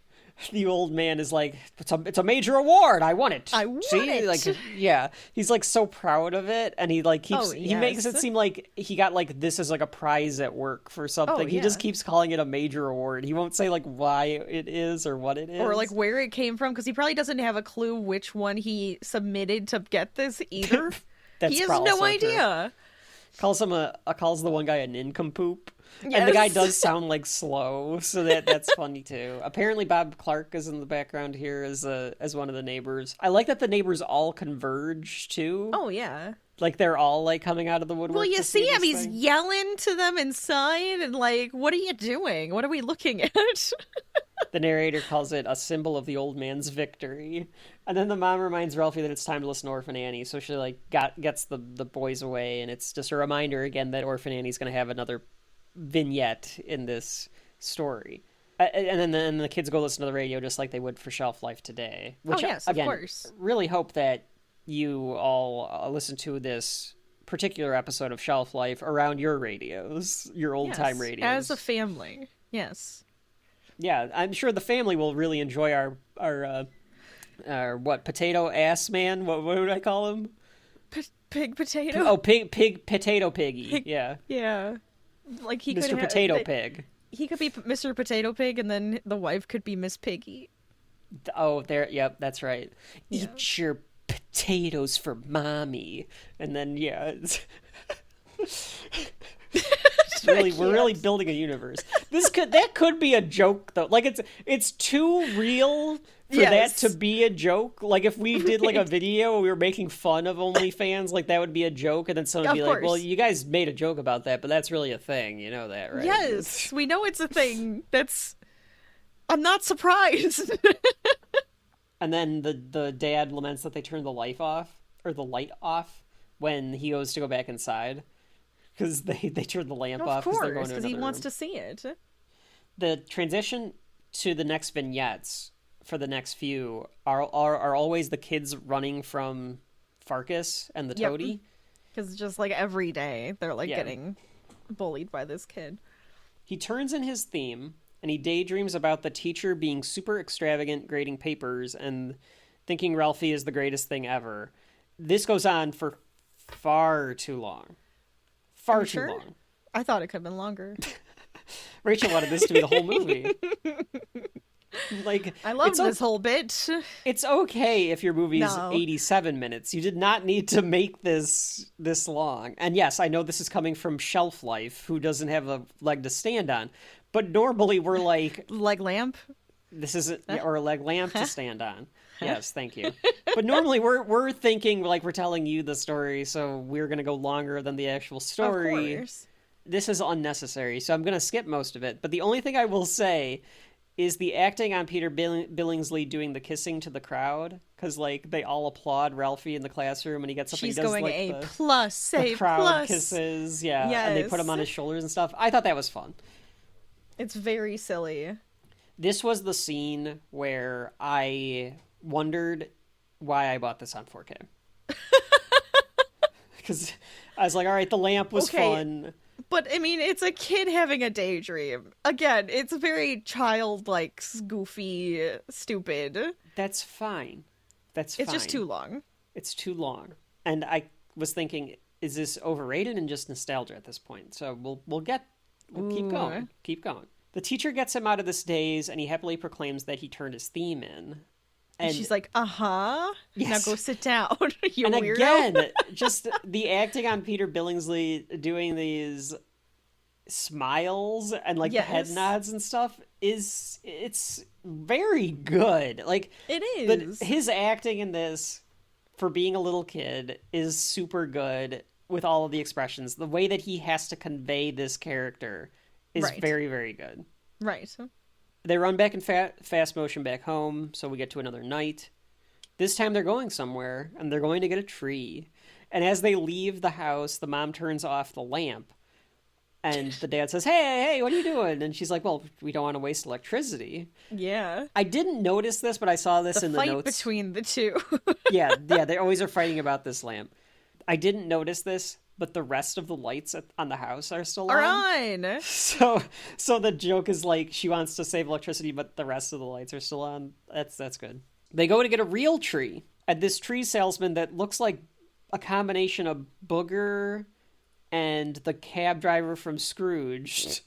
the old man is like, it's a major award. I won it. I won See? it. Like, yeah, he's like so proud of it, and he like keeps he makes it yes. seem like he got like this as like a prize at work for something. He just keeps calling it a major award. He won't say like why it is or what it is Or like where it came from, because he probably doesn't have a clue which one he submitted to get this either. That's he has also no true. idea. Calls the one guy a nincompoop. And the Yes. guy does sound like slow, so that's funny too. Apparently Bob Clark is in the background here as one of the neighbors. I like that the neighbors all converge too. Oh yeah. Like they're all like coming out of the woodwork. Well, you to see him. this He's thing. yelling to them inside, and like, "What are you doing? What are we looking at?" The narrator calls it a symbol of the old man's victory. And then the mom reminds Ralphie that it's time to listen to Orphan Annie, so she like gets the boys away, and it's just a reminder again that Orphan Annie's going to have another vignette in this story. And then the kids go listen to the radio just like they would for Shelf Life today. Which, yes, again, of course. really hope that you all listen to this particular episode of Shelf Life around your radios, your old-time radios. As a family. Yes. Yeah, I'm sure the family will really enjoy our what, potato ass man? What would I call him? Pig potato. Oh, pig potato piggy. Yeah, Yeah. Like he Mr. could Potato Pig. He could be Mr. Potato Pig, and then the wife could be Miss Piggy. Oh, there. Yep, that's right. Eat your potatoes for mommy, and then it's we're really building a universe. That could be a joke though. Like it's too real for that to be a joke. Like if we did like a video where we were making fun of OnlyFans, like that would be a joke, and then someone would be like, "Well, you guys made a joke about that, but that's really a thing. You know that, right?" Yes, we know it's a thing. I'm not surprised. And then the dad laments that they turned the light off when he goes to go back inside. Because they turned the lamp off because they're going to because another he wants room. to see it. The transition to the next vignettes for the next few are always the kids running from Farkas and the toady. Because just like every day they're like getting bullied by this kid. He turns in his theme and he daydreams about the teacher being super extravagant grading papers and thinking Ralphie is the greatest thing ever. This goes on for far too long. Far too long. I thought it could have been longer. Rachel wanted this to be the whole movie. Like I love this whole bit. It's okay if your movie's 87 minutes. You did not need to make this long. And yes, I know this is coming from Shelf Life, who doesn't have a leg to stand on. But normally we're like leg lamp. This is or a leg lamp to stand on. Yes, thank you. But normally we're thinking like we're telling you the story, so we're gonna go longer than the actual story. Of course. This is unnecessary, so I'm gonna skip most of it. But the only thing I will say is the acting on Peter Billingsley doing the kissing to the crowd, because like they all applaud Ralphie in the classroom, and he gets up and he does going like A+, the crowd plus. kisses, and they put him on his shoulders and stuff. I thought that was fun. It's very silly. This was the scene where I wondered why I bought this on 4K. Because I was like, all right, the lamp was fun. But, I mean, it's a kid having a daydream. Again, it's very childlike, goofy, stupid. That's fine. It's just too long. It's too long. And I was thinking, is this overrated and just nostalgia at this point? So we'll keep going. Keep going. The teacher gets him out of this daze, and he happily proclaims that he turned his theme in. And she's like, yes. Now go sit down, you and weirdo. Again, just the acting on Peter Billingsley doing these smiles and like the head nods and stuff it's very good. Like it is. his acting in this for being a little kid, is super good with all of the expressions. The way that he has to convey this character is very, very good. Right. They run back in fast motion back home, so we get to another night. This time they're going somewhere, and they're going to get a tree. And as they leave the house, the mom turns off the lamp. And the dad says, hey, what are you doing? And she's like, well, we don't want to waste electricity. Yeah. I didn't notice this, but I saw this in the notes. The fight between the two. yeah, they always are fighting about this lamp. I didn't notice this, but the rest of the lights on the house are still on. So the joke is like, she wants to save electricity, but the rest of the lights are still on. That's good. They go to get a real tree at this tree salesman that looks like a combination of Booger and the cab driver from Scrooge.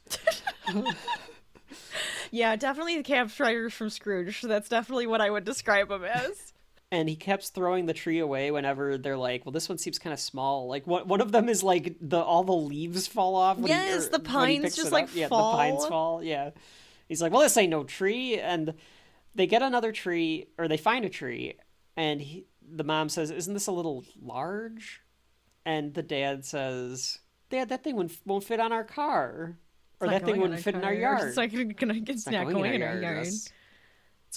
Yeah, definitely the cab driver from Scrooge. That's definitely what I would describe him as. And he keeps throwing the tree away whenever they're like, well, this one seems kind of small. Like, one of them is like, all the leaves fall off. Yes, the pines just like fall. Yeah, the pines fall, yeah. He's like, well, this ain't no tree. And they get another tree, or they find a tree, and the mom says, isn't this a little large? And the dad says, Dad, that thing won't fit on our car. Or that thing wouldn't fit in our yard. It's not going in our yard. It's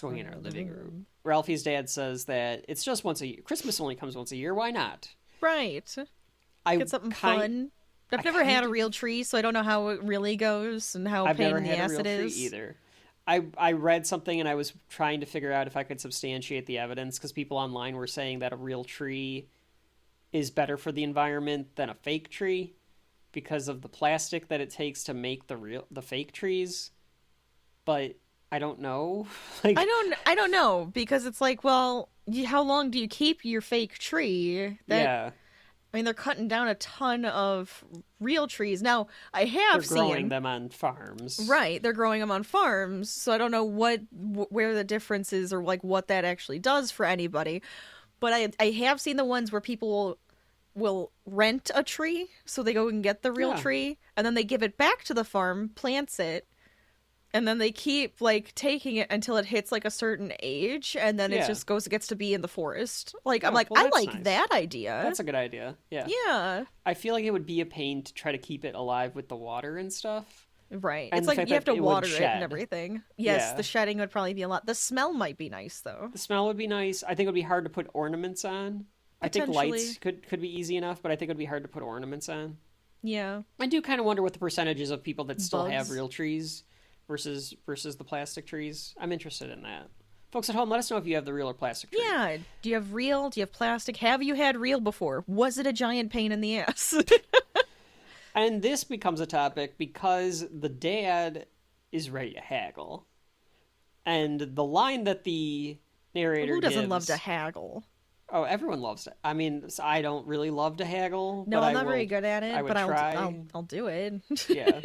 going in our living room. Ralphie's dad says that it's just once a year. Christmas only comes once a year. Why not? Right. Get something fun. I've never had a real tree, so I don't know how it really goes and how pain in the ass it is. Either. I read something and I was trying to figure out if I could substantiate the evidence, because people online were saying that a real tree is better for the environment than a fake tree because of the plastic that it takes to make the fake trees. But I don't know. I don't know, because it's like, well, how long do you keep your fake tree? Yeah. I mean, they're cutting down a ton of real trees. Now, I have seen... They're growing them on farms. Right, they're growing them on farms, so I don't know where the difference is or like what that actually does for anybody. But I have seen the ones where people will rent a tree, so they go and get the real tree, and then they give it back to the farm, plants it, and then they keep like taking it until it hits like a certain age, and then it just gets to be in the forest. Like, I'm like, well, I like nice. That idea. That's a good idea. Yeah. Yeah. I feel like it would be a pain to try to keep it alive with the water and stuff. Right. And it's like you have to water it and everything. Yes, the shedding would probably be a lot. The smell might be nice though. The smell would be nice. I think it would be hard to put ornaments on. I think lights could be easy enough, but I think it would be hard to put ornaments on. Yeah. I do kind of wonder what the percentages of people that still have real trees versus the plastic trees. I'm interested in that. Folks at home, let us know if you have the real or plastic tree. Yeah. Do you have real? Do you have plastic? Have you had real before? Was it a giant pain in the ass? And this becomes a topic because the dad is ready to haggle. And the line that the narrator gives... Who doesn't love to haggle? Oh, everyone loves to. I mean, I don't really love to haggle. No, I'm not very good at it, but try. I'll do it. Yeah.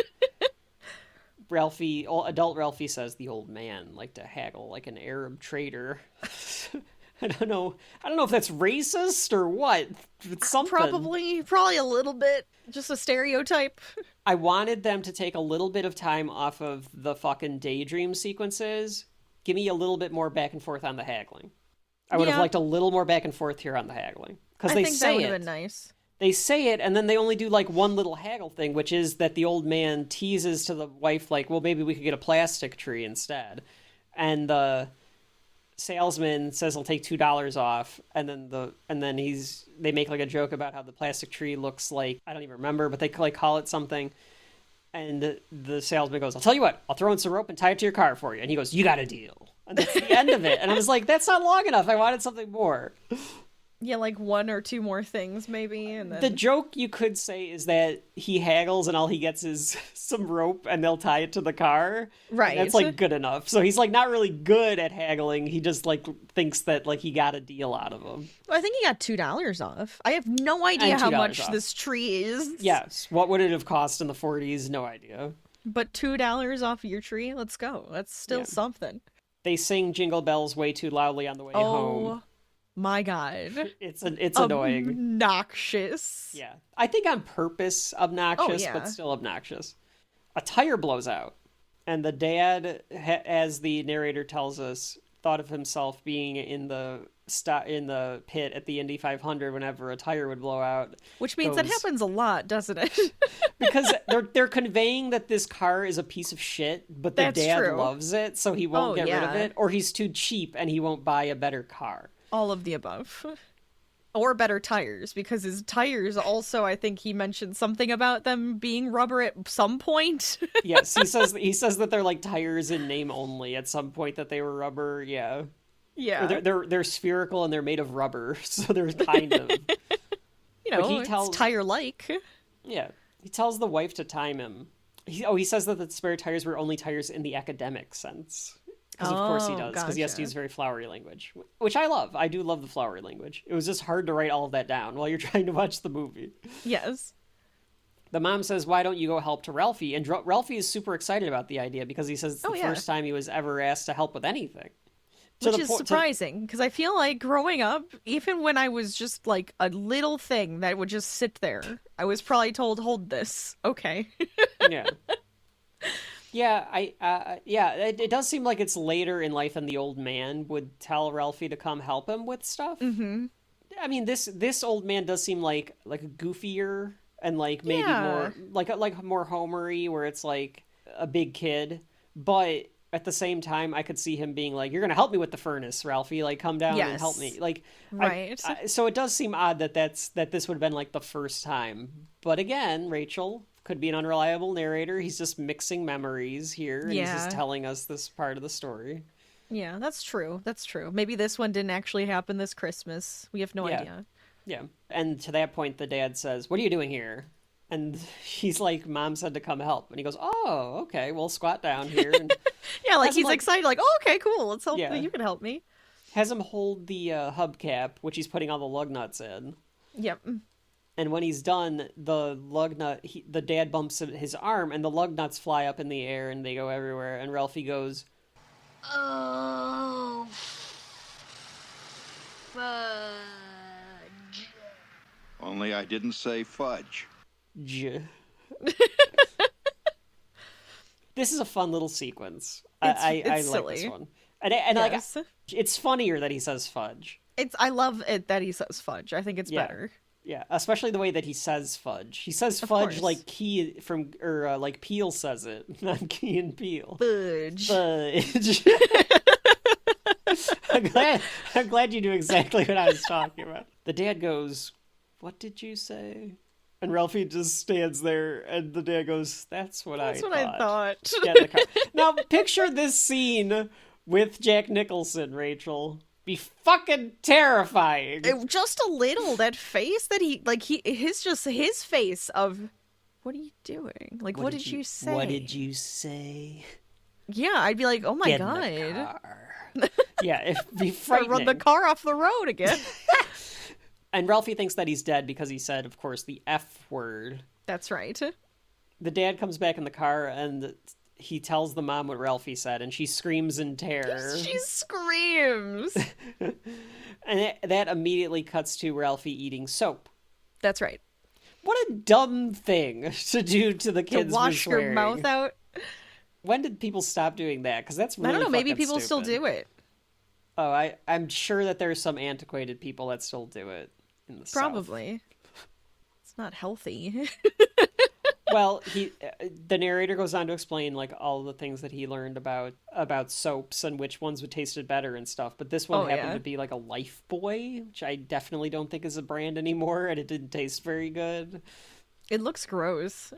Adult Ralphie says the old man liked to haggle like an Arab trader. I don't know if that's racist or what. It's something. Probably a little bit. Just a stereotype. I wanted them to take a little bit of time off of the fucking daydream sequences. Give me a little bit more back and forth on the haggling. I would have liked a little more back and forth here on the haggling. Because they say that would have been nice. They say it, and then they only do like one little haggle thing, which is that the old man teases to the wife, like, well, maybe we could get a plastic tree instead. And the salesman says he'll take $2 off, and then they make like a joke about how the plastic tree looks like, I don't even remember, but they like call it something. And the salesman goes, I'll tell you what, I'll throw in some rope and tie it to your car for you. And he goes, you got a deal. And that's the end of it. And I was like, that's not long enough. I wanted something more. Yeah, like one or two more things, maybe. And then... The joke you could say is that he haggles and all he gets is some rope and they'll tie it to the car. Right. And that's like good enough. So he's like not really good at haggling. He just like thinks that like he got a deal out of him. Well, I think he got $2 off. I have no idea how much this tree is. Yes. What would it have cost in the 40s? No idea. But $2 off your tree? Let's go. That's still something. They sing Jingle Bells way too loudly on the way home. My God. It's annoying. Obnoxious. Yeah. I think on purpose obnoxious, but still obnoxious. A tire blows out. And the dad, as the narrator tells us, thought of himself being in the pit at the Indy 500 whenever a tire would blow out. Which means that happens a lot, doesn't it? Because they're conveying that this car is a piece of shit, but the dad loves it, so he won't get rid of it, or he's too cheap and he won't buy a better car. All of the above. Or better tires, because his tires also, I think he mentioned something about them being rubber at some point. Yes, he says that they're like tires in name only at some point, that they were rubber, yeah. Yeah. Or they're spherical and they're made of rubber, so they're kind of... it's tire-like. Yeah. He tells the wife to time him. He says that the spare tires were only tires in the academic sense. Because of course he does, because he has to use very flowery language. Which I love. I do love the flowery language. It was just hard to write all of that down while you're trying to watch the movie. Yes. The mom says, why don't you go help to Ralphie? And Ralphie is super excited about the idea because he says it's the first time he was ever asked to help with anything. Which is surprising, because I feel like growing up, even when I was just like a little thing that would just sit there, I was probably told, hold this. Okay. Yeah. Yeah, it does seem like it's later in life than the old man would tell Ralphie to come help him with stuff. Mm-hmm. I mean, this old man does seem like a goofier and like maybe more like more Homer-y, where it's like a big kid, but at the same time, I could see him being like, "You're gonna help me with the furnace, Ralphie. Like, come down and help me." Like, right. So it does seem odd that this would have been like the first time. But again, Rachel could be an unreliable narrator. He's just mixing memories here, and he's just telling us this part of the story. Yeah, that's true. That's true. Maybe this one didn't actually happen this Christmas. We have no idea. Yeah. And to that point, the dad says, "What are you doing here?" And he's like, "Mom said to come help." And he goes, "Oh, okay. We'll squat down here." And yeah, like he's excited, like, "Oh, okay, cool. Let's help. You can help me." Has him hold the hubcap, which he's putting all the lug nuts in. Yep. And when he's done, the the dad bumps his arm, and the lug nuts fly up in the air, and they go everywhere. And Ralphie goes, "Oh, fudge." Only I didn't say fudge. This is a fun little sequence. It's I like silly. this one. And like, it's funnier that he says fudge. I love it that he says fudge. I think it's better. Yeah, especially the way that he says fudge. He says fudge like Key like Peele says it, not Key and Peele. Fudge. Fudge. I'm glad you knew exactly what I was talking about. The dad goes, "What did you say?" And Ralphie just stands there, and the dad goes, That's what I thought. Get in the car. Now, picture this scene with Jack Nicholson, Rachel. Be fucking terrifying. Just a little. That face that his face of, what are you doing? Like, what did you say? What did you say? Yeah, I'd be like, oh my Get God. In the car. Yeah, it'd be frightening. Run the car off the road again. And Ralphie thinks that he's dead because he said, of course, the F word. That's right. The dad comes back in the car and he tells the mom what Ralphie said, and she screams in terror. She screams. And that immediately cuts to Ralphie eating soap. That's right. What a dumb thing to do to the kids. To wash your mouth out. When did people stop doing that? Because that's really I don't know. Maybe people stupid. still do it. Oh, I'm sure that there's some antiquated people that still do it in the Probably. South. It's not healthy. Well, the narrator goes on to explain like all the things that he learned about soaps and which ones would tasted better and stuff. But this one happened to be like a Lifebuoy, which I definitely don't think is a brand anymore, and it didn't taste very good. It looks gross.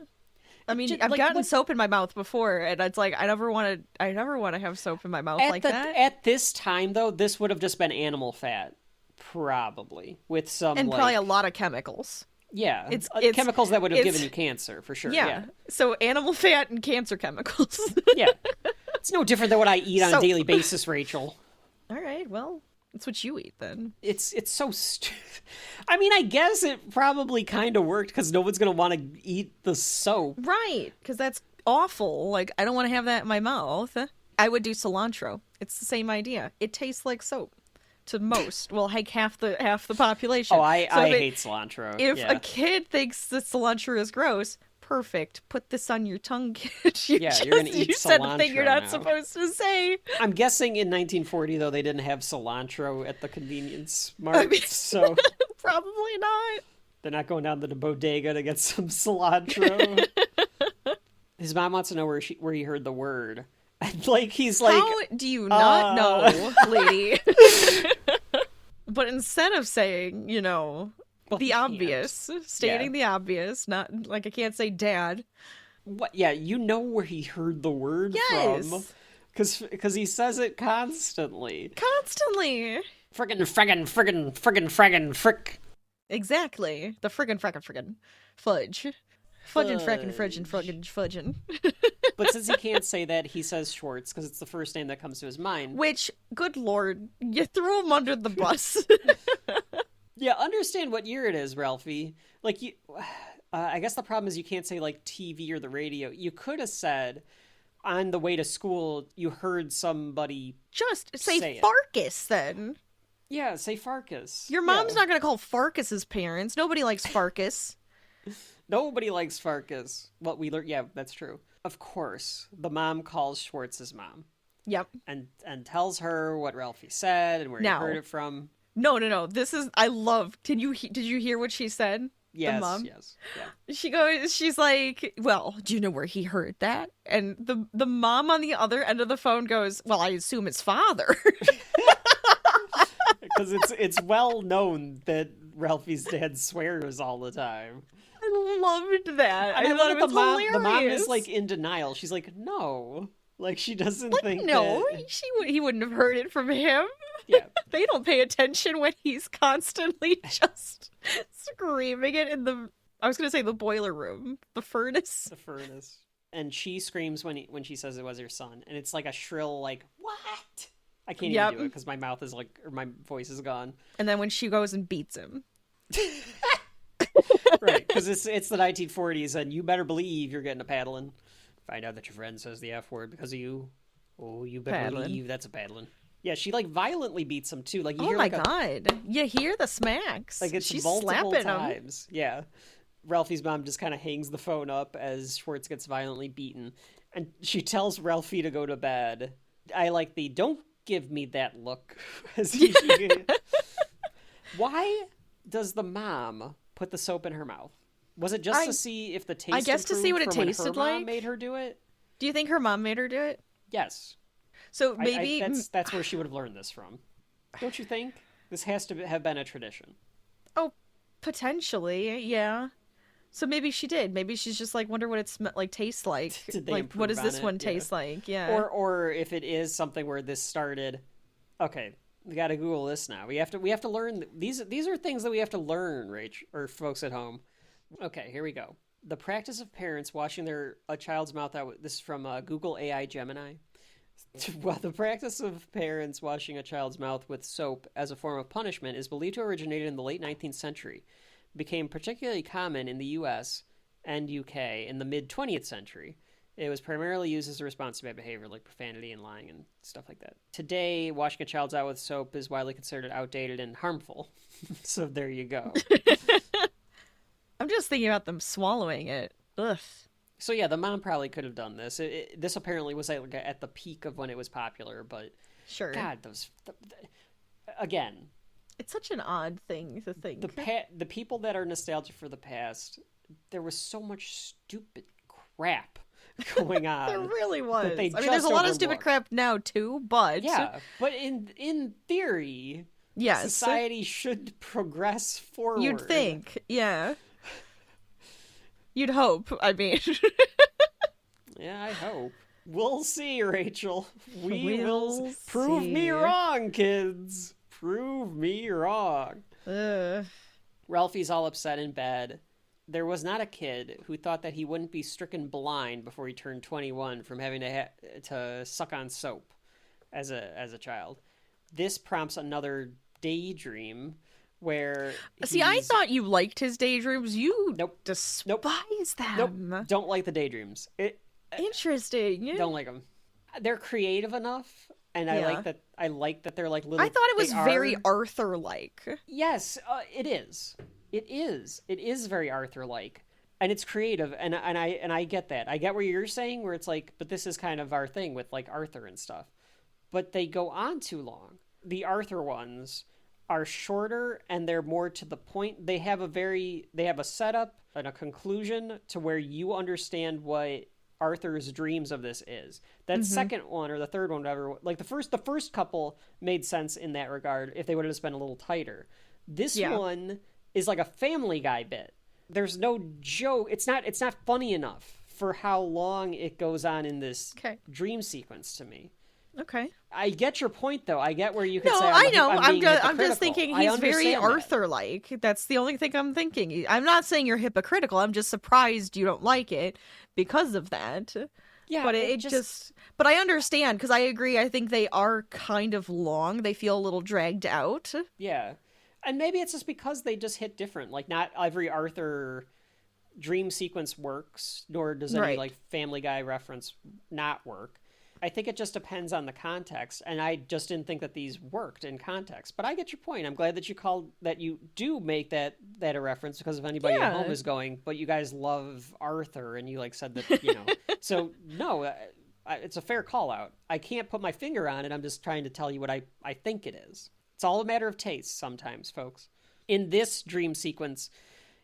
I mean, I've gotten soap in my mouth before, and it's like I never want to have soap in my mouth like that. At this time, though, this would have just been animal fat, probably with some probably a lot of chemicals. Yeah, it's chemicals that would have given you cancer for sure. Yeah. So animal fat and cancer chemicals. Yeah, it's no different than what I eat on a daily basis, Rachel. All right, well, that's what you eat then. It's so I mean, I guess it probably kind of worked because no one's gonna want to eat the soap, right? Because that's awful. Like, I don't want to have that in my mouth. I would do cilantro. It's the same idea. It tastes like soap. To most, well, like half the population. Oh, I hate cilantro. If a kid thinks that cilantro is gross, perfect. Put this on your tongue, kid. You're gonna eat you said a thing you're not cilantro now. supposed to say. I'm guessing in 1940, though, they didn't have cilantro at the convenience mart, so Probably not. they're not going down to the bodega to get some cilantro. His mom wants to know where he heard the word. And, he's like... How do you not know, lady? But instead of saying, the obvious, stating the obvious, not like I can't say dad. What? Yeah, you know where he heard the word from. Because he says it constantly. Constantly. Friggin' frick. Exactly. The friggin' fudge. Fudgin' frackin' fudgin'. But since he can't say that, he says Schwartz because it's the first name that comes to his mind. Which, good lord, you threw him under the bus. Yeah, understand what year it is, Ralphie. I guess the problem is you can't say TV or the radio. You could have said on the way to school you heard somebody just say it. Farkas then. Yeah, say Farkas. Your mom's not going to call Farkas's parents. Nobody likes Farkas. Nobody likes Farkas. Well, we learned. Yeah, that's true. Of course, the mom calls Schwartz's mom. Yep. And tells her what Ralphie said and where he heard it from. No. This is I love. Did you hear what she said? Yes. The mom? Yes. Yeah. She's like, well, do you know where he heard that? And the mom on the other end of the phone goes, well, I assume his father. Because it's well known that Ralphie's dad swears all the time. I loved that. And I thought it was hilarious. The mom is in denial. She's like, no. She doesn't think no, that... he wouldn't have heard it from him. Yeah. They don't pay attention when he's constantly just screaming it in I was going to say the boiler room. The furnace. The furnace. And she screams when she says it was her son. And it's like a shrill, what? I can't even do it because my mouth is or my voice is gone. And then when she goes and beats him. Right, because it's the 1940s, and you better believe you're getting a paddling. Find out that your friend says the F word because of you. Oh, you better believe that's a paddling. Yeah, she violently beats him too. You hear God, you hear the smacks. She's multiple slapping times. Him. Yeah, Ralphie's mom just kind of hangs the phone up as Schwartz gets violently beaten, and she tells Ralphie to go to bed. I like the "don't give me that look." Why does the mom put the soap in her mouth? Was it just to see if the taste? I guess to see what it tasted like. Mom made her do it. Do you think her mom made her do it? Yes. So maybe that's where she would have learned this from. Don't you think? This has to have been a tradition. Oh, potentially, yeah. So maybe she did. Maybe she's just wonder what it tastes like. Did they what does this one taste like? Yeah. Or if it is something where this started. Okay, we got to Google this now. We have to learn these are things that we have to learn, Rach, or folks at home. Okay, here we go. The practice of parents washing a child's mouth out. This is from Google AI Gemini. Well, the practice of parents washing a child's mouth with soap as a form of punishment is believed to originate in the late 19th century. It became particularly common in the U.S. and U.K. in the mid-20th century. It was primarily used as a response to bad behavior like profanity and lying and stuff like that. Today, washing a child's out with soap is widely considered outdated and harmful. So there you go. I'm just thinking about them swallowing it. Ugh. So yeah, the mom probably could have done this. This apparently was at the peak of when it was popular, but sure. God, again, it's such an odd thing to think. The people that are nostalgic for the past, there was so much stupid crap going on. There really was. There's a lot of stupid crap now too, but yeah, but in theory, yes, society should progress forward. You'd think, yeah. You'd hope, I mean. Yeah, I hope. We'll see, Rachel. We'll see. Prove me wrong, kids. Prove me wrong. Ralphie's all upset in bed. There was not a kid who thought that he wouldn't be stricken blind before he turned 21 from having to suck on soap as a child. This prompts another daydream where I thought you liked his daydreams. You despise them. Nope. Don't like the daydreams. Interesting. Don't like them. They're creative enough, and I like that they're little. I thought it was very Arthur-like. Yes, it is. It is very Arthur-like. And it's creative, and I get that. I get where you're saying, where it's like, but this is kind of our thing with like Arthur and stuff. But they go on too long. The Arthur ones are shorter and they're more to the point. They have a setup and a conclusion to where you understand what Arthur's dreams of this is. That second one or the third one, whatever, like the first couple made sense in that regard if they would have just been a little tighter. This one is like a Family Guy bit. There's no joke. It's not funny enough for how long it goes on in this dream sequence to me. Okay. I get your point, though. I get where you could say, I know. I'm just thinking he's very Arthur-like. That's the only thing I'm thinking. I'm not saying you're hypocritical. I'm just surprised you don't like it because of that. Yeah, but it just... But I understand, because I agree. I think they are kind of long. They feel a little dragged out. Yeah. And maybe it's just because they just hit different. Like, not every Arthur dream sequence works, nor does any, like, Family Guy reference not work. I think it just depends on the context, and I just didn't think that these worked in context. But I get your point. I'm glad that you do make that a reference, because if anybody at home is going, but you guys love Arthur, and you like said that, you know. So no, it's a fair call out. I can't put my finger on it. I'm just trying to tell you what I think it is. It's all a matter of taste sometimes, folks. In this dream sequence,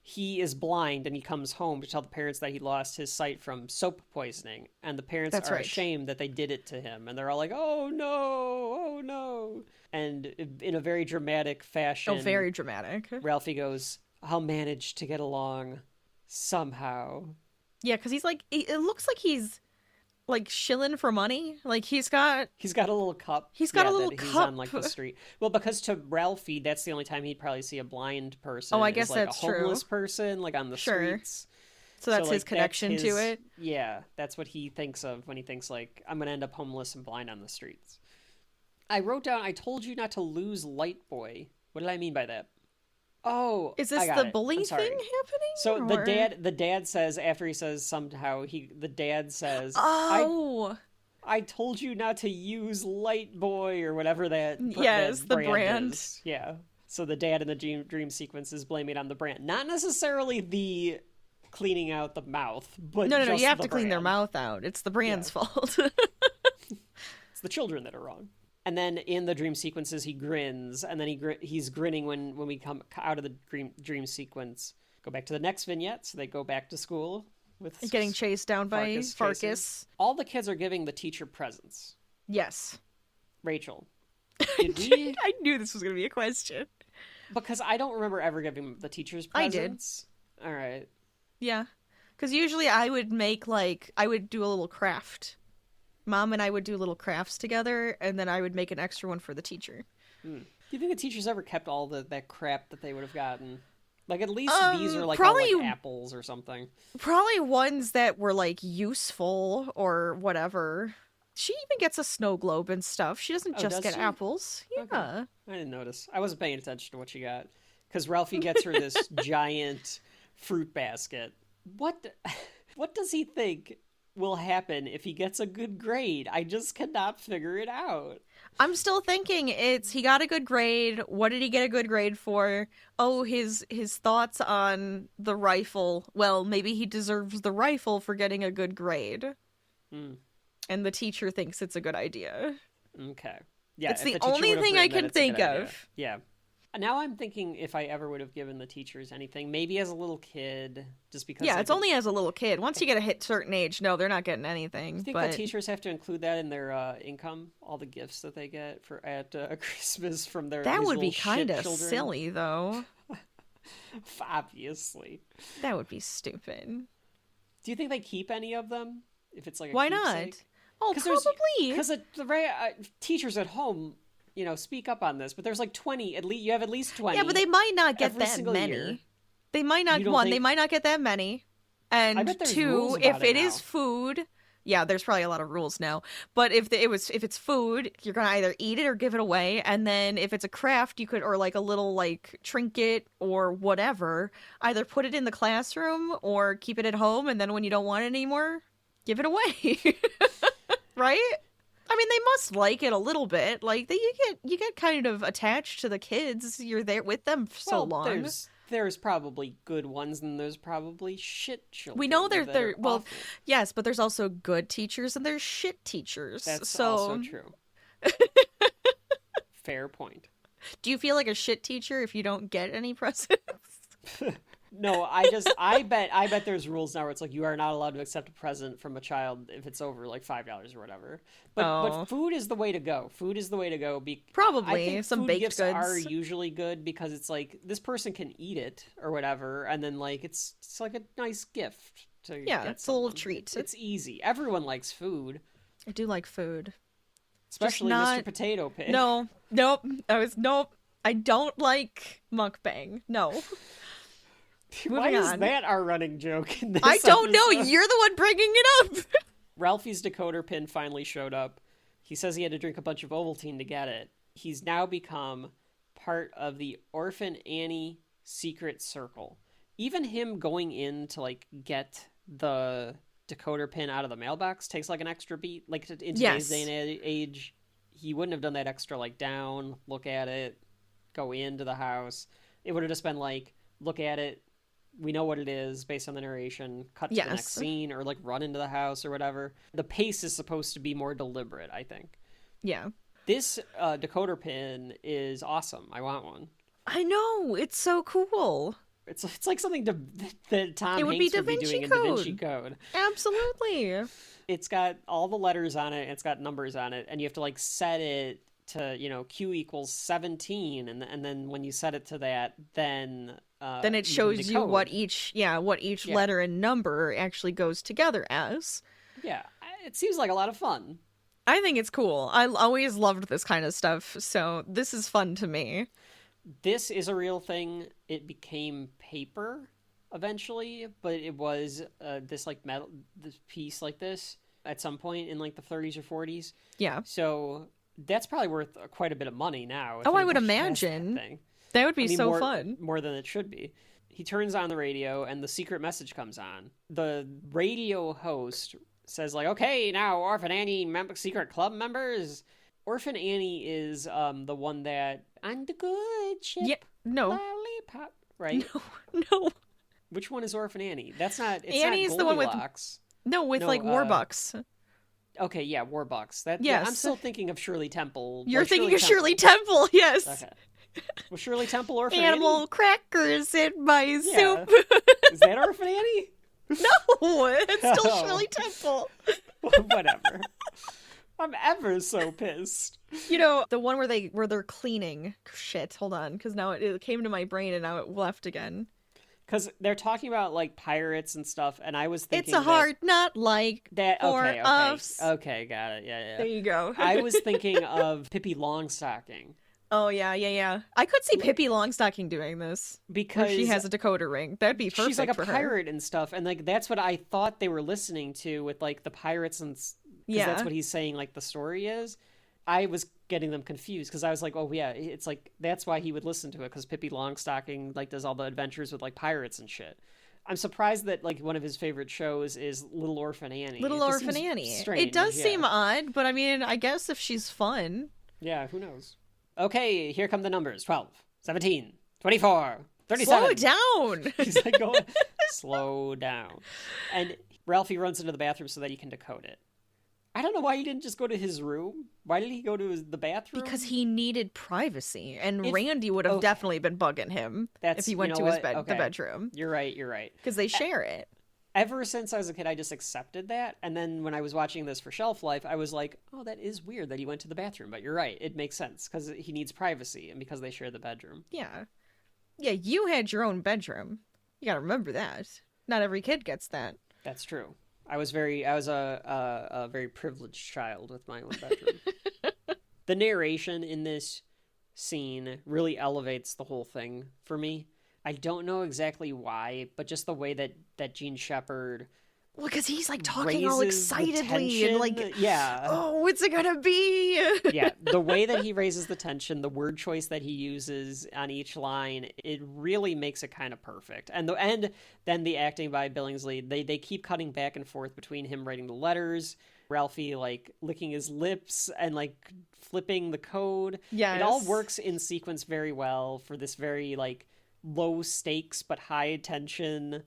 he is blind and he comes home to tell the parents that he lost his sight from soap poisoning. And the parents are ashamed that they did it to him. And they're all like, oh no. And in a very dramatic fashion. Oh, very dramatic. Ralphie goes, I'll manage to get along somehow. Yeah, because he's like, it looks like he's like shilling for money. Like he's got a little cup. He's got a little cup. He's on like the street. Well, because to Ralphie, that's the only time he'd probably see a blind person. Oh, I guess like that's a homeless person, like on the streets. So that's his connection to it. Yeah, that's what he thinks of when he thinks like, I'm gonna end up homeless and blind on the streets. I wrote down, I told you not to lose Light Boy. What did I mean by that? Oh, is this the bully thing happening? So the dad says, after he says somehow the dad says, I told you not to use Light Boy or whatever that the brand is. Yeah. So the dad in the dream sequence is blaming it on the brand, not necessarily the cleaning out the mouth, but no, just you have the to clean their brand. mouth out. It's the brand's fault. It's the children that are wrong. And then in the dream sequences, he grins, and then he's grinning when we come out of the dream sequence. Go back to the next vignette, so they go back to school with getting chased down by Farkas. All the kids are giving the teacher presents. Yes. Rachel, I knew this was going to be a question. Because I don't remember ever giving the teachers presents. I did. All right. Yeah. Because usually I would do a little craft. Mom and I would do little crafts together, and then I would make an extra one for the teacher. Do you think the teachers ever kept all that crap that they would have gotten? Like, at least these are like probably, all like apples or something. Probably ones that were like useful or whatever. She even gets a snow globe and stuff. She doesn't just get apples. Yeah. Okay. I didn't notice. I wasn't paying attention to what she got. Because Ralphie gets her this giant fruit basket. What does he think will happen if he gets a good grade? I just cannot figure it out. I'm still thinking he got a good grade. What did he get a good grade for? Oh, his thoughts on the rifle. Well, maybe he deserves the rifle for getting a good grade. And the teacher thinks it's a good idea. Okay. Yeah, it's the only thing I can think of. Yeah. Now I'm thinking if I ever would have given the teachers anything, maybe as a little kid, just because. Yeah, it's only as a little kid. Once you get a certain age, no, they're not getting anything. Do you think that teachers have to include that in their income, all the gifts that they get at Christmas from their? That would be kind of silly, though. Obviously, that would be stupid. Do you think they keep any of them? If it's like why not? Oh, probably because the teachers at home. Speak up on this, but there's like 20. You have at least 20. Yeah, but they might not get that many. Year. They might not. They might not get that many. And two, if it is food, yeah, there's probably a lot of rules now. But if it's food, you're gonna either eat it or give it away. And then if it's a craft, you could, or like a little like trinket or whatever, either put it in the classroom or keep it at home. And then when you don't want it anymore, give it away. Right? I mean, they must like it a little bit. Like you get kind of attached to the kids. You're there with them for so long. There's probably good ones, and there's probably shit children. We know that they're are well, awful. yes, but there's also good teachers and there's shit teachers. That's so also true. Fair point. do you feel like a shit teacher if you don't get any presents? No, I bet there's rules now where it's like you are not allowed to accept a present from a child if it's over like $5 or whatever. But food is the way to go. Food is the way to go. Probably I think some food baked gifts goods are usually good because it's like this person can eat it or whatever, and then like it's like a nice gift to Yeah, get it's a little someone. treat. It's easy. Everyone likes food, I do like food. especially not- Mr. Potato Pig. Nope. I don't like mukbang. No. Why Moving is on. that our running joke in this I don't know. episode? You're the one bringing it up. Ralphie's decoder pin finally showed up. He says he had to drink a bunch of Ovaltine to get it. He's now become part of the Orphan Annie secret circle. Even him going in to like get the decoder pin out of the mailbox takes like an extra beat. Like in today's day and age, he wouldn't have done that extra like down, look at it, go into the house. It would have just been like, look at it, we know what it is based on the narration, cut to the next scene, or like run into the house or whatever. The pace is supposed to be more deliberate, I think. Yeah. This decoder pin is awesome. I want one. I know. It's so cool. It's like something that Tom It would Hanks be Da would be Vinci doing in Da Code. Vinci Code. Absolutely. It's got all the letters on it, and it's got numbers on it, and you have to like set it to, you know, Q equals 17, and then when you set it to that, then Then it you shows can you decode. what each letter and number actually goes together as. Yeah, it seems like a lot of fun. I think it's cool. I always loved this kind of stuff, so this is fun to me. This is a real thing. It became paper eventually, but it was this like metal, this piece like this at some point in like the 30s or 40s. Yeah. So that's probably worth quite a bit of money now. if Oh, I would anybody has imagine. that thing. That would be I mean, so more, fun. More than it should be. He turns on the radio and the secret message comes on. The radio host says like, okay, now Orphan Annie secret club members. Orphan Annie is the one that on the good ship. Yeah, no. Lollipop, right? No. Which one is Orphan Annie? That's not. It's Annie's not the one with Goldilocks. No, with like Warbucks. Okay, yeah, Warbucks. That. Yes. Yeah, I'm still thinking of Shirley Temple. You're like thinking of Shirley Temple, yes. Okay. Was Shirley Temple Orphan Animal Annie? crackers in my Yeah. soup. Is that Orphan Annie? No, it's still Oh. Shirley Temple. Whatever. I'm ever so pissed. You know, the one where they're cleaning. Shit, hold on, because now it came to my brain and now it left again. Because they're talking about like pirates and stuff, and I was thinking It's a hard not like that. for Okay, us. okay, got it. Yeah. There you go. I was thinking of Pippi Longstocking. Oh yeah. I could see Pippi Longstocking doing this Because she has a decoder ring. That'd be perfect she's like a for her. pirate and stuff, and like that's what I thought they were listening to with like the pirates and Yeah. that's what he's saying like the story is. I was getting them confused because I was like, oh yeah, it's like that's why he would listen to it, because Pippi Longstocking like does all the adventures with like pirates and shit. I'm surprised that like one of his favorite shows is Little Orphan Annie. Little It just Orphan seems Annie. strange, It does yeah. seem odd, but I mean, I guess if she's fun. Yeah, who knows? Okay, here come the numbers. 12, 17, 24, 37. Slow down. He's like going, slow down. And Ralphie runs into the bathroom so that he can decode it. I don't know why he didn't just go to his room. Why did he go to the bathroom? Because he needed privacy, and If- Randy would have okay. definitely been bugging him if he went to his bed, the bedroom. You're right. Because they share it. Ever since I was a kid, I just accepted that. And then when I was watching this for Shelf Life, I was like, oh, that is weird that he went to the bathroom. But you're right. It makes sense because he needs privacy and because they share the bedroom. Yeah. Yeah, you had your own bedroom. You gotta remember that. Not every kid gets that. That's true. I was a very privileged child with my own bedroom. The narration in this scene really elevates the whole thing for me. I don't know exactly why, but just the way that Gene Shepherd Well, because he's like talking all raises the excitedly and like, tension. Yeah. oh, what's it gonna be? Yeah, the way that he raises the tension, the word choice that he uses on each line, it really makes it kind of perfect. And then the acting by Billingsley, they keep cutting back and forth between him writing the letters, Ralphie like licking his lips and like flipping the code. Yes. It all works in sequence very well for this very like low stakes but high tension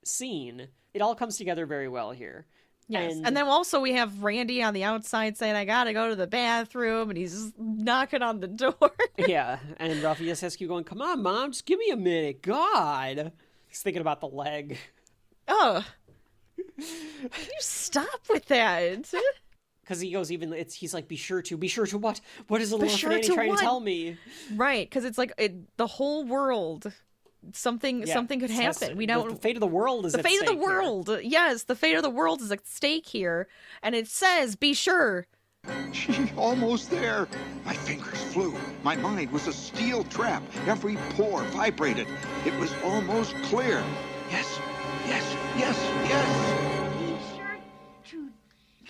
scene. It all comes together very well here. Yes. And then also we have Randy on the outside saying, I gotta go to the bathroom, and he's knocking on the door. Yeah, and Ralphie just has to keep going, come on, Mom, just give me a minute. God. He's thinking about the leg. Oh. Can you stop with that? Because he goes he's like, be sure to what? What is the little sure Fanny to trying what? to tell me? Right, because it's like the whole world... Something could happen. We know the fate of the world is the at fate of the stake here. world. Yes, the fate of the world is at stake here, and it says, "Be sure." Gee, almost there. My fingers flew. My mind was a steel trap. Every pore vibrated. It was almost clear. Yes, yes, yes, yes. Be sure to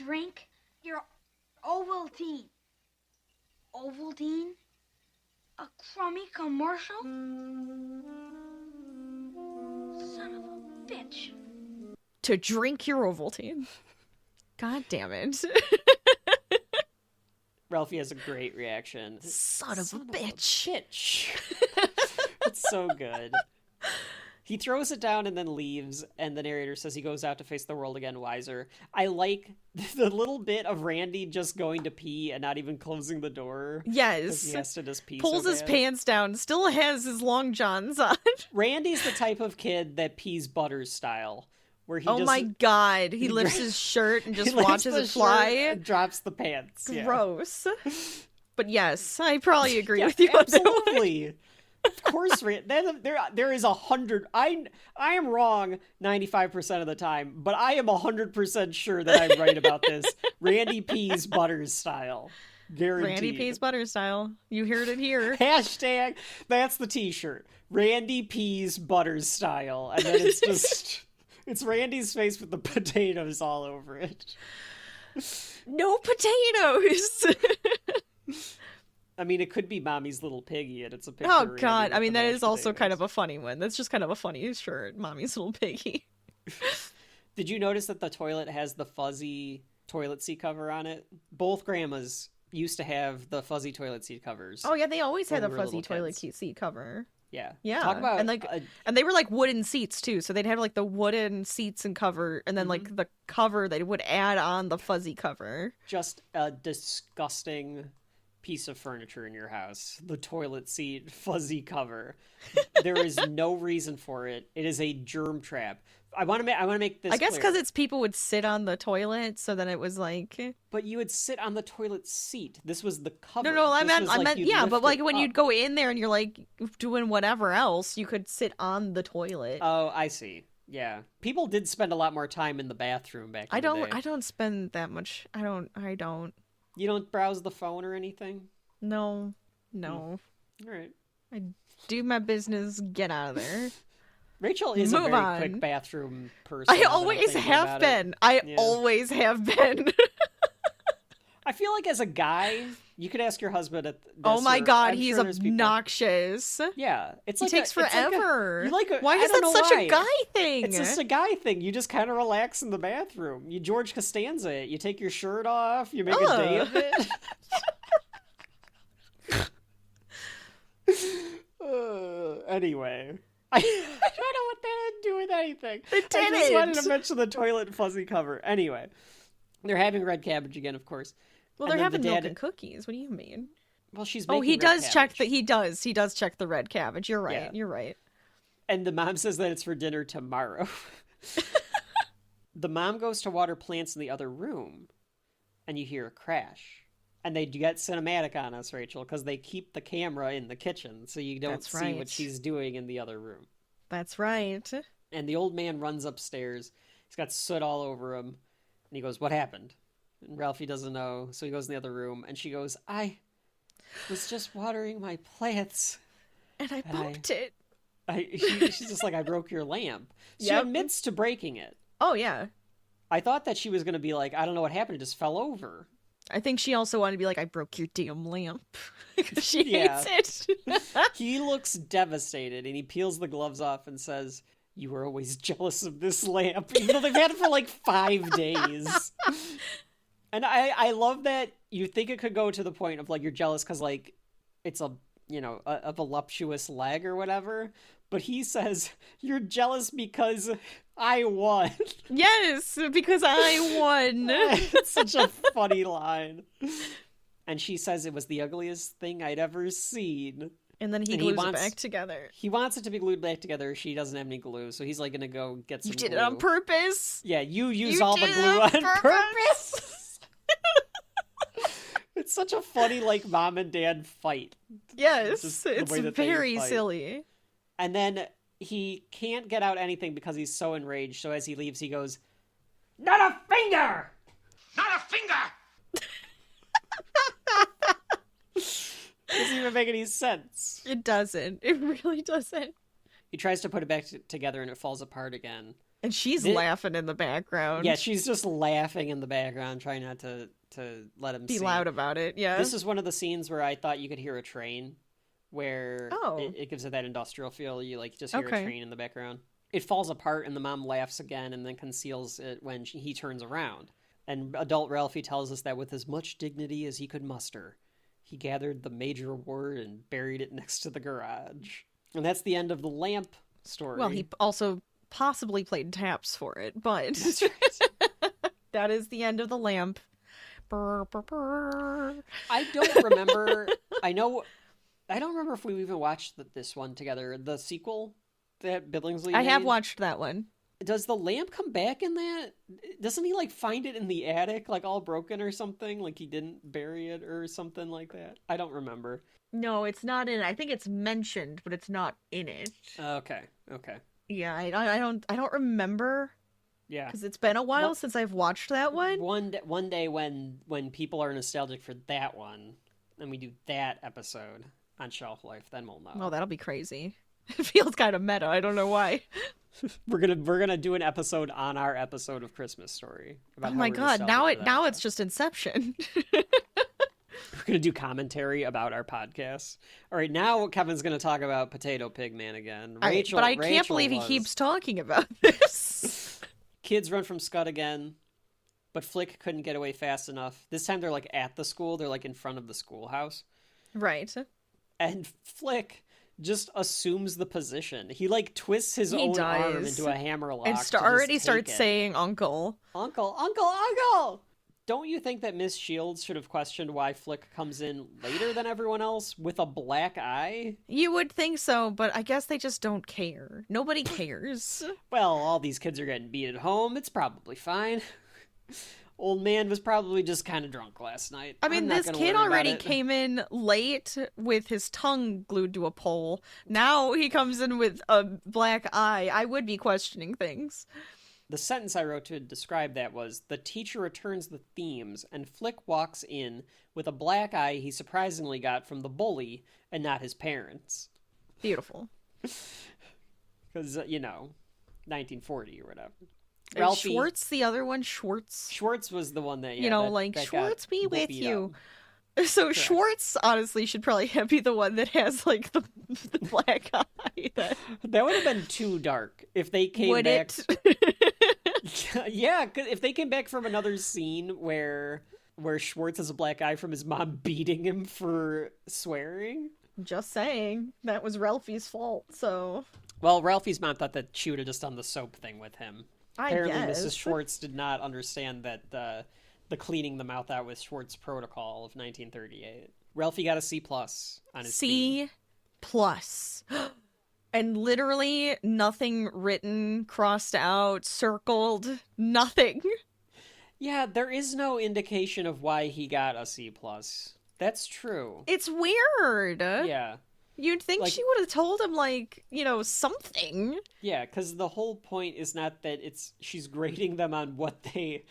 drink your Ovaltine. Ovaltine? A crummy commercial? Son of a bitch. To drink your Ovaltine. God damn it. Ralphie has a great reaction. Son of a bitch. It's so good. He throws it down and then leaves, and the narrator says he goes out to face the world again wiser. I like the little bit of Randy just going to pee and not even closing the door. Yes. He has to just pee Pulls so his bad. pants down, still has his long johns on. Randy's the type of kid that pees Butters style. Where he Oh my god. He lifts his shirt and just watches it fly. And drops the pants. Yeah. Gross. But yes, I probably agree Yeah, with you on that one. absolutely. Of course, there is 100. I am wrong 95% of the time, but I am 100% sure that I'm right about this. Randy pees Butters style, guaranteed. Randy pees Butters style. You heard it here. Hashtag. That's the T-shirt. Randy pees Butters style, and then it's just it's Randy's face with the potatoes all over it. No potatoes. I mean, it could be Mommy's Little Piggy, and it's a picture. Oh of Randy god, with I mean the that mashed is also kind of potatoes. a funny one. That's just kind of a funny shirt, Mommy's Little Piggy. Did you notice that the toilet has the fuzzy toilet seat cover on it? Both grandmas used to have the fuzzy toilet seat covers. Oh yeah, they always had When a we were fuzzy little toilet kids. seat cover. Yeah. Yeah, Talk about and and they were like wooden seats too, so they'd have like the wooden seats and cover, and then like the cover they would add on the fuzzy cover. just a disgusting piece of furniture in your house. The toilet seat fuzzy cover. There is no reason for it. It is a germ trap. I want to make this I guess clear. because it's people would sit on the toilet, so then it was like But you would sit on the toilet seat. This was the cover. no, I This meant was I like meant you'd yeah, lift but like it when up. you'd go in there and you're like doing whatever else, you could sit on the toilet. Oh, I see. Yeah. People did spend a lot more time in the bathroom back in the day. I don't spend that much. I don't. You don't browse the phone or anything? No. All right. I do my business. Get out of there. Rachel is a Move very on. quick bathroom person. I now that I'm always thinking have about been. it. I Yeah. always have been. I feel like as a guy, you could ask your husband at this, Oh my or god, I'm he's sure there's people- obnoxious. Yeah, it's He like takes it's like forever. Why I is don't that know such why. a guy thing? It's just a guy thing. You just kind of relax in the bathroom. You George Costanza it. You take your shirt off. You make a day of it. Anyway, I don't know what that had to do with anything. It I just wanted didn't. to mention the toilet fuzzy cover. Anyway, they're having red cabbage again, of course. Well, And they're then the having milk dad- and cookies. What do you mean? Well, she's Oh, making he red does check cabbage. he does check the red cabbage. You're right. Yeah. You're right. And the mom says that it's for dinner tomorrow. The mom goes to water plants in the other room, and you hear a crash. And they get cinematic on us, Rachel, because they keep the camera in the kitchen, so you don't That's see right. what she's doing in the other room. That's right. And the old man runs upstairs. He's got soot all over him. And he goes, "What happened?" And Ralphie doesn't know, so he goes in the other room. And she goes, "I was just watering my plants." And I And poked it. She's just like, "I broke your lamp." She Yep. admits to breaking it. Oh yeah. I thought that she was going to be like, "I don't know what happened. It just fell over." I think she also wanted to be like, I broke your damn lamp. Because she Yeah. hates it. He looks devastated, and he peels the gloves off and says, "You were always jealous of this lamp," even though they've had it for like 5 days. And I love that you think it could go to the point of like you're jealous because like it's a a voluptuous leg or whatever. But he says, "You're jealous because I won." Yes, because I won. It's such a funny line. And she says it was the ugliest thing I'd ever seen. And then he glues it back together. He wants it to be glued back together. She doesn't have any glue, so he's like gonna go get some glue. You did it on purpose. Yeah, you use all the glue on purpose. It's such a funny, like, mom and dad fight. Yes, it's very silly. And then he can't get out anything because he's so enraged. So as he leaves, he goes, "Not a finger! Not a finger!" Doesn't even make any sense. It doesn't. It really doesn't. He tries to put it back together and it falls apart again. And she's laughing in the background. Yeah, she's just laughing in the background, trying not to let him be see. loud about it. Yeah. This is one of the scenes where I thought you could hear a train, where it gives it that industrial feel. You just hear a train in the background. It falls apart and the mom laughs again and then conceals it when he turns around. And adult Ralphie tells us that with as much dignity as he could muster, he gathered the major award and buried it next to the garage. And that's the end of the lamp story. Well, he also possibly played taps for it, but that is the end of the lamp. Brr, brr, brr. I don't remember. I don't remember if we even watched this one together. The sequel that Billingsley I made. have watched that one. Does the lamp come back in that? Doesn't he find it in the attic, all broken or something? Like he didn't bury it or something like that? I don't remember. No, it's not in it. I think it's mentioned, but it's not in it. Okay. Yeah, I don't remember. Yeah, because it's been a while since I've watched that one. One day when people are nostalgic for that one, and we do that episode on Shelf Life, then we'll know. Well, that'll be crazy. It feels kind of meta. I don't know why. We're gonna do an episode on our episode of Christmas Story. Oh my god! Now it's just Inception. We're gonna do commentary about our podcast. All right, now Kevin's gonna talk about Potato Pig Man again. Rachel, but I can't believe he keeps talking about this. Kids run from Scud again, but Flick couldn't get away fast enough. This time they're at the school. They're in front of the schoolhouse. Right. And Flick just assumes the position. He twists his own arm into a hammerlock and already starts saying uncle. Uncle, uncle, uncle! Don't you think that Miss Shields should have questioned why Flick comes in later than everyone else with a black eye? You would think so, but I guess they just don't care. Nobody cares. Well, all these kids are getting beat at home. It's probably fine. Old man was probably just kind of drunk last night. I mean, this kid already came in late with his tongue glued to a pole. Now he comes in with a black eye. I would be questioning things. The sentence I wrote to describe that was, the teacher returns the themes, and Flick walks in with a black eye he surprisingly got from the bully and not his parents. Beautiful. Because, 1940 or whatever. Ralphie, Schwartz, the other one, Schwartz. Schwartz was the one that, that Schwartz be with you. Up. So Correct. Schwartz, honestly, should probably be the one that has, the black eye. That would have been too dark if they came back. Yeah, cause if they came back from another scene where Schwartz has a black eye from his mom beating him for swearing. Just saying. That was Ralphie's fault, so... Well, Ralphie's mom thought that she would have just done the soap thing with him. Apparently, guess. Mrs. Schwartz did not understand that the cleaning the mouth out with Schwartz protocol of 1938. Ralphie got a C+ on his C+. And literally nothing written, crossed out, circled, nothing. Yeah, there is no indication of why he got a C+. That's true. It's weird. Yeah. You'd think she would have told him, something. Yeah, because the whole point is not that she's grading them on what they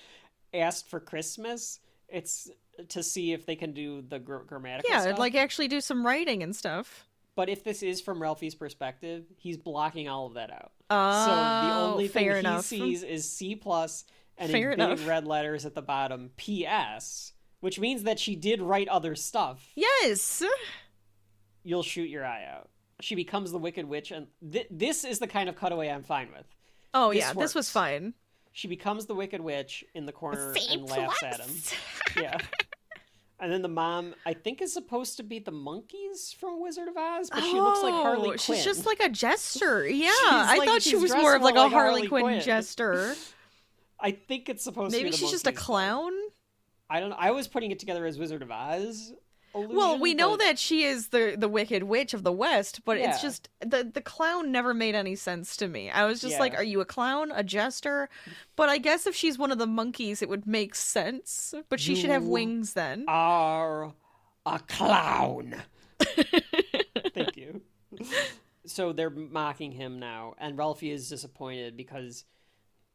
asked for Christmas. It's to see if they can do the grammatical stuff. Yeah, actually do some writing and stuff. But if this is from Ralphie's perspective, he's blocking all of that out. Oh, so the only thing enough. he sees is C+ and fair in enough. big red letters at the bottom, PS, which means that she did write other stuff. Yes! You'll shoot your eye out. She becomes the Wicked Witch, and this is the kind of cutaway I'm fine with. Oh, this yeah, works. this was fine. She becomes the Wicked Witch in the corner and laughs at him. Yeah. And then the mom, I think, is supposed to be the monkeys from Wizard of Oz, but she looks like Harley Quinn. She's just like a jester. Yeah, I thought she was dressed more of like a Harley Harley Quinn jester. I think it's supposed to be Maybe the she's just monkeys, a clown? I don't know. I was putting it together as Wizard of Oz illusion. Well, we know that she is the Wicked Witch of the West, but Yeah. it's just the clown never made any sense to me. I was just like, are you a clown, a jester? But I guess if she's one of the monkeys, it would make sense. But she should have wings then. Are a clown. Thank you. So they're mocking him now, and Ralphie is disappointed because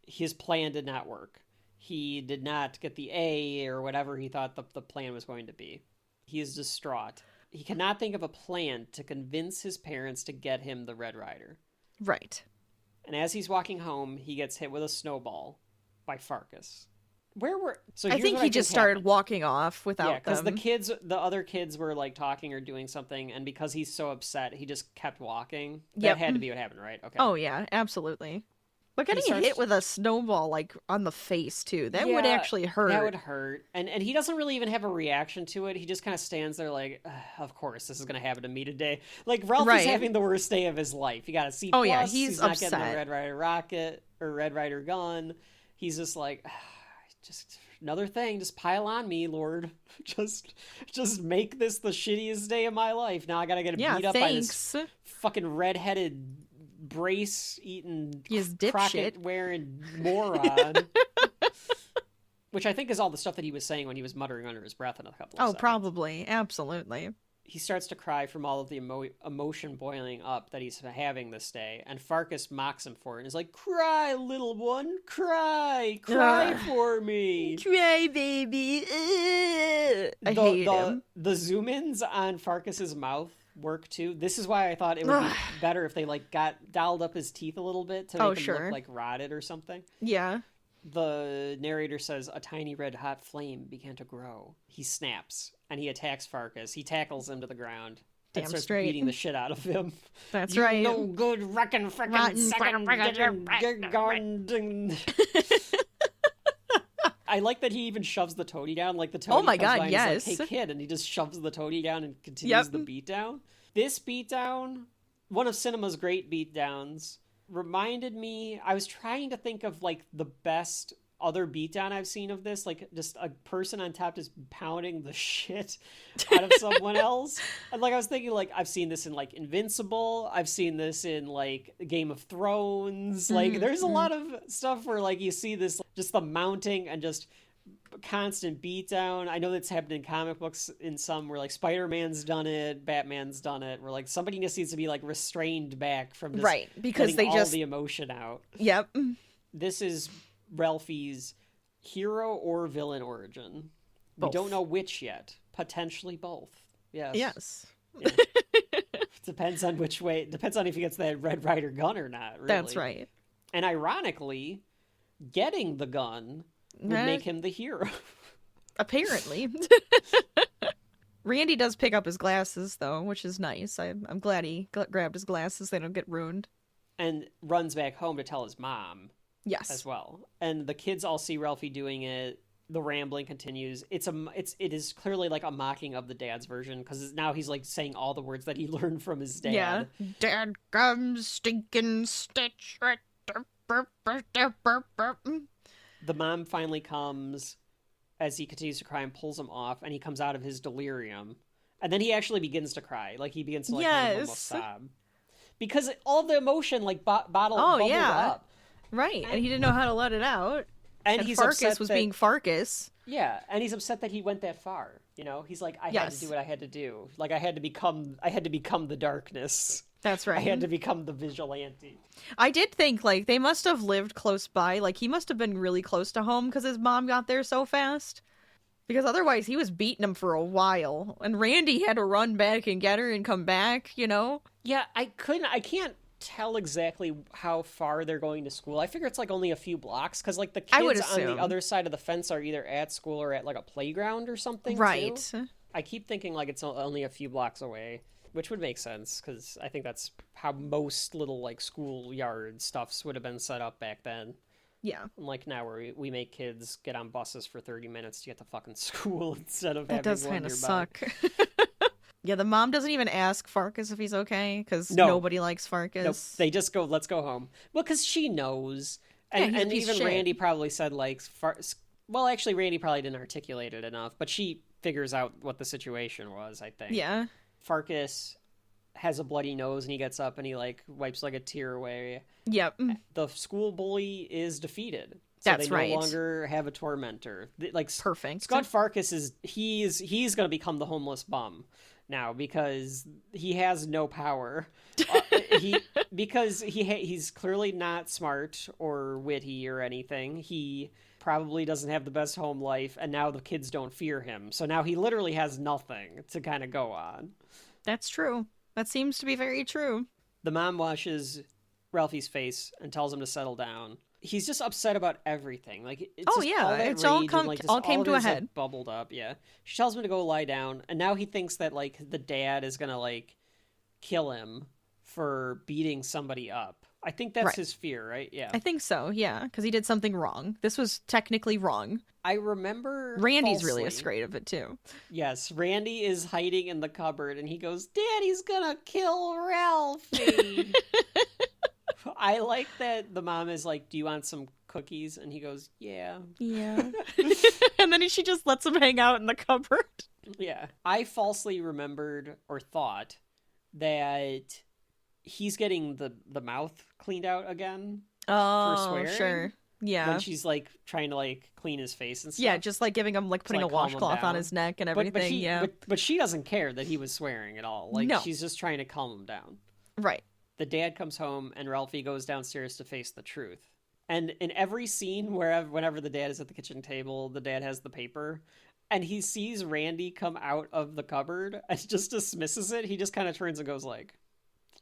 his plan did not work. He did not get the A or whatever he thought the plan was going to be. He is distraught. He cannot think of a plan to convince his parents to get him the Red Rider. Right. And as he's walking home, he gets hit with a snowball by Farkas. I think he just started walking off without them. Yeah, because the other kids were like talking or doing something, and because he's so upset, he just kept walking. That had to be what happened, right? Okay. Oh yeah, absolutely. But getting hit with a snowball like on the face too, that would actually hurt. That would hurt. And he doesn't really even have a reaction to it. He just kind of stands there like, of course, this is going to happen to me today. Like, Ralphie's having the worst day of his life. He got a C+. Oh yeah, he's upset. Not getting a Red Rider rocket or Red Rider gun. He's just like, just another thing. Just pile on me, Lord. Just make this the shittiest day of my life. Now I got to get beat up by this fucking redheaded brace-eating, crockett-wearing moron. Which I think is all the stuff that he was saying when he was muttering under his breath in a couple of seconds. Probably. Absolutely. He starts to cry from all of the emotion boiling up that he's having this day, and Farkas mocks him for it and is like, cry, little one, cry for me. Cry, baby. I hate him. The zoom-ins on Farkas's mouth work too. This is why I thought it would be better if they like got dialed up his teeth a little bit to make him look like rotted or something. Yeah. The narrator says a tiny red hot flame began to grow. He snaps and he attacks Farkas. He tackles him to the ground and starts beating the shit out of him. That's right. No good frickin' second I like that he even shoves the toady down. Like the toady comes by and he's like, hey kid, and he just shoves the toady down and continues the beatdown. This beatdown, one of cinema's great beatdowns, reminded me, I was trying to think of like the best other beatdown I've seen of this, like just a person on top just pounding the shit out of someone else. And like I was thinking, like I've seen this in like Invincible, I've seen this in like Game of Thrones, like there's a lot of stuff where like you see this, just the mounting and just constant beatdown. I know that's happened in comic books in some where like Spider-Man's done it, Batman's done it, where like somebody just needs to be like restrained back from just because they all the emotion out. Yep. This is Ralphie's hero or villain origin. Both. We don't know which yet. Potentially both. Yes. Yeah. Depends on which way. Depends on if he gets that Red Rider gun or not. Really. That's right. And ironically, getting the gun would make him the hero. Apparently. Randy does pick up his glasses, though, which is nice. I'm glad he grabbed his glasses. They don't get ruined. And runs back home to tell his mom. Yes. As well. And the kids all see Ralphie doing it. The rambling continues. It is clearly like a mocking of the dad's version, because now he's like saying all the words that he learned from his dad. Yeah. Dad comes stinking stitch. The mom finally comes as he continues to cry and pulls him off, and he comes out of his delirium. And then he actually begins to cry. Like he begins to like kind of almost sob. Because all the emotion like bubbled up. Right, and he didn't know how to let it out. And he's Farkas was being Farkas. Yeah, and he's upset that he went that far. You know, he's like, I had to do what I had to do. Like I had to become the darkness. That's right. I had to become the vigilante. I did think like they must have lived close by. Like he must have been really close to home because his mom got there so fast. Because otherwise he was beating him for a while, and Randy had to run back and get her and come back. You know? Yeah, I can't tell exactly how far they're going to school. I figure it's like only a few blocks, because like the kids on the other side of the fence are either at school or at like a playground or something. Right. Too. I keep thinking like it's only a few blocks away, which would make sense, because I think that's how most little like schoolyard stuffs would have been set up back then. Yeah. Like now where we make kids get on buses for 30 minutes to get to fucking school instead of That having does one kind of nearby. suck. Yeah, the mom doesn't even ask Farkas if he's okay, because No. nobody likes Farkas. Nope. They just go, let's go home. Well, because she knows. Yeah, And, he's a and piece of even shit. Randy probably said, like, well, actually, Randy probably didn't articulate it enough, but she figures out what the situation was, I think. Yeah. Farkas has a bloody nose and he gets up and he, like, wipes, like, a tear away. Yep. The school bully is defeated. So That's they right. no longer have a tormentor. Like, Perfect. Scott Farkas he's going to become the homeless bum now because he has no power. He's clearly not smart or witty or anything. He probably doesn't have the best home life, and now the kids don't fear him. So now he literally has nothing to kind of go on. That's true. That seems to be very true. The mom washes Ralphie's face and tells him to settle down. He's just upset about everything. Like, it's Oh, just yeah, all that it's all rage come- and, like, just all came of to it a is, like, head. bubbled up. Yeah, she tells him to go lie down, and now he thinks that, like, the dad is gonna, like, kill him for beating somebody up. I think that's Right. his fear, right? Yeah. I think so, yeah, because he did something wrong. This was technically wrong. I remember Randy's really falsely- afraid of it, too. Yes, Randy is hiding in the cupboard, and he goes, "Daddy's gonna kill Ralphie." I like that the mom is like, "Do you want some cookies?" And he goes, "Yeah." Yeah. And then she just lets him hang out in the cupboard. Yeah. I falsely remembered or thought that he's getting the mouth cleaned out again Oh, swearing? sure. Yeah. when she's like trying to like clean his face and stuff. Yeah, just like giving him, like, putting like, a calm him washcloth on down. his neck and But- everything. Yeah. But she doesn't care that he was swearing at all. Like, No. she's just trying to calm him down. Right. The dad comes home and Ralphie goes downstairs to face the truth. And in every scene whenever the dad is at the kitchen table, the dad has the paper and he sees Randy come out of the cupboard and just dismisses it. He just kind of turns and goes like,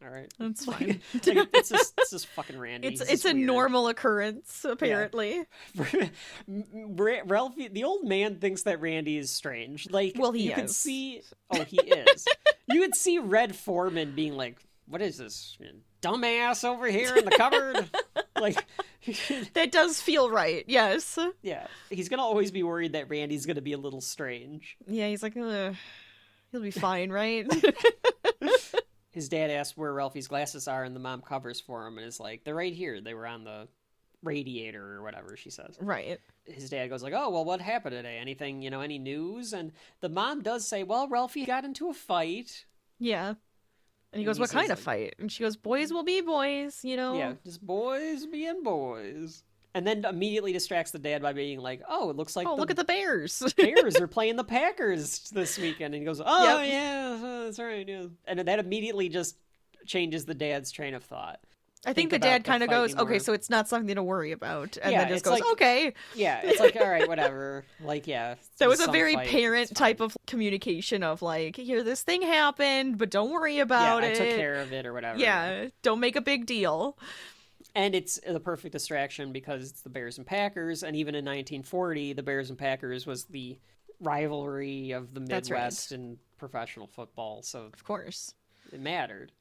"All right, That's fine. like, it's just fucking Randy. It's He's it's just a weird." normal occurrence, apparently. Ralphie, the old man, thinks that Randy is strange. Like, Well, he you can is. see. Oh, he is. You would see Red Foreman being like, "What is this dumbass over here in the cupboard?" Like, That does feel right, yes. yeah, he's gonna always be worried that Randy's gonna be a little strange. Yeah, he's like, ugh, he'll be fine, right? His dad asks where Ralphie's glasses are, and the mom covers for him and is like, "They're right here. They were on the radiator or whatever," she says. Right. His dad goes like, "Oh, well, what happened today? Anything, any news?" And the mom does say, "Well, Ralphie got into a fight." Yeah. And he And goes, he "What says, kind of like- fight?" And she goes, "Boys will be boys, you know?" Yeah, just boys being boys. And then immediately distracts the dad by being like, "Oh, it looks like Oh, look at the Bears. Bears are playing the Packers this weekend." And he goes, "Oh, Yep. yeah, that's right, yeah." And that immediately just changes the dad's train of thought. I think the about dad the kind of fight goes, anymore. "Okay, so it's not something to worry about." And Yeah, then just it's goes, like- "Okay." Yeah, it's like, all right, whatever. Like, yeah. That was a some very fight, parent it's fine. type of communication of like, "Here, this thing happened, but don't worry Yeah, about I it." took care of it or whatever. Yeah, don't make a big deal. And it's the perfect distraction because it's the Bears and Packers, and even in 1940, the Bears and Packers was the rivalry of the That's Midwest right. in professional football, so Of course. it mattered.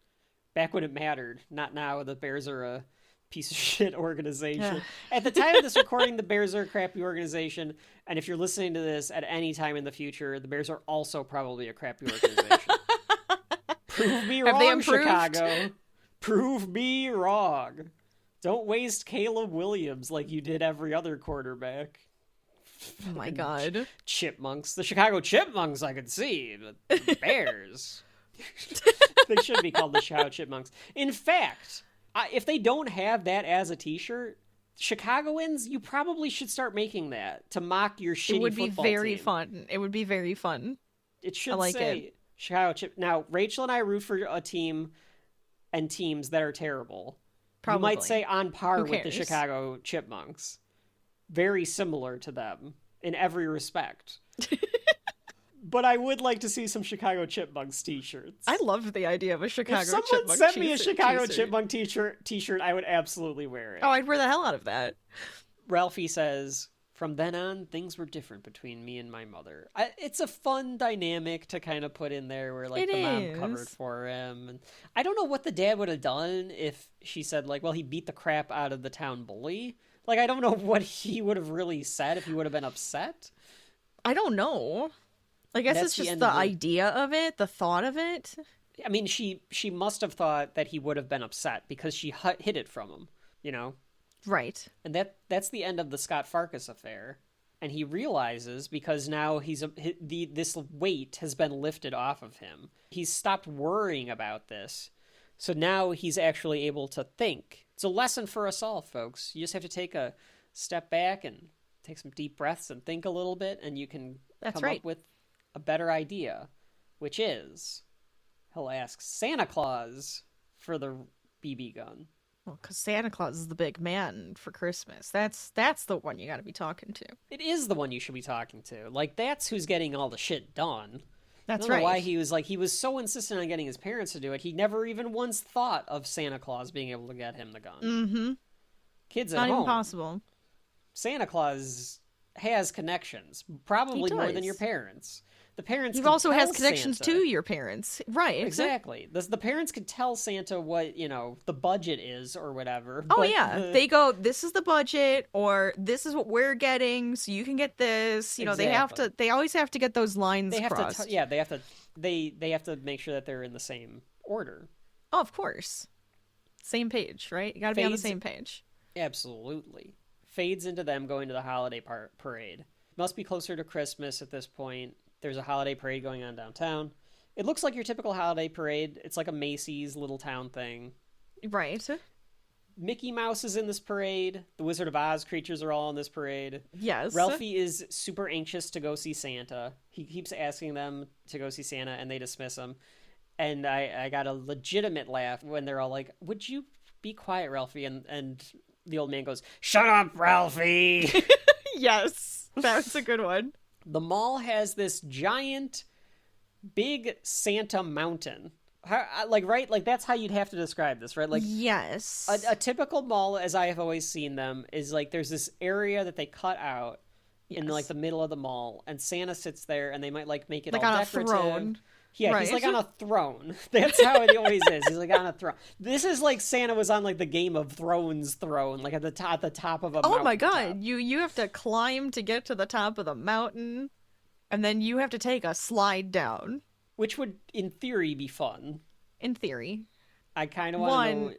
Back when it mattered, not now. The Bears are a piece of shit organization. At the time of this recording, the Bears are a crappy organization, and if you're listening to this at any time in the future, the Bears are also probably a crappy organization. Prove me Have they wrong, improved? Chicago. Prove me wrong. Don't waste Caleb Williams like you did every other quarterback. Oh my god. Chipmunks. The Chicago Chipmunks I could see, but the Bears. They should be called the Chicago Chipmunks. In fact, if they don't have that as a t-shirt, Chicagoans, you probably should start making that to mock your shitty It would be football very team. fun. It would be very fun. It should like say it. Chicago Chip. Now, Rachel and I root for a team and teams that are terrible. Probably. You might say on par Who with the cares? Chicago Chipmunks. Very similar to them in every respect. But I would like to see some Chicago Chipmunks t-shirts. I love the idea of a Chicago If someone Chipmunk sent me a t-shirt- Chicago t-shirt. Chipmunk t-shirt, I would absolutely wear it. Oh, I'd wear the hell out of that. Ralphie says, "From then on, things were different between me and my mother." It's a fun dynamic to kind of put in there where, like, It the mom is. covered for him. And I don't know what the dad would have done if she said, like, well, he beat the crap out of the town bully. Like, I don't know what he would have really said if he would have been upset. I don't know. I guess That's it's the just end the of the- idea of it, the thought of it. I mean, she must have thought that he would have been upset because she hid it from him, you know? Right. And that's the end of the Scott Farkas affair. And he realizes, because now this weight has been lifted off of him. He's stopped worrying about this. So now he's actually able to think. It's a lesson for us all, folks. You just have to take a step back and take some deep breaths and think a little bit, and you can come up with a better idea, which is he'll ask Santa Claus for the BB gun. Well, because Santa Claus is the big man for Christmas. That's the one you got to be talking to. It is the one you should be talking to. Like, that's who's getting all the shit done. That's I don't know right. why he was so insistent on getting his parents to do it. He never even once thought of Santa Claus being able to get him the gun. Mm-hmm. Kids at Not home. even possible. Santa Claus has connections, probably He more than does. your parents. The parents He can also tell has connections Santa. to your parents. Right. Exactly. The parents could tell Santa what, the budget is or whatever. Oh, but yeah. They go, this is the budget, or this is what we're getting, so you can get this. You know, Exactly. they always have to get those lines they have crossed. they have to make sure that they're in the same order. Oh, of course. Same page, right? You got to be on the Fades- same page. Absolutely. Fades into them going to the holiday parade. Must be closer to Christmas at this point. There's a holiday parade going on downtown. It looks like your typical holiday parade. It's like a Macy's little town thing. Right. Mickey Mouse is in this parade. The Wizard of Oz creatures are all in this parade. Yes. Ralphie is super anxious to go see Santa. He keeps asking them to go see Santa, and they dismiss him. And I got a legitimate laugh when they're all like, "Would you be quiet, Ralphie?" And the old man goes, "Shut up, Ralphie!" Yes. That's a good one. The mall has this giant, big Santa mountain. Right? Like, that's how you'd have to describe this, right? Like, yes. a typical mall, as I have always seen them, is like there's this area that they cut out in like the middle of the mall, and Santa sits there, and they might like make it Like all on a decorative. throne. Yeah, Right. he's like on a throne. That's how it always is. He's like on a throne. This is like Santa was on like the Game of Thrones throne, like at the top of a Oh my mountaintop. god, you have to climb to get to the top of the mountain, and then you have to take a slide down. Which would, in theory, be fun. In theory. I kind of want to know.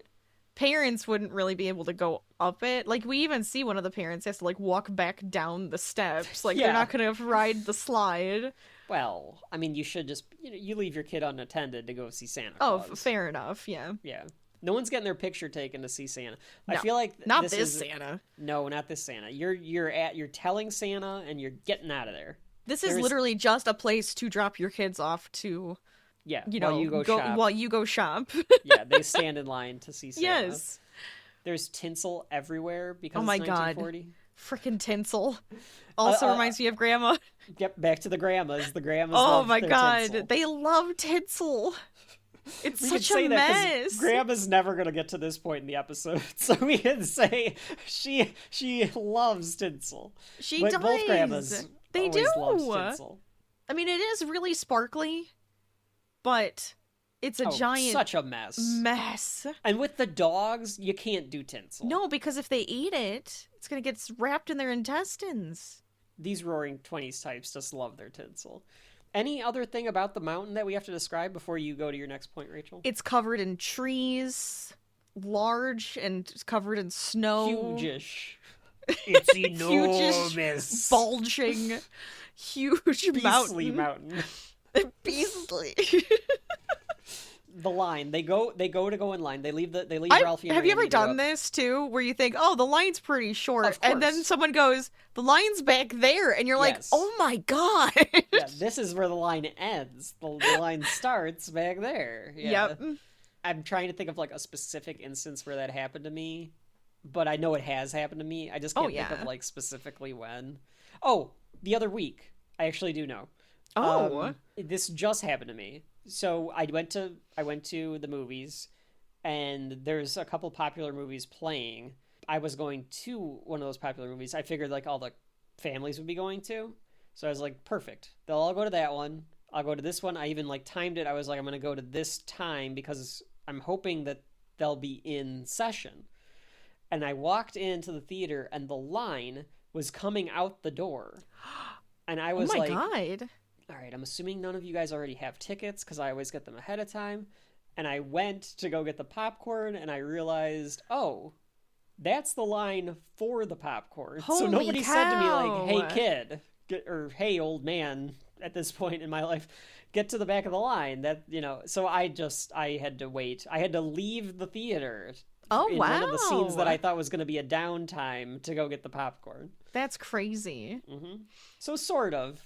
Parents wouldn't really be able to go up it. Like, we even see one of the parents has to, like, walk back down the steps. Like, Yeah. they're not gonna ride the slide. Well, I mean, you should just, you leave your kid unattended to go see Santa Oh, Claus. fair enough, yeah. Yeah. No one's getting their picture taken to see Santa. I No, feel like not this this is, Santa. No, not this Santa. You're telling Santa and you're getting out of there. This is There's- literally just a place to drop your kids off to, Yeah, you while know, you go shop. while you go shop. Yeah, they stand in line to see Santa. Yes. There's tinsel everywhere because Oh my it's god. 1940. Frickin' tinsel. Also reminds me of Grandma. Yep, back to the grandmas. The grandmas Oh love my their god, tinsel. they love tinsel. It's We such could say a that 'cause mess. Grandma's never gonna get to this point in the episode, so we can say she loves tinsel. She But does. both grandmas They always do. loved tinsel. I mean, it is really sparkly, but it's a giant such a mess. mess. And with the dogs, you can't do tinsel. No, because if they eat it, it's gonna get wrapped in their intestines. These roaring 20s types just love their tinsel. Any other thing about the mountain that we have to describe before you go to your next point, Rachel? It's covered in trees, large and covered in snow. Huge-ish. It's Huge-ish, enormous. bulging, huge Beastly mountain. mountain. Beastly. The line. They go to go in line. They leave Ralphie and Have you ever Randy to go done up. this too, where you think, "Oh, the line's pretty short," Of and then course. someone goes, "The line's back there," and you're like, Yes. "Oh my god!" Yeah, this is where the line ends. The line starts back there. Yeah. Yep. I'm trying to think of like a specific instance where that happened to me, but I know it has happened to me. I just Oh, can't think yeah. of like specifically when. Oh, the other week. I actually do know. Oh. This just happened to me. So I went to the movies, and there's a couple popular movies playing. I was going to one of those popular movies. I figured like all the families would be going to. So I was like, perfect. They'll all go to that one. I'll go to this one. I even like timed it. I was like, I'm going to go to this time because I'm hoping that they'll be in session. And I walked into the theater, and the line was coming out the door. And I was like, God. All right, I'm assuming none of you guys already have tickets, because I always get them ahead of time. And I went to go get the popcorn, and I realized, oh, that's the line for the popcorn. So Holy nobody said to me, like, cow. hey, kid, or hey, old man, at this point in my life, get to the back of the line. That, you know, so I had to wait. I had to leave the theater in one of the scenes that I thought was going to be a downtime to go get the popcorn. That's crazy. Mm-hmm. So sort of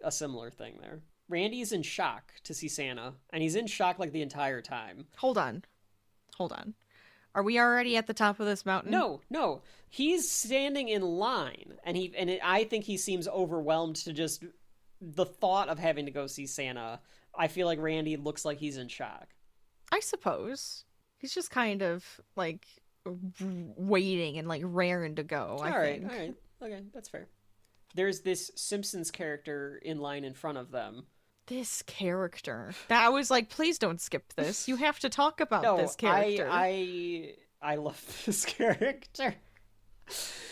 a similar thing there. Randy's in shock to see Santa, and he's in shock like the entire time. Hold on. Are we already at the top of this mountain? No. He's standing in line, and I think he seems overwhelmed to just the thought of having to go see Santa. I feel like Randy looks like he's in shock. I suppose. He's just kind of like waiting and like raring to go, I think. All right. Okay, that's fair. There's this Simpsons character in line in front of them. This character. I was like, please don't skip this. You have to talk about this character. I love this character.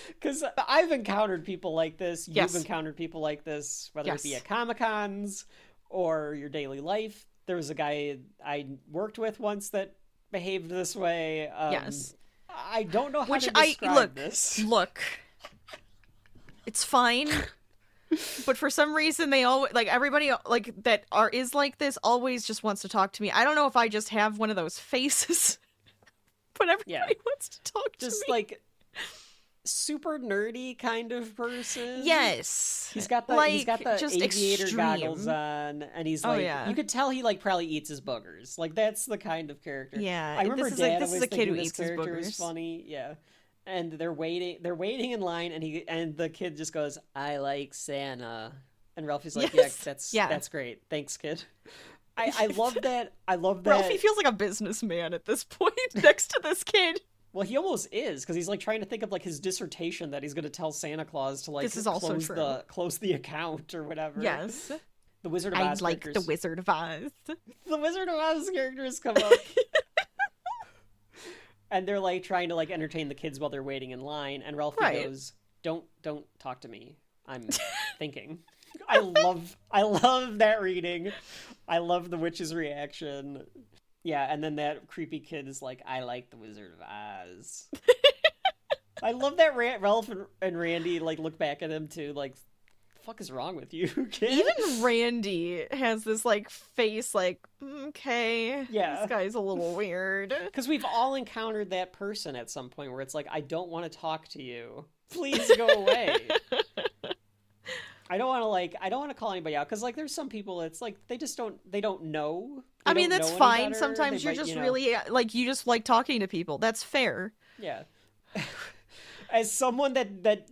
Because I've encountered people like this. Yes. You've encountered people like this, whether it be at Comic-Cons or your daily life. There was a guy I worked with once that behaved this way. Yes. I don't know how to describe this. Look. It's fine. But for some reason, they all like everybody like that is like this always just wants to talk to me. I don't know if I just have one of those faces, but everybody wants to talk to me. Just like super nerdy kind of person. Yes, he's got the just aviator extreme goggles on, and he's like, you could tell he like probably eats his boogers. Like that's the kind of character. Yeah, I remember Dad this always is a kid who this eats his character is boogers. funny. Yeah. And they're waiting in line, and the kid just goes, "I like Santa," and Ralphie's like, "Yeah, that's great, thanks, kid." I love that. Ralphie feels like a businessman at this point next to this kid. Well, he almost is, because he's like trying to think of like his dissertation that he's going to tell Santa Claus to like this is also close the account or whatever. Yes, the Wizard of Oz. I like the Wizard of Oz. The Wizard of Oz characters come up. And they're like trying to like entertain the kids while they're waiting in line, and Ralphie goes, "Don't talk to me. I'm thinking." I love that reading. I love the witch's reaction. Yeah, and then that creepy kid is like, "I like the Wizard of Oz." I love that Ralph and Randy like look back at him too, like, fuck is wrong with you, kid? Even Randy has this like face like, okay, this guy's a little weird. Because we've all encountered that person at some point where it's like, I don't want to talk to you. Please go away. I don't want to call anybody out, because like there's some people it's like they don't know. I mean, that's fine. Sometimes you're just really like, you just like talking to people. That's fair. Yeah. As someone that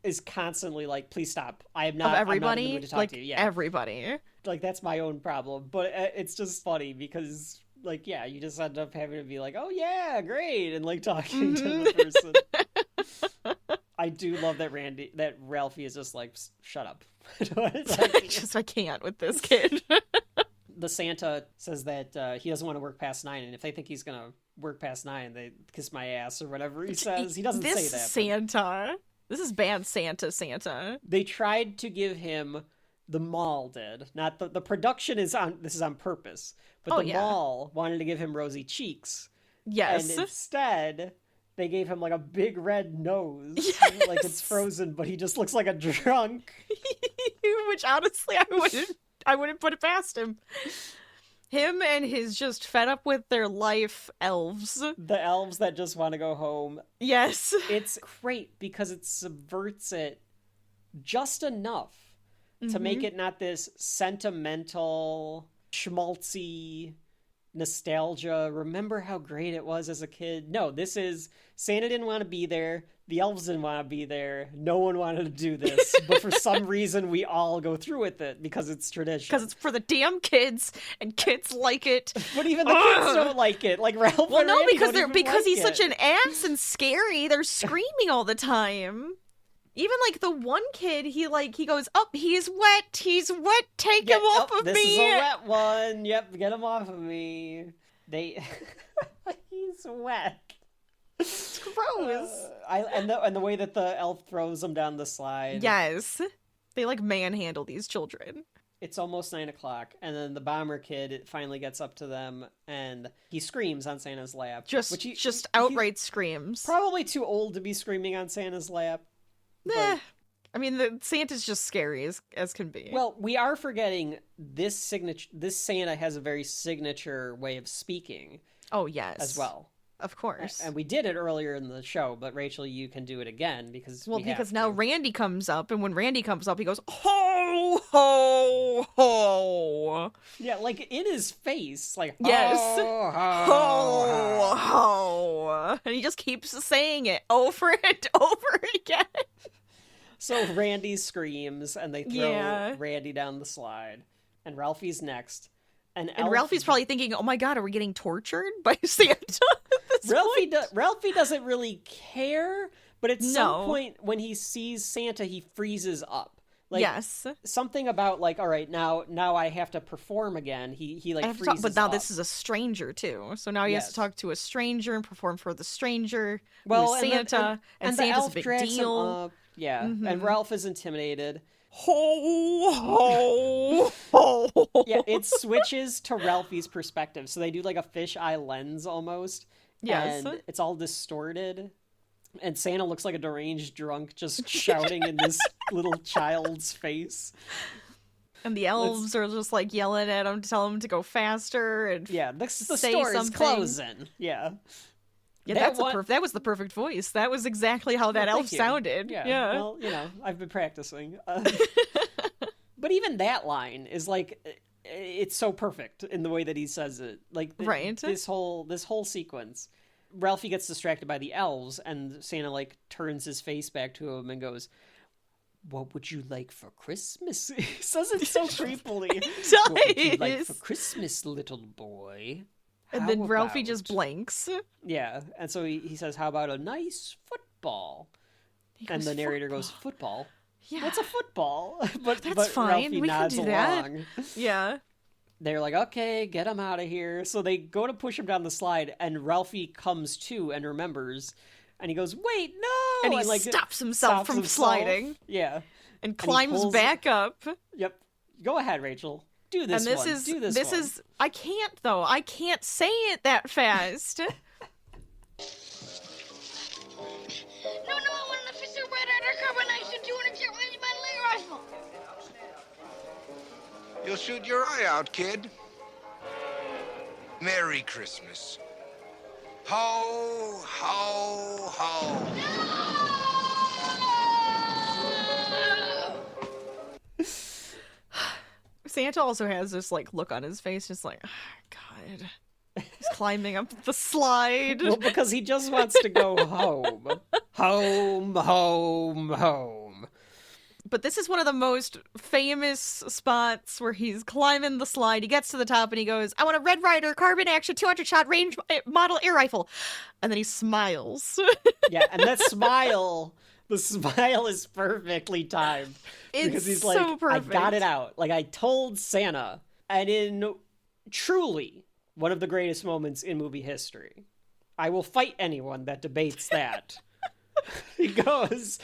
is constantly like, please stop. I'm not in the mood to talk to you. Yeah. Everybody. Like that's my own problem, but it's just funny because like, yeah, you just end up having to be like, oh yeah, great, and like talking to the person. I do love that Ralphie is just like, shut up. I can't with this kid. The Santa says that he doesn't want to work past 9, and if they think he's gonna work past 9, they kiss my ass or whatever he says. He doesn't say that. This Santa. This is bad Santa. They tried to give him, the mall did, not the production is on. This is on purpose, but the mall wanted to give him rosy cheeks. Yes, and instead they gave him like a big red nose, like it's Frozen, but he just looks like a drunk. Which honestly, I wouldn't put it past him. Him and his just fed up with their life elves. The elves that just want to go home. Yes. It's great because it subverts it just enough to make it not this sentimental, schmaltzy nostalgia. Remember how great it was as a kid? No, this is Santa didn't want to be there. The elves didn't want to be there. No one wanted to do this. But for some reason, we all go through with it because it's tradition. Because it's for the damn kids, and kids like it. But even the kids don't like it. Like Ralph and Randy because he's such an ass and scary. They're screaming all the time. Even like the one kid, he goes, "Oh, he's wet. Take him off of me." This is a wet one. Yep, get him off of me. He's wet. It's gross. And the way that the elf throws them down the slide. Yes. They like manhandle these children. It's almost 9:00, and then the bomber kid finally gets up to them, and he screams on Santa's lap. Just outright screams. Probably too old to be screaming on Santa's lap. But... I mean, Santa's just scary as can be. Well, we are forgetting this Santa has a very signature way of speaking. Oh, yes. As well. Of course. And we did it earlier in the show, but Rachel, you can do it again because now Randy comes up, and when Randy comes up, he goes, ho, ho, ho. Yeah, like in his face, like, yes. Ho, ho, ho, ho. And he just keeps saying it over and over again. So Randy screams, and they throw Randy down the slide, and Ralphie's next. And Ralphie's probably thinking, oh my god, are we getting tortured by Santa? Ralphie doesn't really care, but at some point when he sees Santa, he freezes up. Like, yes. Something about like, all right, now I have to perform again. He like freezes but now up. this is a stranger too, so now he has to talk to a stranger and perform for the stranger. Well, who's Santa, and Santa's a big deal. Yeah, and Ralph is intimidated. Ho, ho, ho. Yeah, it switches to Ralphie's perspective. So they do like a fisheye lens almost. Yes. And it's all distorted. And Santa looks like a deranged drunk just shouting in this little child's face. And the elves are just like yelling at him to tell him to go faster. And the store is closing. Yeah. Yeah, that was the perfect voice. That was exactly how that elf sounded. Yeah. Well, I've been practicing. But even that line is like, it's so perfect in the way that he says it. Like, this whole sequence. Ralphie gets distracted by the elves, and Santa like turns his face back to him and goes, "What would you like for Christmas?" He says it so creepily. What would you like for Christmas, little boy? And then Ralphie just blinks. Yeah, and so he says, how about a nice football? And the narrator goes, football? Yeah. What's a football? But fine. Ralphie we nods can do that. along. Yeah. They're like, okay, get him out of here. So they go to push him down the slide, and Ralphie comes to and remembers, and he goes, wait, no! And he stops himself from sliding. Yeah. And climbs back up. Yep. Go ahead, Rachel. Do this and one. This is I can't though. I can't say it that fast. No, I want an officer red undercover knife and 200 Germans by the rifle. You'll shoot your eye out, kid. Merry Christmas. Ho, ho, ho. Santa also has this like look on his face, just like, oh, God, he's climbing up the slide. Well, because he just wants to go home, home, home, home. But this is one of the most famous spots where he's climbing the slide. He gets to the top and he goes, "I want a Red Ryder carbine action 200 shot range model air rifle," and then he smiles. Yeah, and that smile. The smile is perfectly timed. Because he's like, so perfect. I got it out. Like, I told Santa. And in truly one of the greatest moments in movie history, I will fight anyone that debates that. He goes,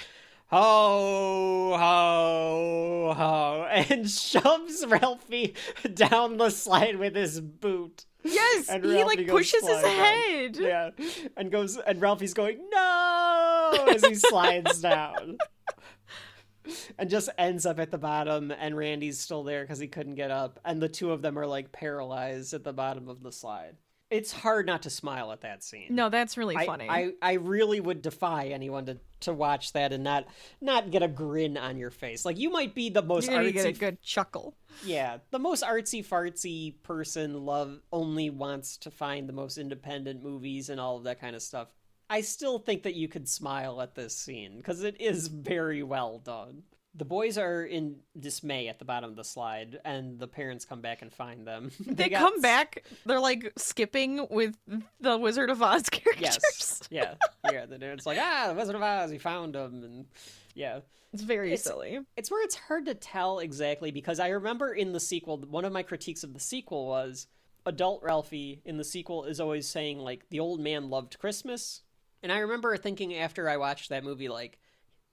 ho, ho, ho, and shoves Ralphie down the slide with his boot. Yes, and he like pushes his head. Down. Yeah, and Ralphie's going, no, as he slides down. And just ends up at the bottom, and Randy's still there because he couldn't get up, and the two of them are like paralyzed at the bottom of the slide. It's hard not to smile at that scene. No, that's really funny. I really would defy anyone to watch that and not get a grin on your face. Like, you might be the most You're gonna artsy... get a good chuckle. Yeah, the most artsy-fartsy person only wants to find the most independent movies and all of that kind of stuff. I still think that you could smile at this scene, because it is very well done. The boys are in dismay at the bottom of the slide, and the parents come back and find them. They come back, they're like skipping with the Wizard of Oz characters. Yes, yeah. It's like, the Wizard of Oz, he found him, and yeah. It's very silly. It's where it's hard to tell exactly, because I remember in the sequel, one of my critiques of the sequel was, adult Ralphie in the sequel is always saying, like, the old man loved Christmas, And I remember thinking after I watched that movie, like,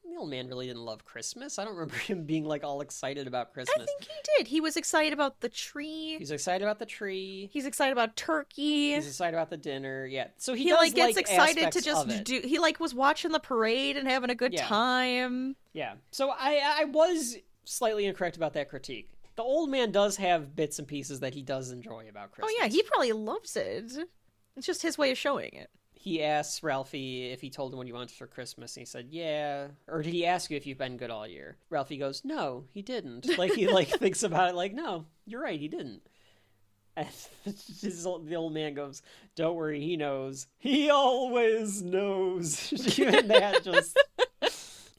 the old man really didn't love Christmas. I don't remember him being, like, all excited about Christmas. I think he did. He was excited about the tree. He's excited about the tree. He's excited about turkey. He's excited about the dinner. Yeah. So he He does like gets like excited aspects to just of it. do. He like was watching the parade and having a good Yeah. time. Yeah. So I was slightly incorrect about that critique. The old man does have bits and pieces that he does enjoy about Christmas. Oh yeah, he probably loves it. It's just his way of showing it. He asks Ralphie if he told him what he wanted for Christmas, and he said, yeah. Or did he ask you if you've been good all year? Ralphie goes, no, he didn't. Like, he, like, thinks about it like, no, you're right, he didn't. And the old man goes, don't worry, he knows. He always knows. Even that just...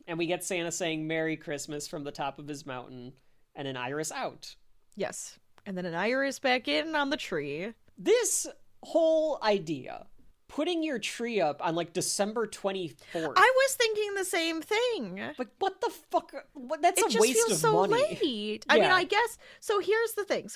And we get Santa saying Merry Christmas from the top of his mountain, and an iris out. Yes. And then an iris back in on the tree. This whole idea... Putting your tree up on, like, December 24th. I was thinking the same thing. Like, what the fuck? That's a waste of so money. Late. I mean, I guess... So here's the thing.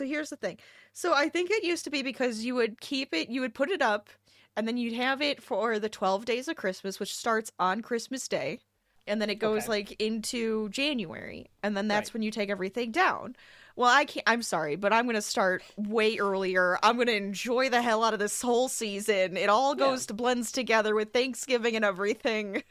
So I think it used to be because you would keep it, you would put it up, and then you'd have it for the 12 days of Christmas, which starts on Christmas Day. And then it goes, like, into January. And then that's when you take everything down. Well, I'm sorry, but I'm going to start way earlier. I'm going to enjoy the hell out of this whole season. It all goes to blends together with Thanksgiving and everything.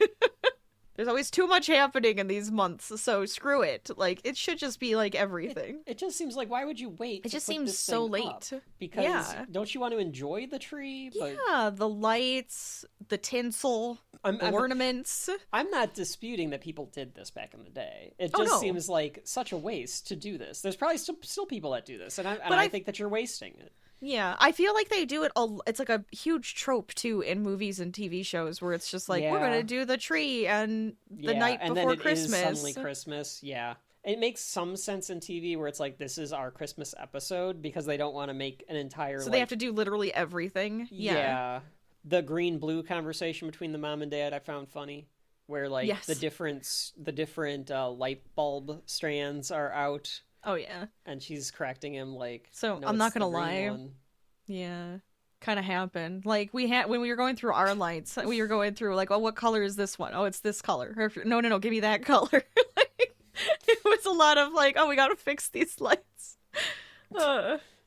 There's always too much happening in these months, so screw it. Like, it should just be like everything. It just seems like, why would you wait? It just to put seems this so thing late. Up? Because don't you want to enjoy the tree? But... Yeah, the lights, the tinsel, the ornaments. I'm not disputing that people did this back in the day. It just seems like such a waste to do this. There's probably still people that do this, and I think that you're wasting it. Yeah, I feel like they do it. It's like a huge trope too in movies and TV shows where it's just like we're gonna do the tree and the night before then it Christmas. Is suddenly Christmas. Yeah, it makes some sense in TV where it's like this is our Christmas episode because they don't want to make an entire. So they have to do literally everything. Yeah. The green-blue conversation between the mom and dad I found funny, where like the different light bulb strands are out. Oh yeah, and she's correcting him like. So no, I'm not gonna the green lie. one. Yeah, kind of happened. Like we had when we were going through our lights, we were going through like, oh, what color is this one? Oh, it's this color. Or, no, give me that color. Like, it was a lot of like, oh, we gotta fix these lights.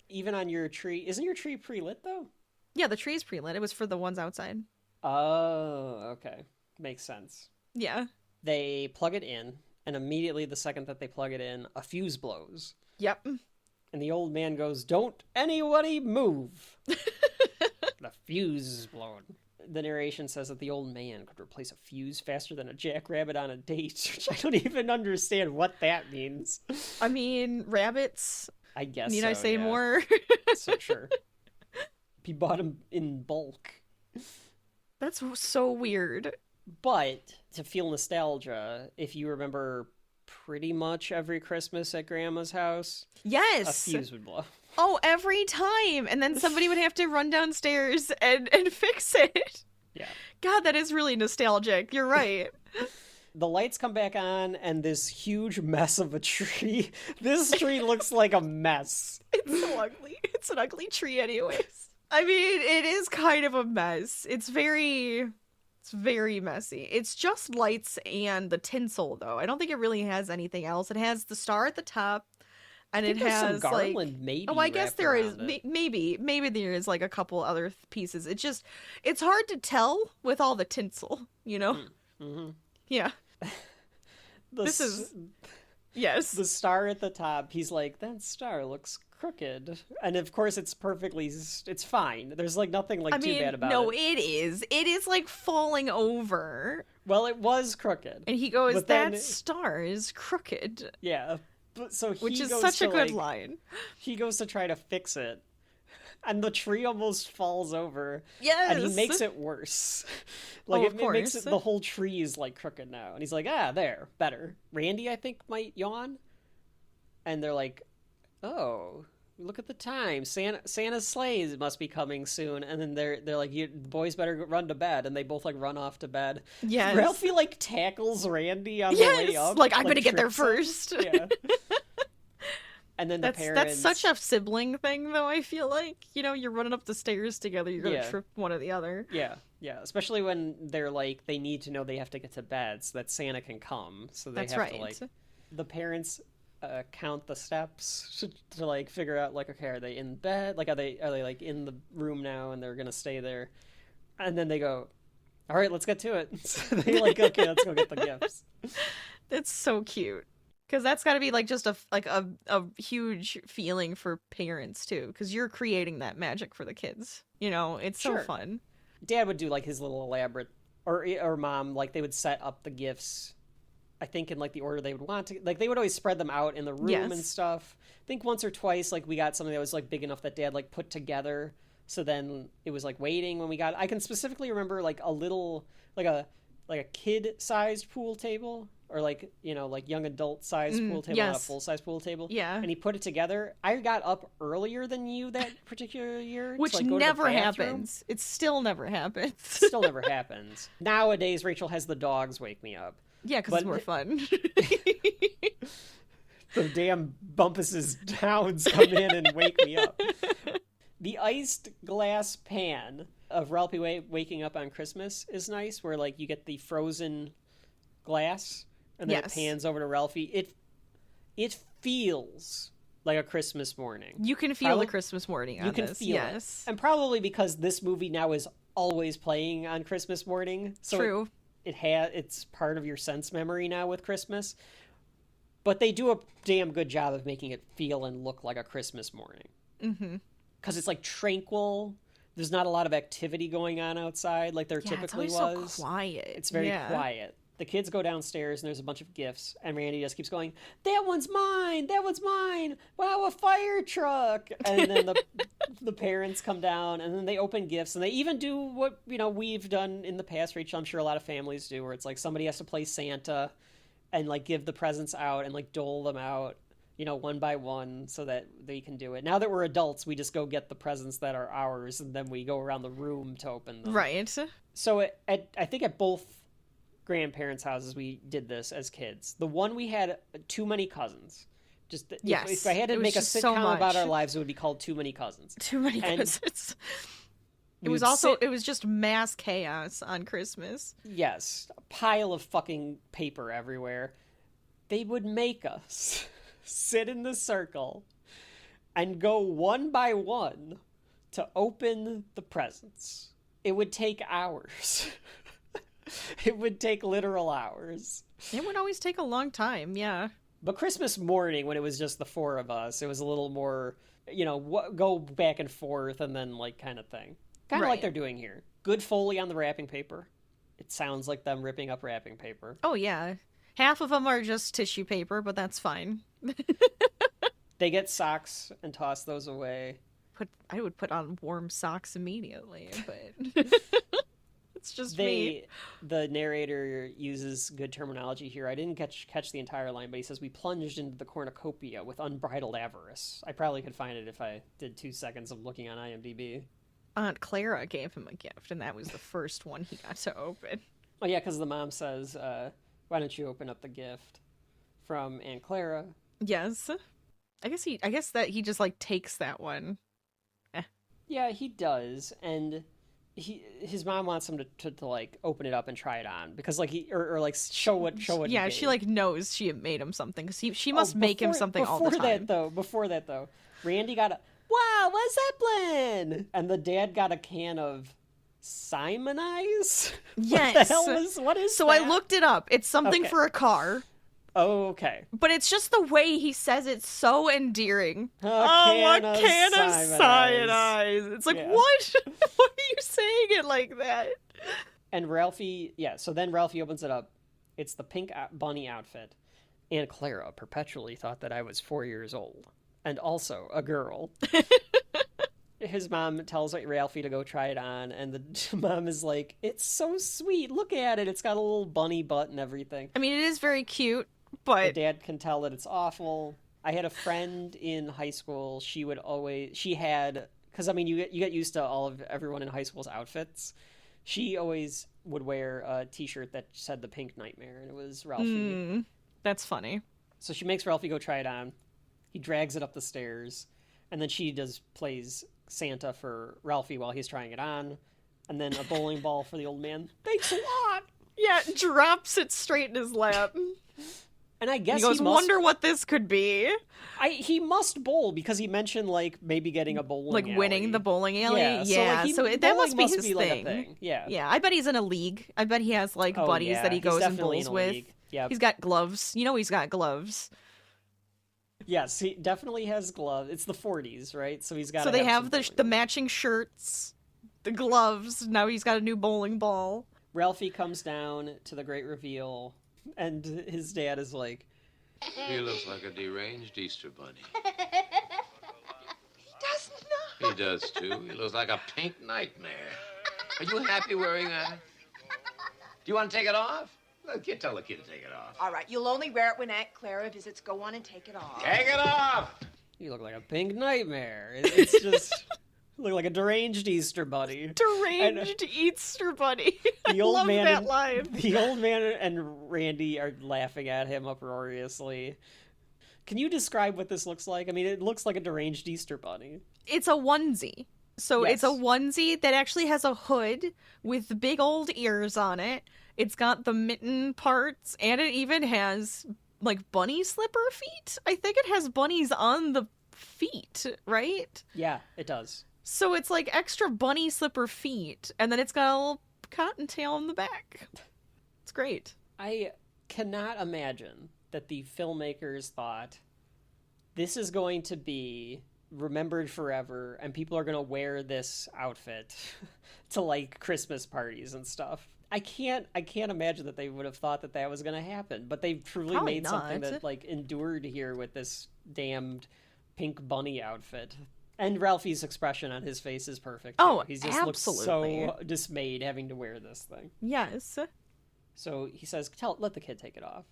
Even on your tree, isn't your tree pre-lit though? Yeah, the tree's pre-lit. It was for the ones outside. Oh, okay, makes sense. Yeah. They plug it in. And immediately the second that they plug it in, a fuse blows. Yep. And the old man goes, don't anybody move. The fuse is blown. The narration says that the old man could replace a fuse faster than a jackrabbit on a date, which I don't even understand what that means. I mean, rabbits. I guess Need I say more? So sure. He bought them in bulk. That's so weird. But to feel nostalgia, if you remember pretty much every Christmas at Grandma's house, yes, a fuse would blow. Oh, every time. And then somebody would have to run downstairs and fix it. Yeah. God, that is really nostalgic. You're right. The lights come back on, and this huge mess of a tree. This tree looks like a mess. It's so ugly. It's an ugly tree anyways. I mean, it is kind of a mess. It's very messy. It's just lights and the tinsel, though. I don't think it really has anything else. It has the star at the top, and it has some garland, like maybe. Oh, I guess there is. It. Maybe there is like a couple other pieces. It's hard to tell with all the tinsel, you know. Mm-hmm. Yeah. Yes. The star at the top. He's like, that star looks crooked, and of course it's fine. There's like nothing like too bad about it. No, it is like falling over. Well, it was crooked, and he goes, that star is crooked. Yeah, so which is such a good line. He goes to try to fix it, and the tree almost falls over. Yes, and he makes it worse. Like it makes it, the whole tree is like crooked now, and he's like, there, better. Randy, I think, might yawn, and they're like, oh, look at the time. Santa's sleigh must be coming soon. And then they're like, the boys better run to bed. And they both like run off to bed. Yes. Ralphie like tackles Randy on the way up. Like, I'm going to get there first. Yeah. And then the parents... That's such a sibling thing, though, I feel like. You know, you're running up the stairs together, you're going to trip one or the other. Yeah, yeah. Especially when they're like, they need to know they have to get to bed so that Santa can come. So they have to, like... The parents count the steps to like, figure out, like, okay, are they in bed? Like, are they like, in the room now and they're going to stay there? And then they go, all right, let's get to it. So they like, okay, let's go get the gifts. That's so cute. Because that's got to be like just a huge feeling for parents too. Because you're creating that magic for the kids. You know, it's so fun. Dad would do like his little elaborate, or mom, like they would set up the gifts, I think in like the order they would want to. Like they would always spread them out in the room and stuff. I think once or twice, like we got something that was like big enough that Dad like put together. So then it was like waiting when we got. I can specifically remember like a little, like a kid-sized pool table. Or like, you know, like young adult size pool table, not a full size pool table. Yeah. And he put it together. I got up earlier than you that particular year. Which to, like, go never to the bathroom. happens. It still never happens. Still never happens. Nowadays, Rachel has the dogs wake me up. Yeah, because it's more fun. The damn Bumpus's hounds come in and wake me up. The iced glass pan of Ralphie waking up on Christmas is nice, where like you get the frozen glass. And then it pans over to Ralphie. It feels like a Christmas morning. You can feel the Christmas morning on you can this. Feel it. And probably because this movie now is always playing on Christmas morning. So True. It's part of your sense memory now with Christmas. But they do a damn good job of making it feel and look like a Christmas morning. Mm-hmm. Because it's like tranquil. There's not a lot of activity going on outside like there typically it's was. So quiet. It's very quiet. The kids go downstairs, and there's a bunch of gifts, and Randy just keeps going, that one's mine! That one's mine! Wow, a fire truck! And then the parents come down, and then they open gifts, and they even do what, you know, we've done in the past, Rachel, I'm sure a lot of families do, where it's like somebody has to play Santa and, like, give the presents out and, like, dole them out, you know, one by one so that they can do it. Now that we're adults, we just go get the presents that are ours, and then we go around the room to open them. Right. So I think at both grandparents' houses we did this as kids. The one we had too many cousins. Just if I had to make a sitcom about our lives, it would be called Too Many Cousins. Too Many Cousins. It was just mass chaos on Christmas. Yes, a pile of fucking paper everywhere. They would make us sit in the circle and go one by one to open the presents. It would take hours. It would take literal hours. It would always take a long time, yeah. But Christmas morning, when it was just the four of us, it was a little more, you know, go back and forth and then, like, kind of thing. Kind of like they're doing here. Good Foley on the wrapping paper. It sounds like them ripping up wrapping paper. Oh, yeah. Half of them are just tissue paper, but that's fine. They get socks and toss those away. I would put on warm socks immediately, but... It's just me. The narrator uses good terminology here. I didn't catch the entire line, but he says, we plunged into the cornucopia with unbridled avarice. I probably could find it if I did 2 seconds of looking on IMDb. Aunt Clara gave him a gift, and that was the first one he got to open. Oh, yeah, because the mom says, why don't you open up the gift from Aunt Clara? Yes. I guess that he just, like, takes that one. Yeah, he does, and... his mom wants him to like open it up and try it on because like or like show what yeah, she like knows she made him something because she must make him something all the time. Before that though, Randy got a wow, what's Zeppelin? And the dad got a can of Simonize. Yes. What is so that? I looked it up. It's something for a car. Oh, okay. But it's just the way he says it so endearing. A can of Simonize. It's like, what? Why are you saying it like that? And Ralphie, so then Ralphie opens it up. It's the pink bunny outfit. Aunt Clara perpetually thought that I was 4 years old. And also a girl. His mom tells Ralphie to go try it on, and the mom is like, it's so sweet. Look at it. It's got a little bunny butt and everything. I mean, it is very cute. But the dad can tell that it's awful. I had a friend in high school. She had, because I mean, you get used to everyone in high school's outfits. She always would wear a t-shirt that said the Pink Nightmare, and it was Ralphie. That's funny. So she makes Ralphie go try it on. He drags it up the stairs, and then she plays Santa for Ralphie while he's trying it on, and then a bowling ball for the old man. Thanks a lot! Yeah, drops it straight in his lap. And I guess he goes, wonder what this could be. He must bowl because he mentioned, like, maybe getting a bowling alley. Like winning the bowling alley? Yeah. That must be his thing. thing. Like a thing. Yeah. Yeah, I bet he's in a league. I bet he has, like, buddies that he goes and bowls with. Yeah. He's got gloves. You know he's got gloves. Yes, he definitely has gloves. It's the 40s, right? So he's got. So they have the matching shirts, the gloves. Now he's got a new bowling ball. Ralphie comes down to the great reveal, and his dad is like, He looks like a deranged Easter bunny. He does not. He does, too. He looks like a pink nightmare. Are you happy wearing that? Do you want to take it off? Tell the kid to take it off. All right, you'll only wear it when Aunt Clara visits. Go on and take it off. Take it off! You look like a pink nightmare. It's just... look like a deranged Easter bunny. Deranged Easter bunny. The old I love man that line. The old man and Randy are laughing at him uproariously. Can you describe what this looks like? I mean, it looks like a deranged Easter bunny. It's a onesie. So Yes. it's a onesie that actually has a hood with big old ears on it. It's got the mitten parts, and it even has, like, bunny slipper feet. I think it has bunnies on the feet, right? Yeah, it does. So it's, like, extra bunny slipper feet, and then it's got a little cottontail on the back. It's great. I cannot imagine that the filmmakers thought this is going to be remembered forever, and people are going to wear this outfit to, like, Christmas parties and stuff. I can't imagine that they would have thought that was going to happen, but they've truly Probably made not. something that, like, endured here with this damned pink bunny outfit. And Ralphie's expression on his face is perfect, too. Oh, He just absolutely. looks so dismayed having to wear this thing. Yes. So he says, let the kid take it off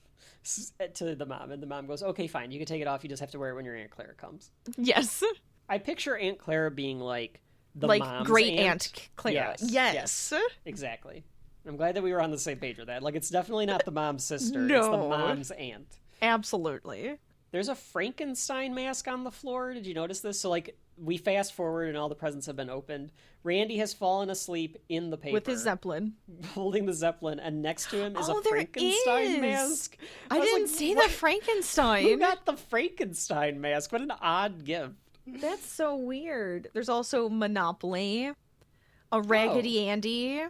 to the mom. And the mom goes, okay, fine, you can take it off. You just have to wear it when your Aunt Clara comes. Yes. I picture Aunt Clara being like the like mom's great aunt. Aunt Clara. Yes. Exactly. I'm glad that we were on the same page with that. Like, it's definitely not the mom's sister. No. It's the mom's aunt. Absolutely. There's a Frankenstein mask on the floor. Did you notice this? So, like, we fast forward and all the presents have been opened. Randy has fallen asleep in the paper. With his Zeppelin. Holding the Zeppelin, and next to him is a there Frankenstein is. mask. I was didn't like, see what? the Frankenstein. Who got the Frankenstein mask? What an odd gift. That's so weird. There's also Monopoly, a Raggedy Andy.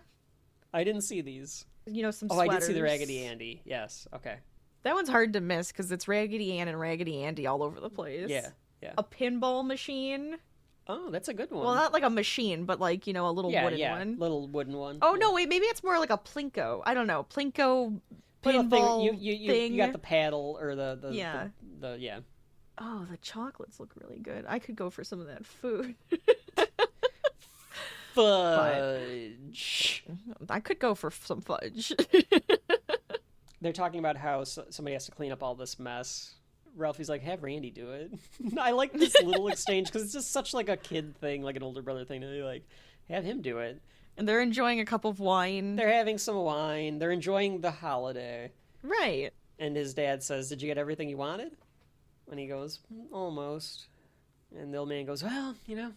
I didn't see these. You know, some Oh, sweaters. I did see the Raggedy Andy. Yes. Okay. That one's hard to miss because it's Raggedy Ann and Raggedy Andy all over the place. Yeah. Yeah. A pinball machine. Oh, that's a good one. Well, not like a machine, but like, you know, a little wooden one. Little wooden one. Oh, no, wait, maybe it's more like a Plinko. I don't know. Plinko pinball thing. You got the paddle or the Yeah. the yeah. Oh, the chocolates look really good. I could go for some of that food. Fudge. I could go for some fudge. They're talking about how somebody has to clean up all this mess. Ralphie's like, have Randy do it. I like this little exchange because it's just such like a kid thing, like an older brother thing. To like, have him do it. And they're enjoying a cup of wine. They're having some wine. They're enjoying the holiday. Right. And his dad says, did you get everything you wanted? And he goes, almost. And the old man goes, well, you know.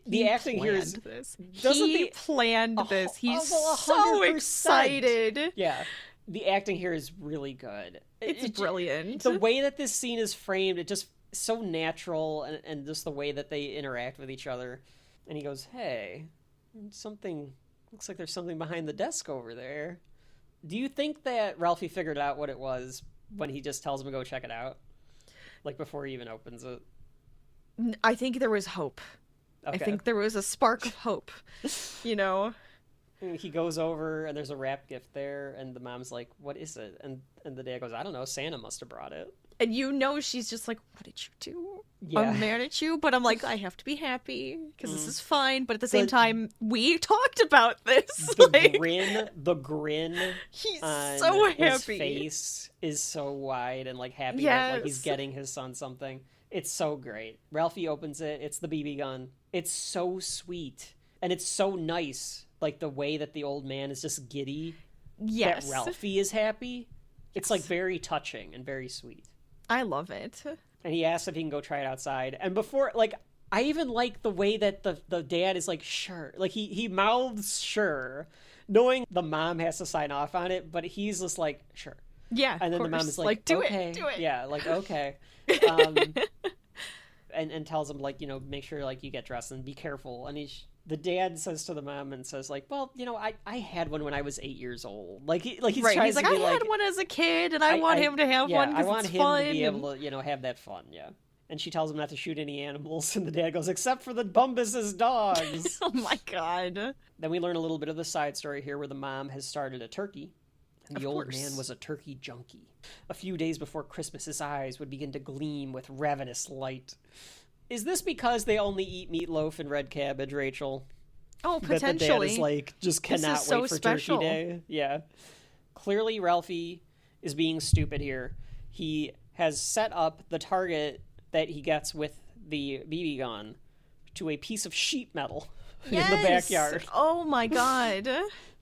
The acting here is... This. He planned this. He's so excited. Yeah. The acting here is really good. It's brilliant. The way that this scene is framed, it just so natural, and just the way that they interact with each other. And he goes, hey, something... Looks like there's something behind the desk over there. Do you think that Ralphie figured out what it was when he just tells him to go check it out? Like, before he even opens it? I think there was hope. Okay. I think there was a spark of hope, you know? He goes over, and there's a wrap gift there, and the mom's like, what is it? And the dad goes, I don't know, Santa must have brought it. And you know she's just like, what did you do? Yeah. I'm mad at you, but I'm like, I have to be happy, because this is fine. But at the same time, we talked about this. The grin He's on so his happy. face is so wide and, like, happy that, Yes. like, he's getting his son something. It's so great. Ralphie opens it. It's the BB gun. It's so sweet. And it's so nice, like, the way that the old man is just giddy. Yes. That Ralphie is happy. It's, like, very touching and very sweet. I love it. And he asks if he can go try it outside. And before, like, I even like the way that the dad is like, sure. Like, he mouths sure, knowing the mom has to sign off on it, but he's just like, sure. Yeah, and then the mom is like, do okay. it, do it. Yeah, like, okay. And tells him, like, you know, make sure, like, you get dressed and be careful. And the dad says to the mom and says, like, well, you know, I had one when I was 8 years old. Like, he's right. trying He's to like, be I had one as a kid, and I want him to have one because it's fun. I want him to be able to, you know, have that fun, yeah. And she tells him not to shoot any animals, and the dad goes, except for the Bumbus's dogs. Oh, my God. Then we learn a little bit of the side story here where the mom has started a turkey. And the old course. man was a turkey junkie. A few days before Christmas, his eyes would begin to gleam with ravenous light. Is this because they only eat meatloaf and red cabbage, Rachel? Oh, potentially. That the dad is like, just cannot so wait for special. Turkey Day? Yeah. Clearly, Ralphie is being stupid here. He has set up the target that he gets with the BB gun to a piece of sheet metal in the backyard. Oh, my God.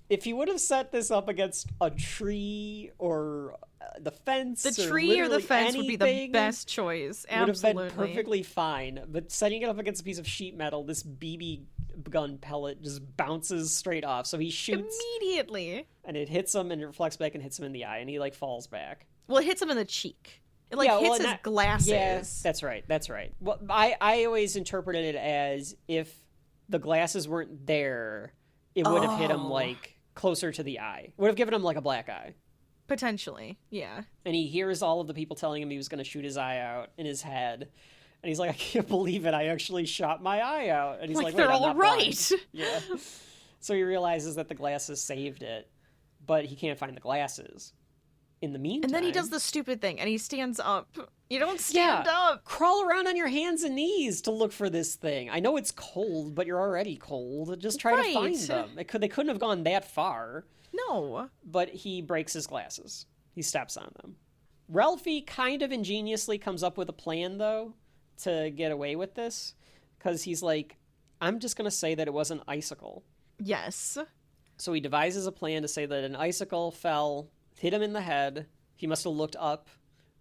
If he would have set this up against a tree or the fence, the tree or the fence would be the anything, best choice. Absolutely. Would have been perfectly fine. But setting it up against a piece of sheet metal, this BB gun pellet just bounces straight off. So he shoots immediately, and it hits him, and it reflects back and hits him in the eye, and he like falls back. Well, it hits him in the cheek. It hits his glasses. Yes, that's right. That's right. Well, I always interpreted it as if the glasses weren't there, it would have hit him like closer to the eye. Would have given him like a black eye. Potentially, yeah. And he hears all of the people telling him he was going to shoot his eye out in his head. And he's like, I can't believe it. I actually shot my eye out. And he's like, they're wait, all I'm not right. blind. Yeah. So he realizes that the glasses saved it, but he can't find the glasses. In the meantime... And then he does the stupid thing, and he stands up. You don't stand up. Crawl around on your hands and knees to look for this thing. I know it's cold, but you're already cold. Just try to find them. They couldn't have gone that far. No. But he breaks his glasses. He steps on them. Ralphie kind of ingeniously comes up with a plan, though, to get away with this. Because he's like, I'm just going to say that it was an icicle. Yes. So he devises a plan to say that an icicle fell, hit him in the head. He must have looked up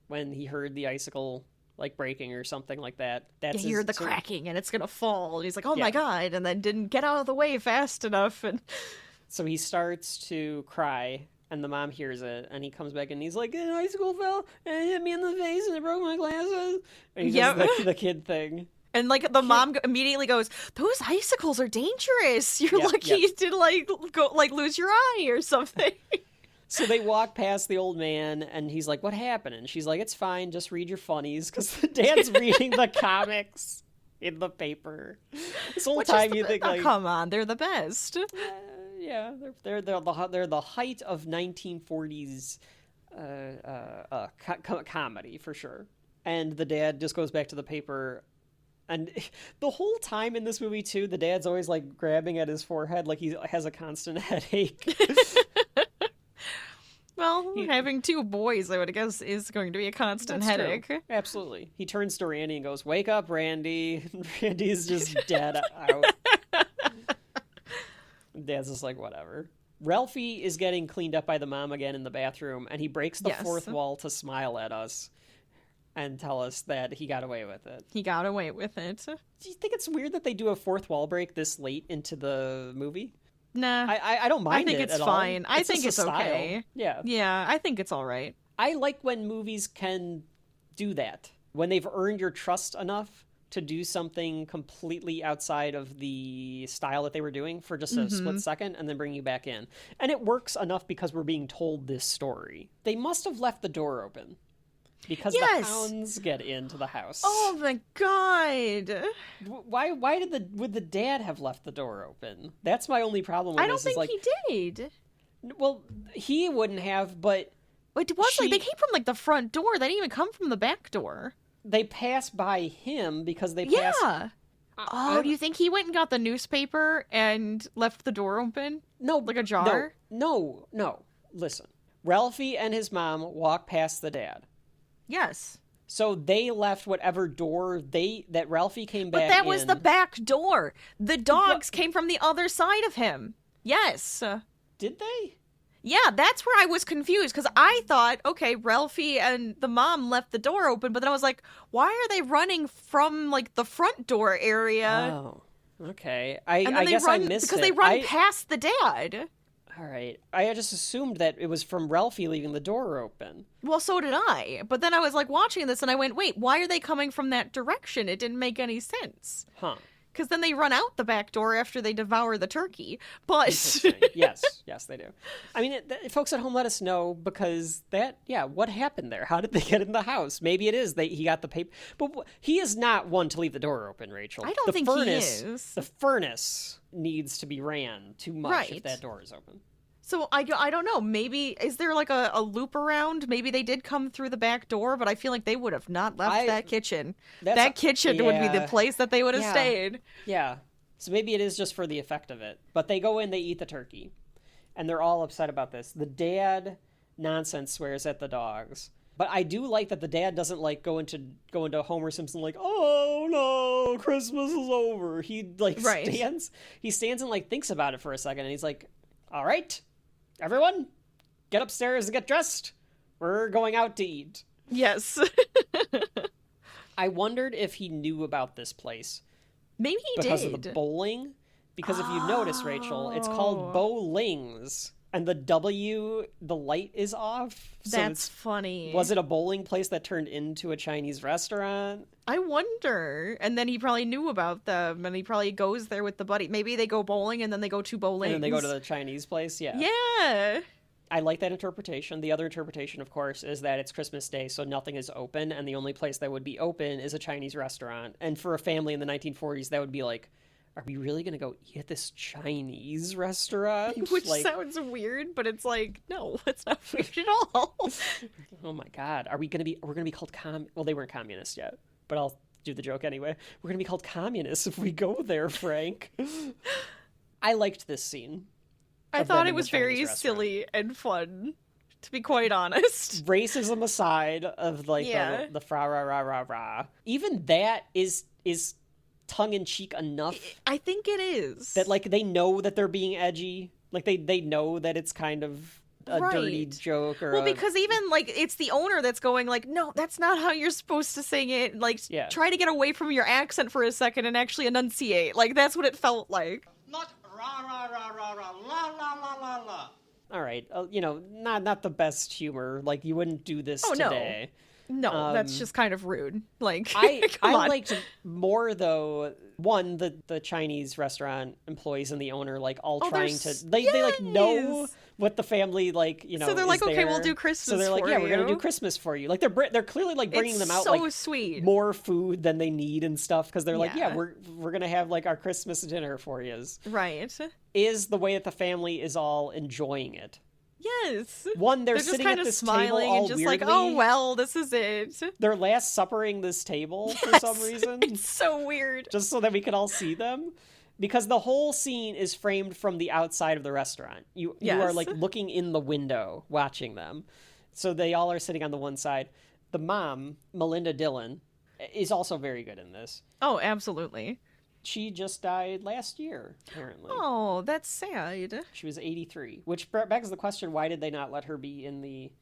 when he heard the icicle, like, breaking or something like that. He heard the cracking, and it's going to fall. And he's like, oh, my God. And then didn't get out of the way fast enough. And so he starts to cry, and the mom hears it, and he comes back, and he's like, an icicle fell, and it hit me in the face, and it broke my glasses. And he does the kid thing. And, like, the mom immediately goes, those icicles are dangerous. You're lucky to, like, go, like, lose your eye or something. So they walk past the old man, and he's like, what happened? And she's like, it's fine, just read your funnies, because the dad's reading the comics in the paper. This whole time you think, like... come on, they're the best. Yeah, they're the height of 1940s comedy, for sure. And the dad just goes back to the paper, and the whole time in this movie, too, the dad's always, like, grabbing at his forehead like he has a constant headache. Well, having two boys, I would guess, is going to be a constant headache. True. Absolutely. He turns to Randy and goes, wake up, Randy. Randy's just dead out. Dad's just like, whatever. Ralphie is getting cleaned up by the mom again in the bathroom, and he breaks the fourth wall to smile at us and tell us that he got away with it. He got away with it. Do you think it's weird that they do a fourth wall break this late into the movie? Nah. I don't mind it. I think it's at fine. All. I think it's okay. Yeah. Yeah, I think it's all right. I like when movies can do that. When they've earned your trust enough to do something completely outside of the style that they were doing for just a split second and then bring you back in. And it works enough because we're being told this story. They must have left the door open. Because the hounds get into the house. Oh my God! Why would the dad have left the door open? That's my only problem with I don't this. think he did. Well, he wouldn't have, but it was like they came from like the front door. They didn't even come from the back door. They passed by him because they passed. Yeah. Do you think he went and got the newspaper and left the door open? No, like ajar. No. Listen, Ralphie and his mom walk past the dad. Yes. So they left whatever door that Ralphie came back in. But that was the back door. The dogs came from the other side of him. Yes. Did they? Yeah, that's where I was confused, because I thought, okay, Ralphie and the mom left the door open, but then I was like, why are they running from, like, the front door area? Oh, okay. I And then guess I missed because it. they run past the dad. All right. I just assumed that it was from Ralphie leaving the door open. Well, so did I. But then I was, like, watching this, and I went, wait, why are they coming from that direction? It didn't make any sense. Huh. Because then they run out the back door after they devour the turkey. But yes, they do. I mean, folks at home, let us know, because what happened there? How did they get in the house? Maybe it is he got the paper, but he is not one to leave the door open, Rachel. I don't think he is. The furnace needs to be ran too much if that door is open. So I don't know. Maybe is there like a loop around? Maybe they did come through the back door, but I feel like they would have not left that kitchen. That kitchen would be the place that they would have stayed. Yeah. So maybe it is just for the effect of it. But they go in, they eat the turkey, and they're all upset about this. The dad nonsense swears at the dogs. But I do like that the dad doesn't like go into Homer Simpson like, oh no, Christmas is over. He stands and like thinks about it for a second, and he's like, all right, everyone, get upstairs and get dressed. We're going out to eat. Yes. I wondered if he knew about this place. Maybe he because did. Because of the bowling. Because if you notice, Rachel, it's called bowlings. And the W, the light is off. That's funny. Was it a bowling place that turned into a Chinese restaurant? I wonder. And then he probably knew about them, and he probably goes there with the buddy. Maybe they go bowling, and then they go to bowling. And then they go to the Chinese place, yeah. Yeah. I like that interpretation. The other interpretation, of course, is that it's Christmas Day, so nothing is open, and the only place that would be open is a Chinese restaurant. And for a family in the 1940s, that would be like, are we really going to go eat at this Chinese restaurant? Which sounds weird, but it's like, no, it's not weird at all. Oh my God. We're going to be called well, they weren't communists yet, but I'll do the joke anyway. We're going to be called communists if we go there, Frank. I liked this scene. I thought it was very silly and fun, to be quite honest. Racism aside of like the fra ra ra ra ra. Even that is tongue-in-cheek enough. I think it is. That like they know that they're being edgy. Like they know that it's kind of a dirty joke or because even like it's the owner that's going like, no, that's not how you're supposed to sing it. Like try to get away from your accent for a second and actually enunciate. Like that's what it felt like. Not ra ra ra ra ra la la la la la. All right, not the best humor. Like you wouldn't do this today. No, that's just kind of rude. Like, I liked more though. One, the Chinese restaurant employees and the owner like all trying to they like know what the family like So they're like, okay, we'll do Christmas. So they're like, for yeah, you. we're gonna do Christmas for you. Like they're clearly like bringing them out so like sweet. More food than they need and stuff because they're like, yeah, we're gonna have like our Christmas dinner for you. Right. Is the way that the family is all enjoying it. Yes. One, they're just sitting kind at of this smiling table all and just weirdly. like, oh well, this is it. They're last suppering this table for some reason. It's so weird. Just so that we could all see them. Because the whole scene is framed from the outside of the restaurant. You are like looking in the window, watching them. So they all are sitting on the one side. The mom, Melinda Dillon, is also very good in this. Oh, absolutely. She just died last year, apparently. Oh, that's sad. She was 83, which begs the question, why did they not let her be in the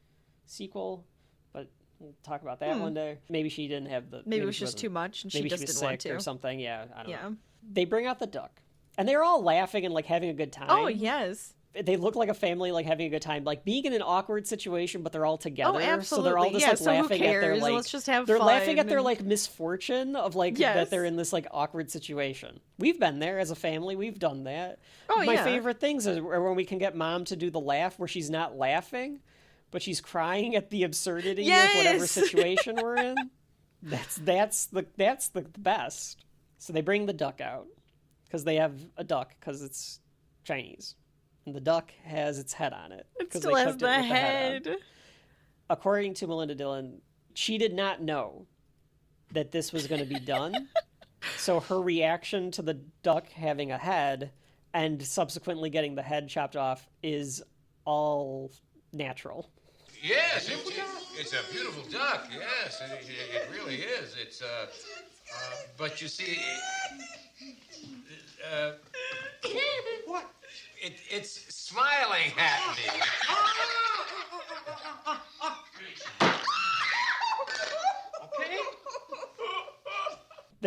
sequel? But we'll talk about that one day. Maybe she didn't have the... Maybe it was just too much and she just didn't want to. Or something, yeah, I don't know. They bring out the duck, and they're all laughing and like having a good time. Oh, yes. They look like a family like having a good time, like being in an awkward situation, but they're all together. Oh, absolutely. So they're all just like laughing at their like. Let's just have they're fun. laughing at their like misfortune of like that they're in this like awkward situation. We've been there as a family. We've done that. Oh, My favorite things is when we can get mom to do the laugh where she's not laughing, but she's crying at the absurdity of whatever situation we're in. That's the best. So they bring the duck out because they have a duck because it's Chinese. And the duck has its head on it. It still has the head. According to Melinda Dillon, she did not know that this was going to be done. So her reaction to the duck having a head and subsequently getting the head chopped off is all natural. Yes, it's a beautiful duck. Yes, it really is. It's but you see, what? It's smiling at me.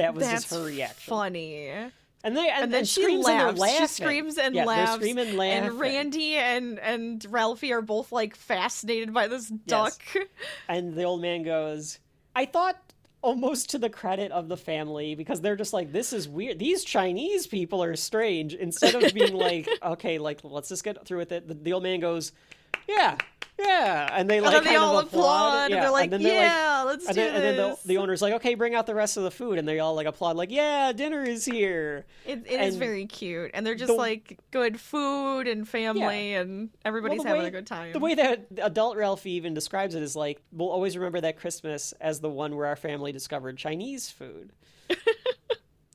that was That's just her reaction. funny. And then she screams laughs. She screams and yeah, laughs. They're screaming and laughing. And Randy and Ralphie are both like fascinated by this duck. Yes. And the old man goes, I thought, almost to the credit of the family, because they're just like, this is weird. These Chinese people are strange. Instead of being like, okay, like, let's just get through with it. The old man goes, yeah. And they like they all applaud. Yeah. And they're like, let's do this. And then the owner's like, okay, bring out the rest of the food. And they all like applaud, like, yeah, dinner is here. It is very cute. And they're just like good food and family and everybody's having a good time. The way that adult Ralphie even describes it is like, we'll always remember that Christmas as the one where our family discovered Chinese food. Did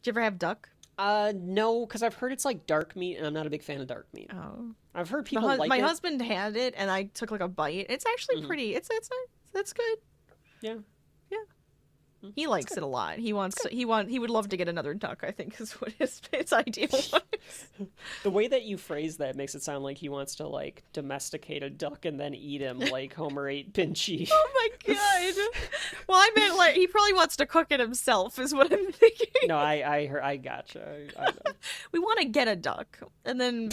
you ever have duck? No, because I've heard it's like dark meat, and I'm not a big fan of dark meat. Oh. I've heard people like it. My husband had it, and I took like a bite. It's actually pretty. It's good. Yeah. He likes it a lot. He would love to get another duck, I think, is what his ideal was. The way that you phrase that makes it sound like he wants to like domesticate a duck and then eat him like Homer ate Pinchy. Oh my god. Well, I meant like he probably wants to cook it himself is what I'm thinking. No, I gotcha. I We want to get a duck and then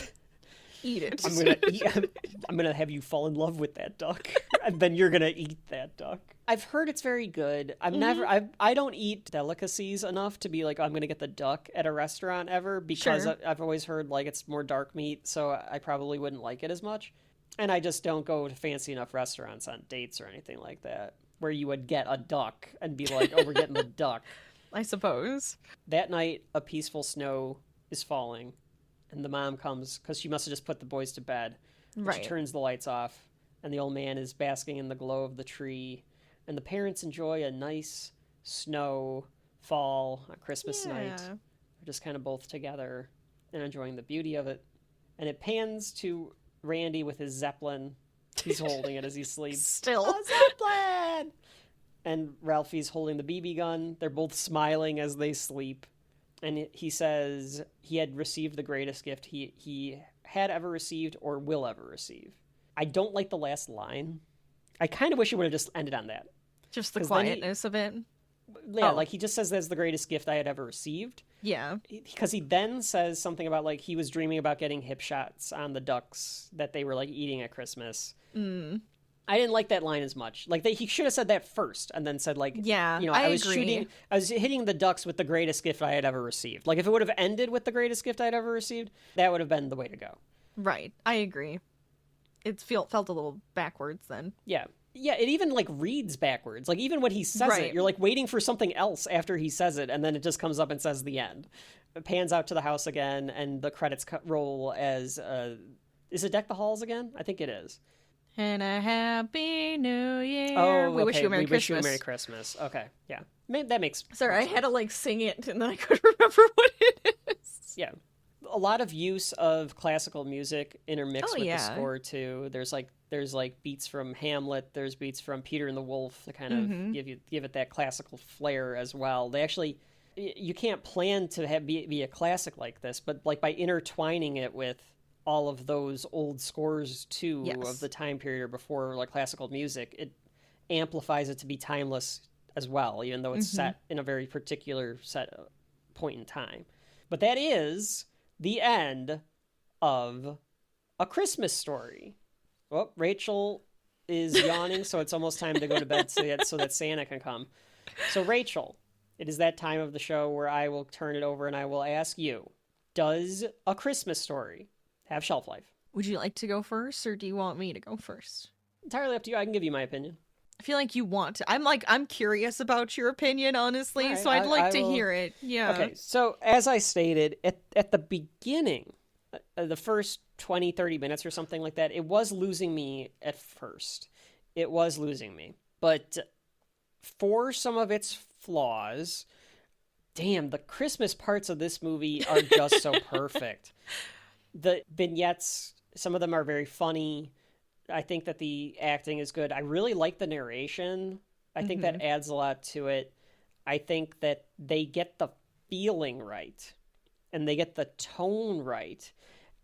eat it. I'm gonna have you fall in love with that duck, and then you're gonna eat that duck. I've heard it's very good. I don't eat delicacies enough to be like, oh, I'm gonna get the duck at a restaurant ever, because I've always heard like it's more dark meat, so I probably wouldn't like it as much. And I just don't go to fancy enough restaurants on dates or anything like that, where you would get a duck and be like, oh, we're getting the duck. I suppose. That night, a peaceful snow is falling, and the mom comes, because she must have just put the boys to bed. Right. She turns the lights off, and the old man is basking in the glow of the tree, and the parents enjoy a nice snow fall on Christmas night. They're just kind of both together and enjoying the beauty of it. And it pans to Randy with his Zeppelin. He's holding it as he sleeps. Still. A Zeppelin! And Ralphie's holding the BB gun. They're both smiling as they sleep. And he says he had received the greatest gift he had ever received or will ever receive. I don't like the last line. I kind of wish it would have just ended on that. Just the quietness of it? Yeah, like he just says that's the greatest gift I had ever received. Yeah. Because he then says something about like he was dreaming about getting hip shots on the ducks that they were like eating at Christmas. Mm. I didn't like that line as much. Like he should have said that first and then said like, yeah, you know, I was hitting the ducks with the greatest gift I had ever received. Like if it would have ended with the greatest gift I'd ever received, that would have been the way to go. Right. I agree. It felt a little backwards then. Yeah. Yeah, it even like reads backwards. Like even when he says it, you're like waiting for something else after he says it, and then it just comes up and says the end. It pans out to the house again, and the credits roll as is it Deck the Halls again? I think it is. And a happy new year. Oh, we wish you a Merry Christmas. Wish you a Merry Christmas. Okay, yeah, that makes. Sorry, I had to like sing it, and then I couldn't remember what it is. Yeah, a lot of use of classical music intermixed with the score too. There's like beats from Hamlet. There's beats from Peter and the Wolf to kind of give it that classical flair as well. They actually, you can't plan to be a classic like this, but like by intertwining it with all of those old scores too of the time period or before like classical music, it amplifies it to be timeless as well, even though it's set in a very particular point in time. But that is the end of A Christmas Story. Well, Rachel is yawning, so it's almost time to go to bed so that Santa can come. So Rachel, it is that time of the show where I will turn it over and I will ask you, does A Christmas Story have shelf life? Would you like to go first, or do you want me to go first? Entirely up to you. I can give you my opinion. I feel like you want to. I'm curious about your opinion, honestly, right, so I'd like to hear it. Yeah. Okay, so as I stated, at the beginning, the first 20, 30 minutes or something like that, it was losing me at first. It was losing me. But for some of its flaws, damn, the Christmas parts of this movie are just so perfect. The vignettes, some of them are very funny. I think that the acting is good. I really like the narration. I think that adds a lot to it. I think that they get the feeling right and they get the tone right.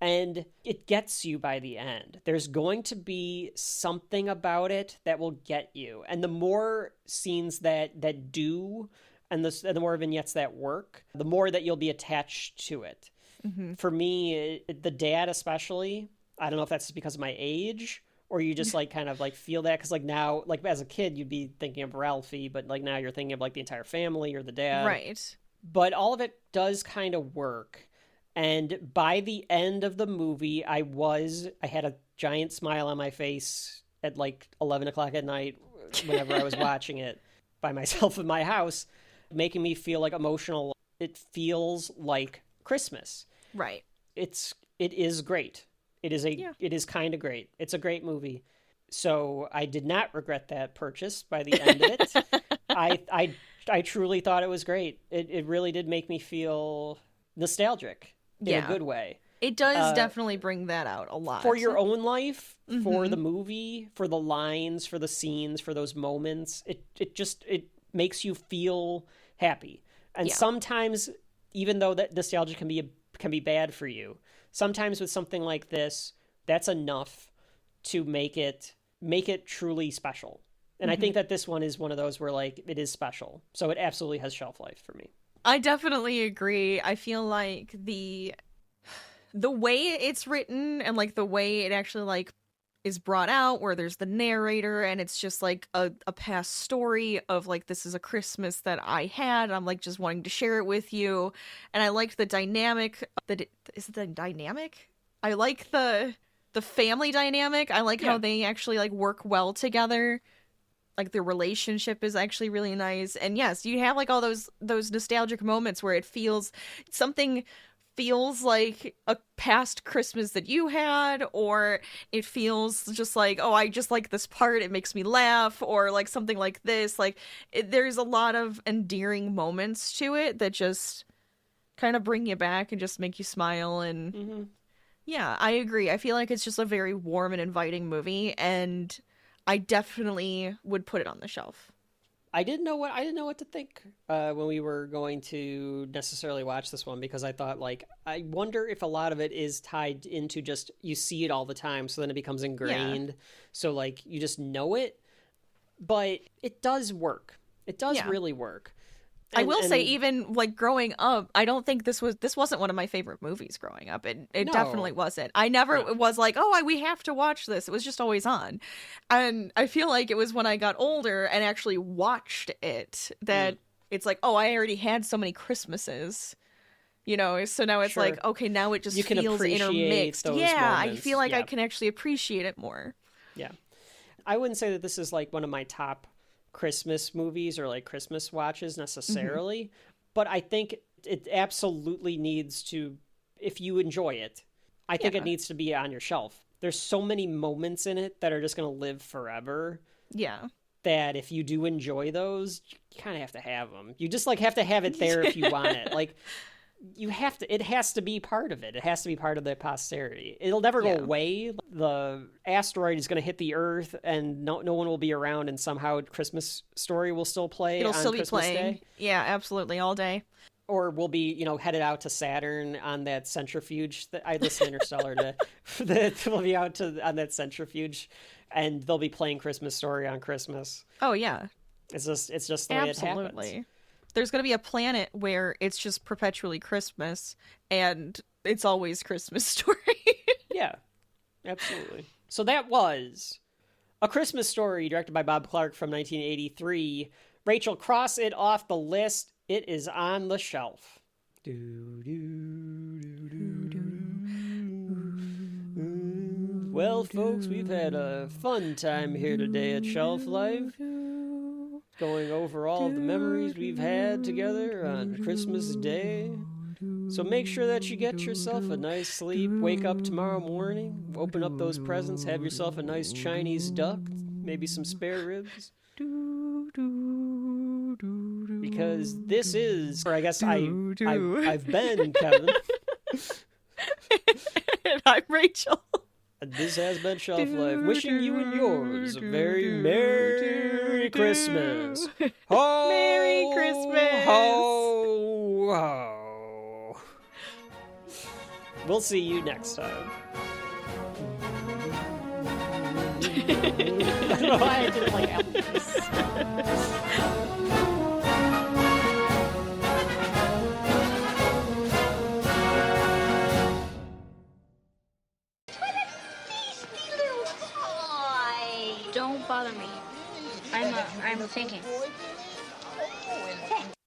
And it gets you by the end. There's going to be something about it that will get you. And the more scenes that do and the more vignettes that work, the more that you'll be attached to it. Mm-hmm. For me, the dad especially, I don't know if that's just because of my age, or you just like kind of like feel that, because like now, like as a kid, you'd be thinking of Ralphie, but like now you're thinking of like the entire family or the dad. Right. But all of it does kind of work. And by the end of the movie, I had a giant smile on my face at like 11 o'clock at night whenever I was watching it by myself in my house, making me feel like emotional. It feels like Christmas. Right. It is great. It is kind of great. It's a great movie. So I did not regret that purchase by the end of it. I truly thought it was great. It really did make me feel nostalgic in a good way. It does definitely bring that out a lot. For your own life, for the movie, for the lines, for the scenes, for those moments, it makes you feel happy. And sometimes, even though that nostalgia can be bad for you, sometimes with something like this, that's enough to make it truly special. And I think that this one is one of those where like it is special. So it absolutely has shelf life for me. I definitely agree. I feel like the way it's written and like the way it actually like is brought out, where there's the narrator and it's just like a past story of like, this is a Christmas that I had. I'm like just wanting to share it with you. And I liked the dynamic is it the dynamic? I like the family dynamic. I like how they actually like work well together. Like their relationship is actually really nice. And yes, you have like all those nostalgic moments where something feels like a past Christmas that you had, or it feels just like, oh, I just like this part, it makes me laugh, or like something like this. Like there's a lot of endearing moments to it that just kind of bring you back and just make you smile. And yeah, I agree. I feel like it's just a very warm and inviting movie, and I definitely would put it on the shelf. I didn't know what to think when we were going to necessarily watch this one, because I thought, like, I wonder if a lot of it is tied into just you see it all the time, so then it becomes ingrained. Yeah. So, like, you just know it. But it does work. It does really work. I will say, even like growing up, I don't think this wasn't one of my favorite movies growing up. It definitely wasn't. I never was like, oh, we have to watch this. It was just always on. And I feel like it was when I got older and actually watched it that it's like, oh, I already had so many Christmases, you know? So now it's like, okay, now it just feels intermixed. Yeah, moments. I feel like I can actually appreciate it more. Yeah. I wouldn't say that this is like one of my top Christmas movies or like Christmas watches necessarily, but I think it absolutely needs to, if you enjoy it, I think it needs to be on your shelf. There's so many moments in it that are just going to live forever. Yeah. That if you do enjoy those, you kind of have to have them. You just like have to have it there if you want it. Like it has to be part of it. It has to be part of the posterity. It'll never go away. The asteroid is going to hit the Earth and no one will be around, and somehow Christmas Story will still play. It'll still be Christmas playing. Day. Yeah, absolutely. All day. Or we'll be, headed out to Saturn on that centrifuge. I listened to Interstellar we'll be out on that centrifuge, and they'll be playing Christmas Story on Christmas. Oh yeah. It's just the way it happens. Absolutely. There's going to be a planet where it's just perpetually Christmas, and it's always Christmas Story. Yeah, absolutely. So that was A Christmas Story, directed by Bob Clark from 1983. Rachel, cross it off the list. It is on the shelf. Well, folks, we've had a fun time here today at Shelf Life, going over all the memories we've had together on Christmas Day. So make sure that you get yourself a nice sleep, wake up tomorrow morning, open up those presents, have yourself a nice Chinese duck, maybe some spare ribs. Because this is, or I guess I've been Kevin. And I'm Rachel. And this has been Shelf Life, wishing you and yours a very Merry Christmas. Ho, Merry Christmas. Ho, ho. We'll see you next time. I don't know why I didn't like Elvis. Don't bother me. I'm thinking.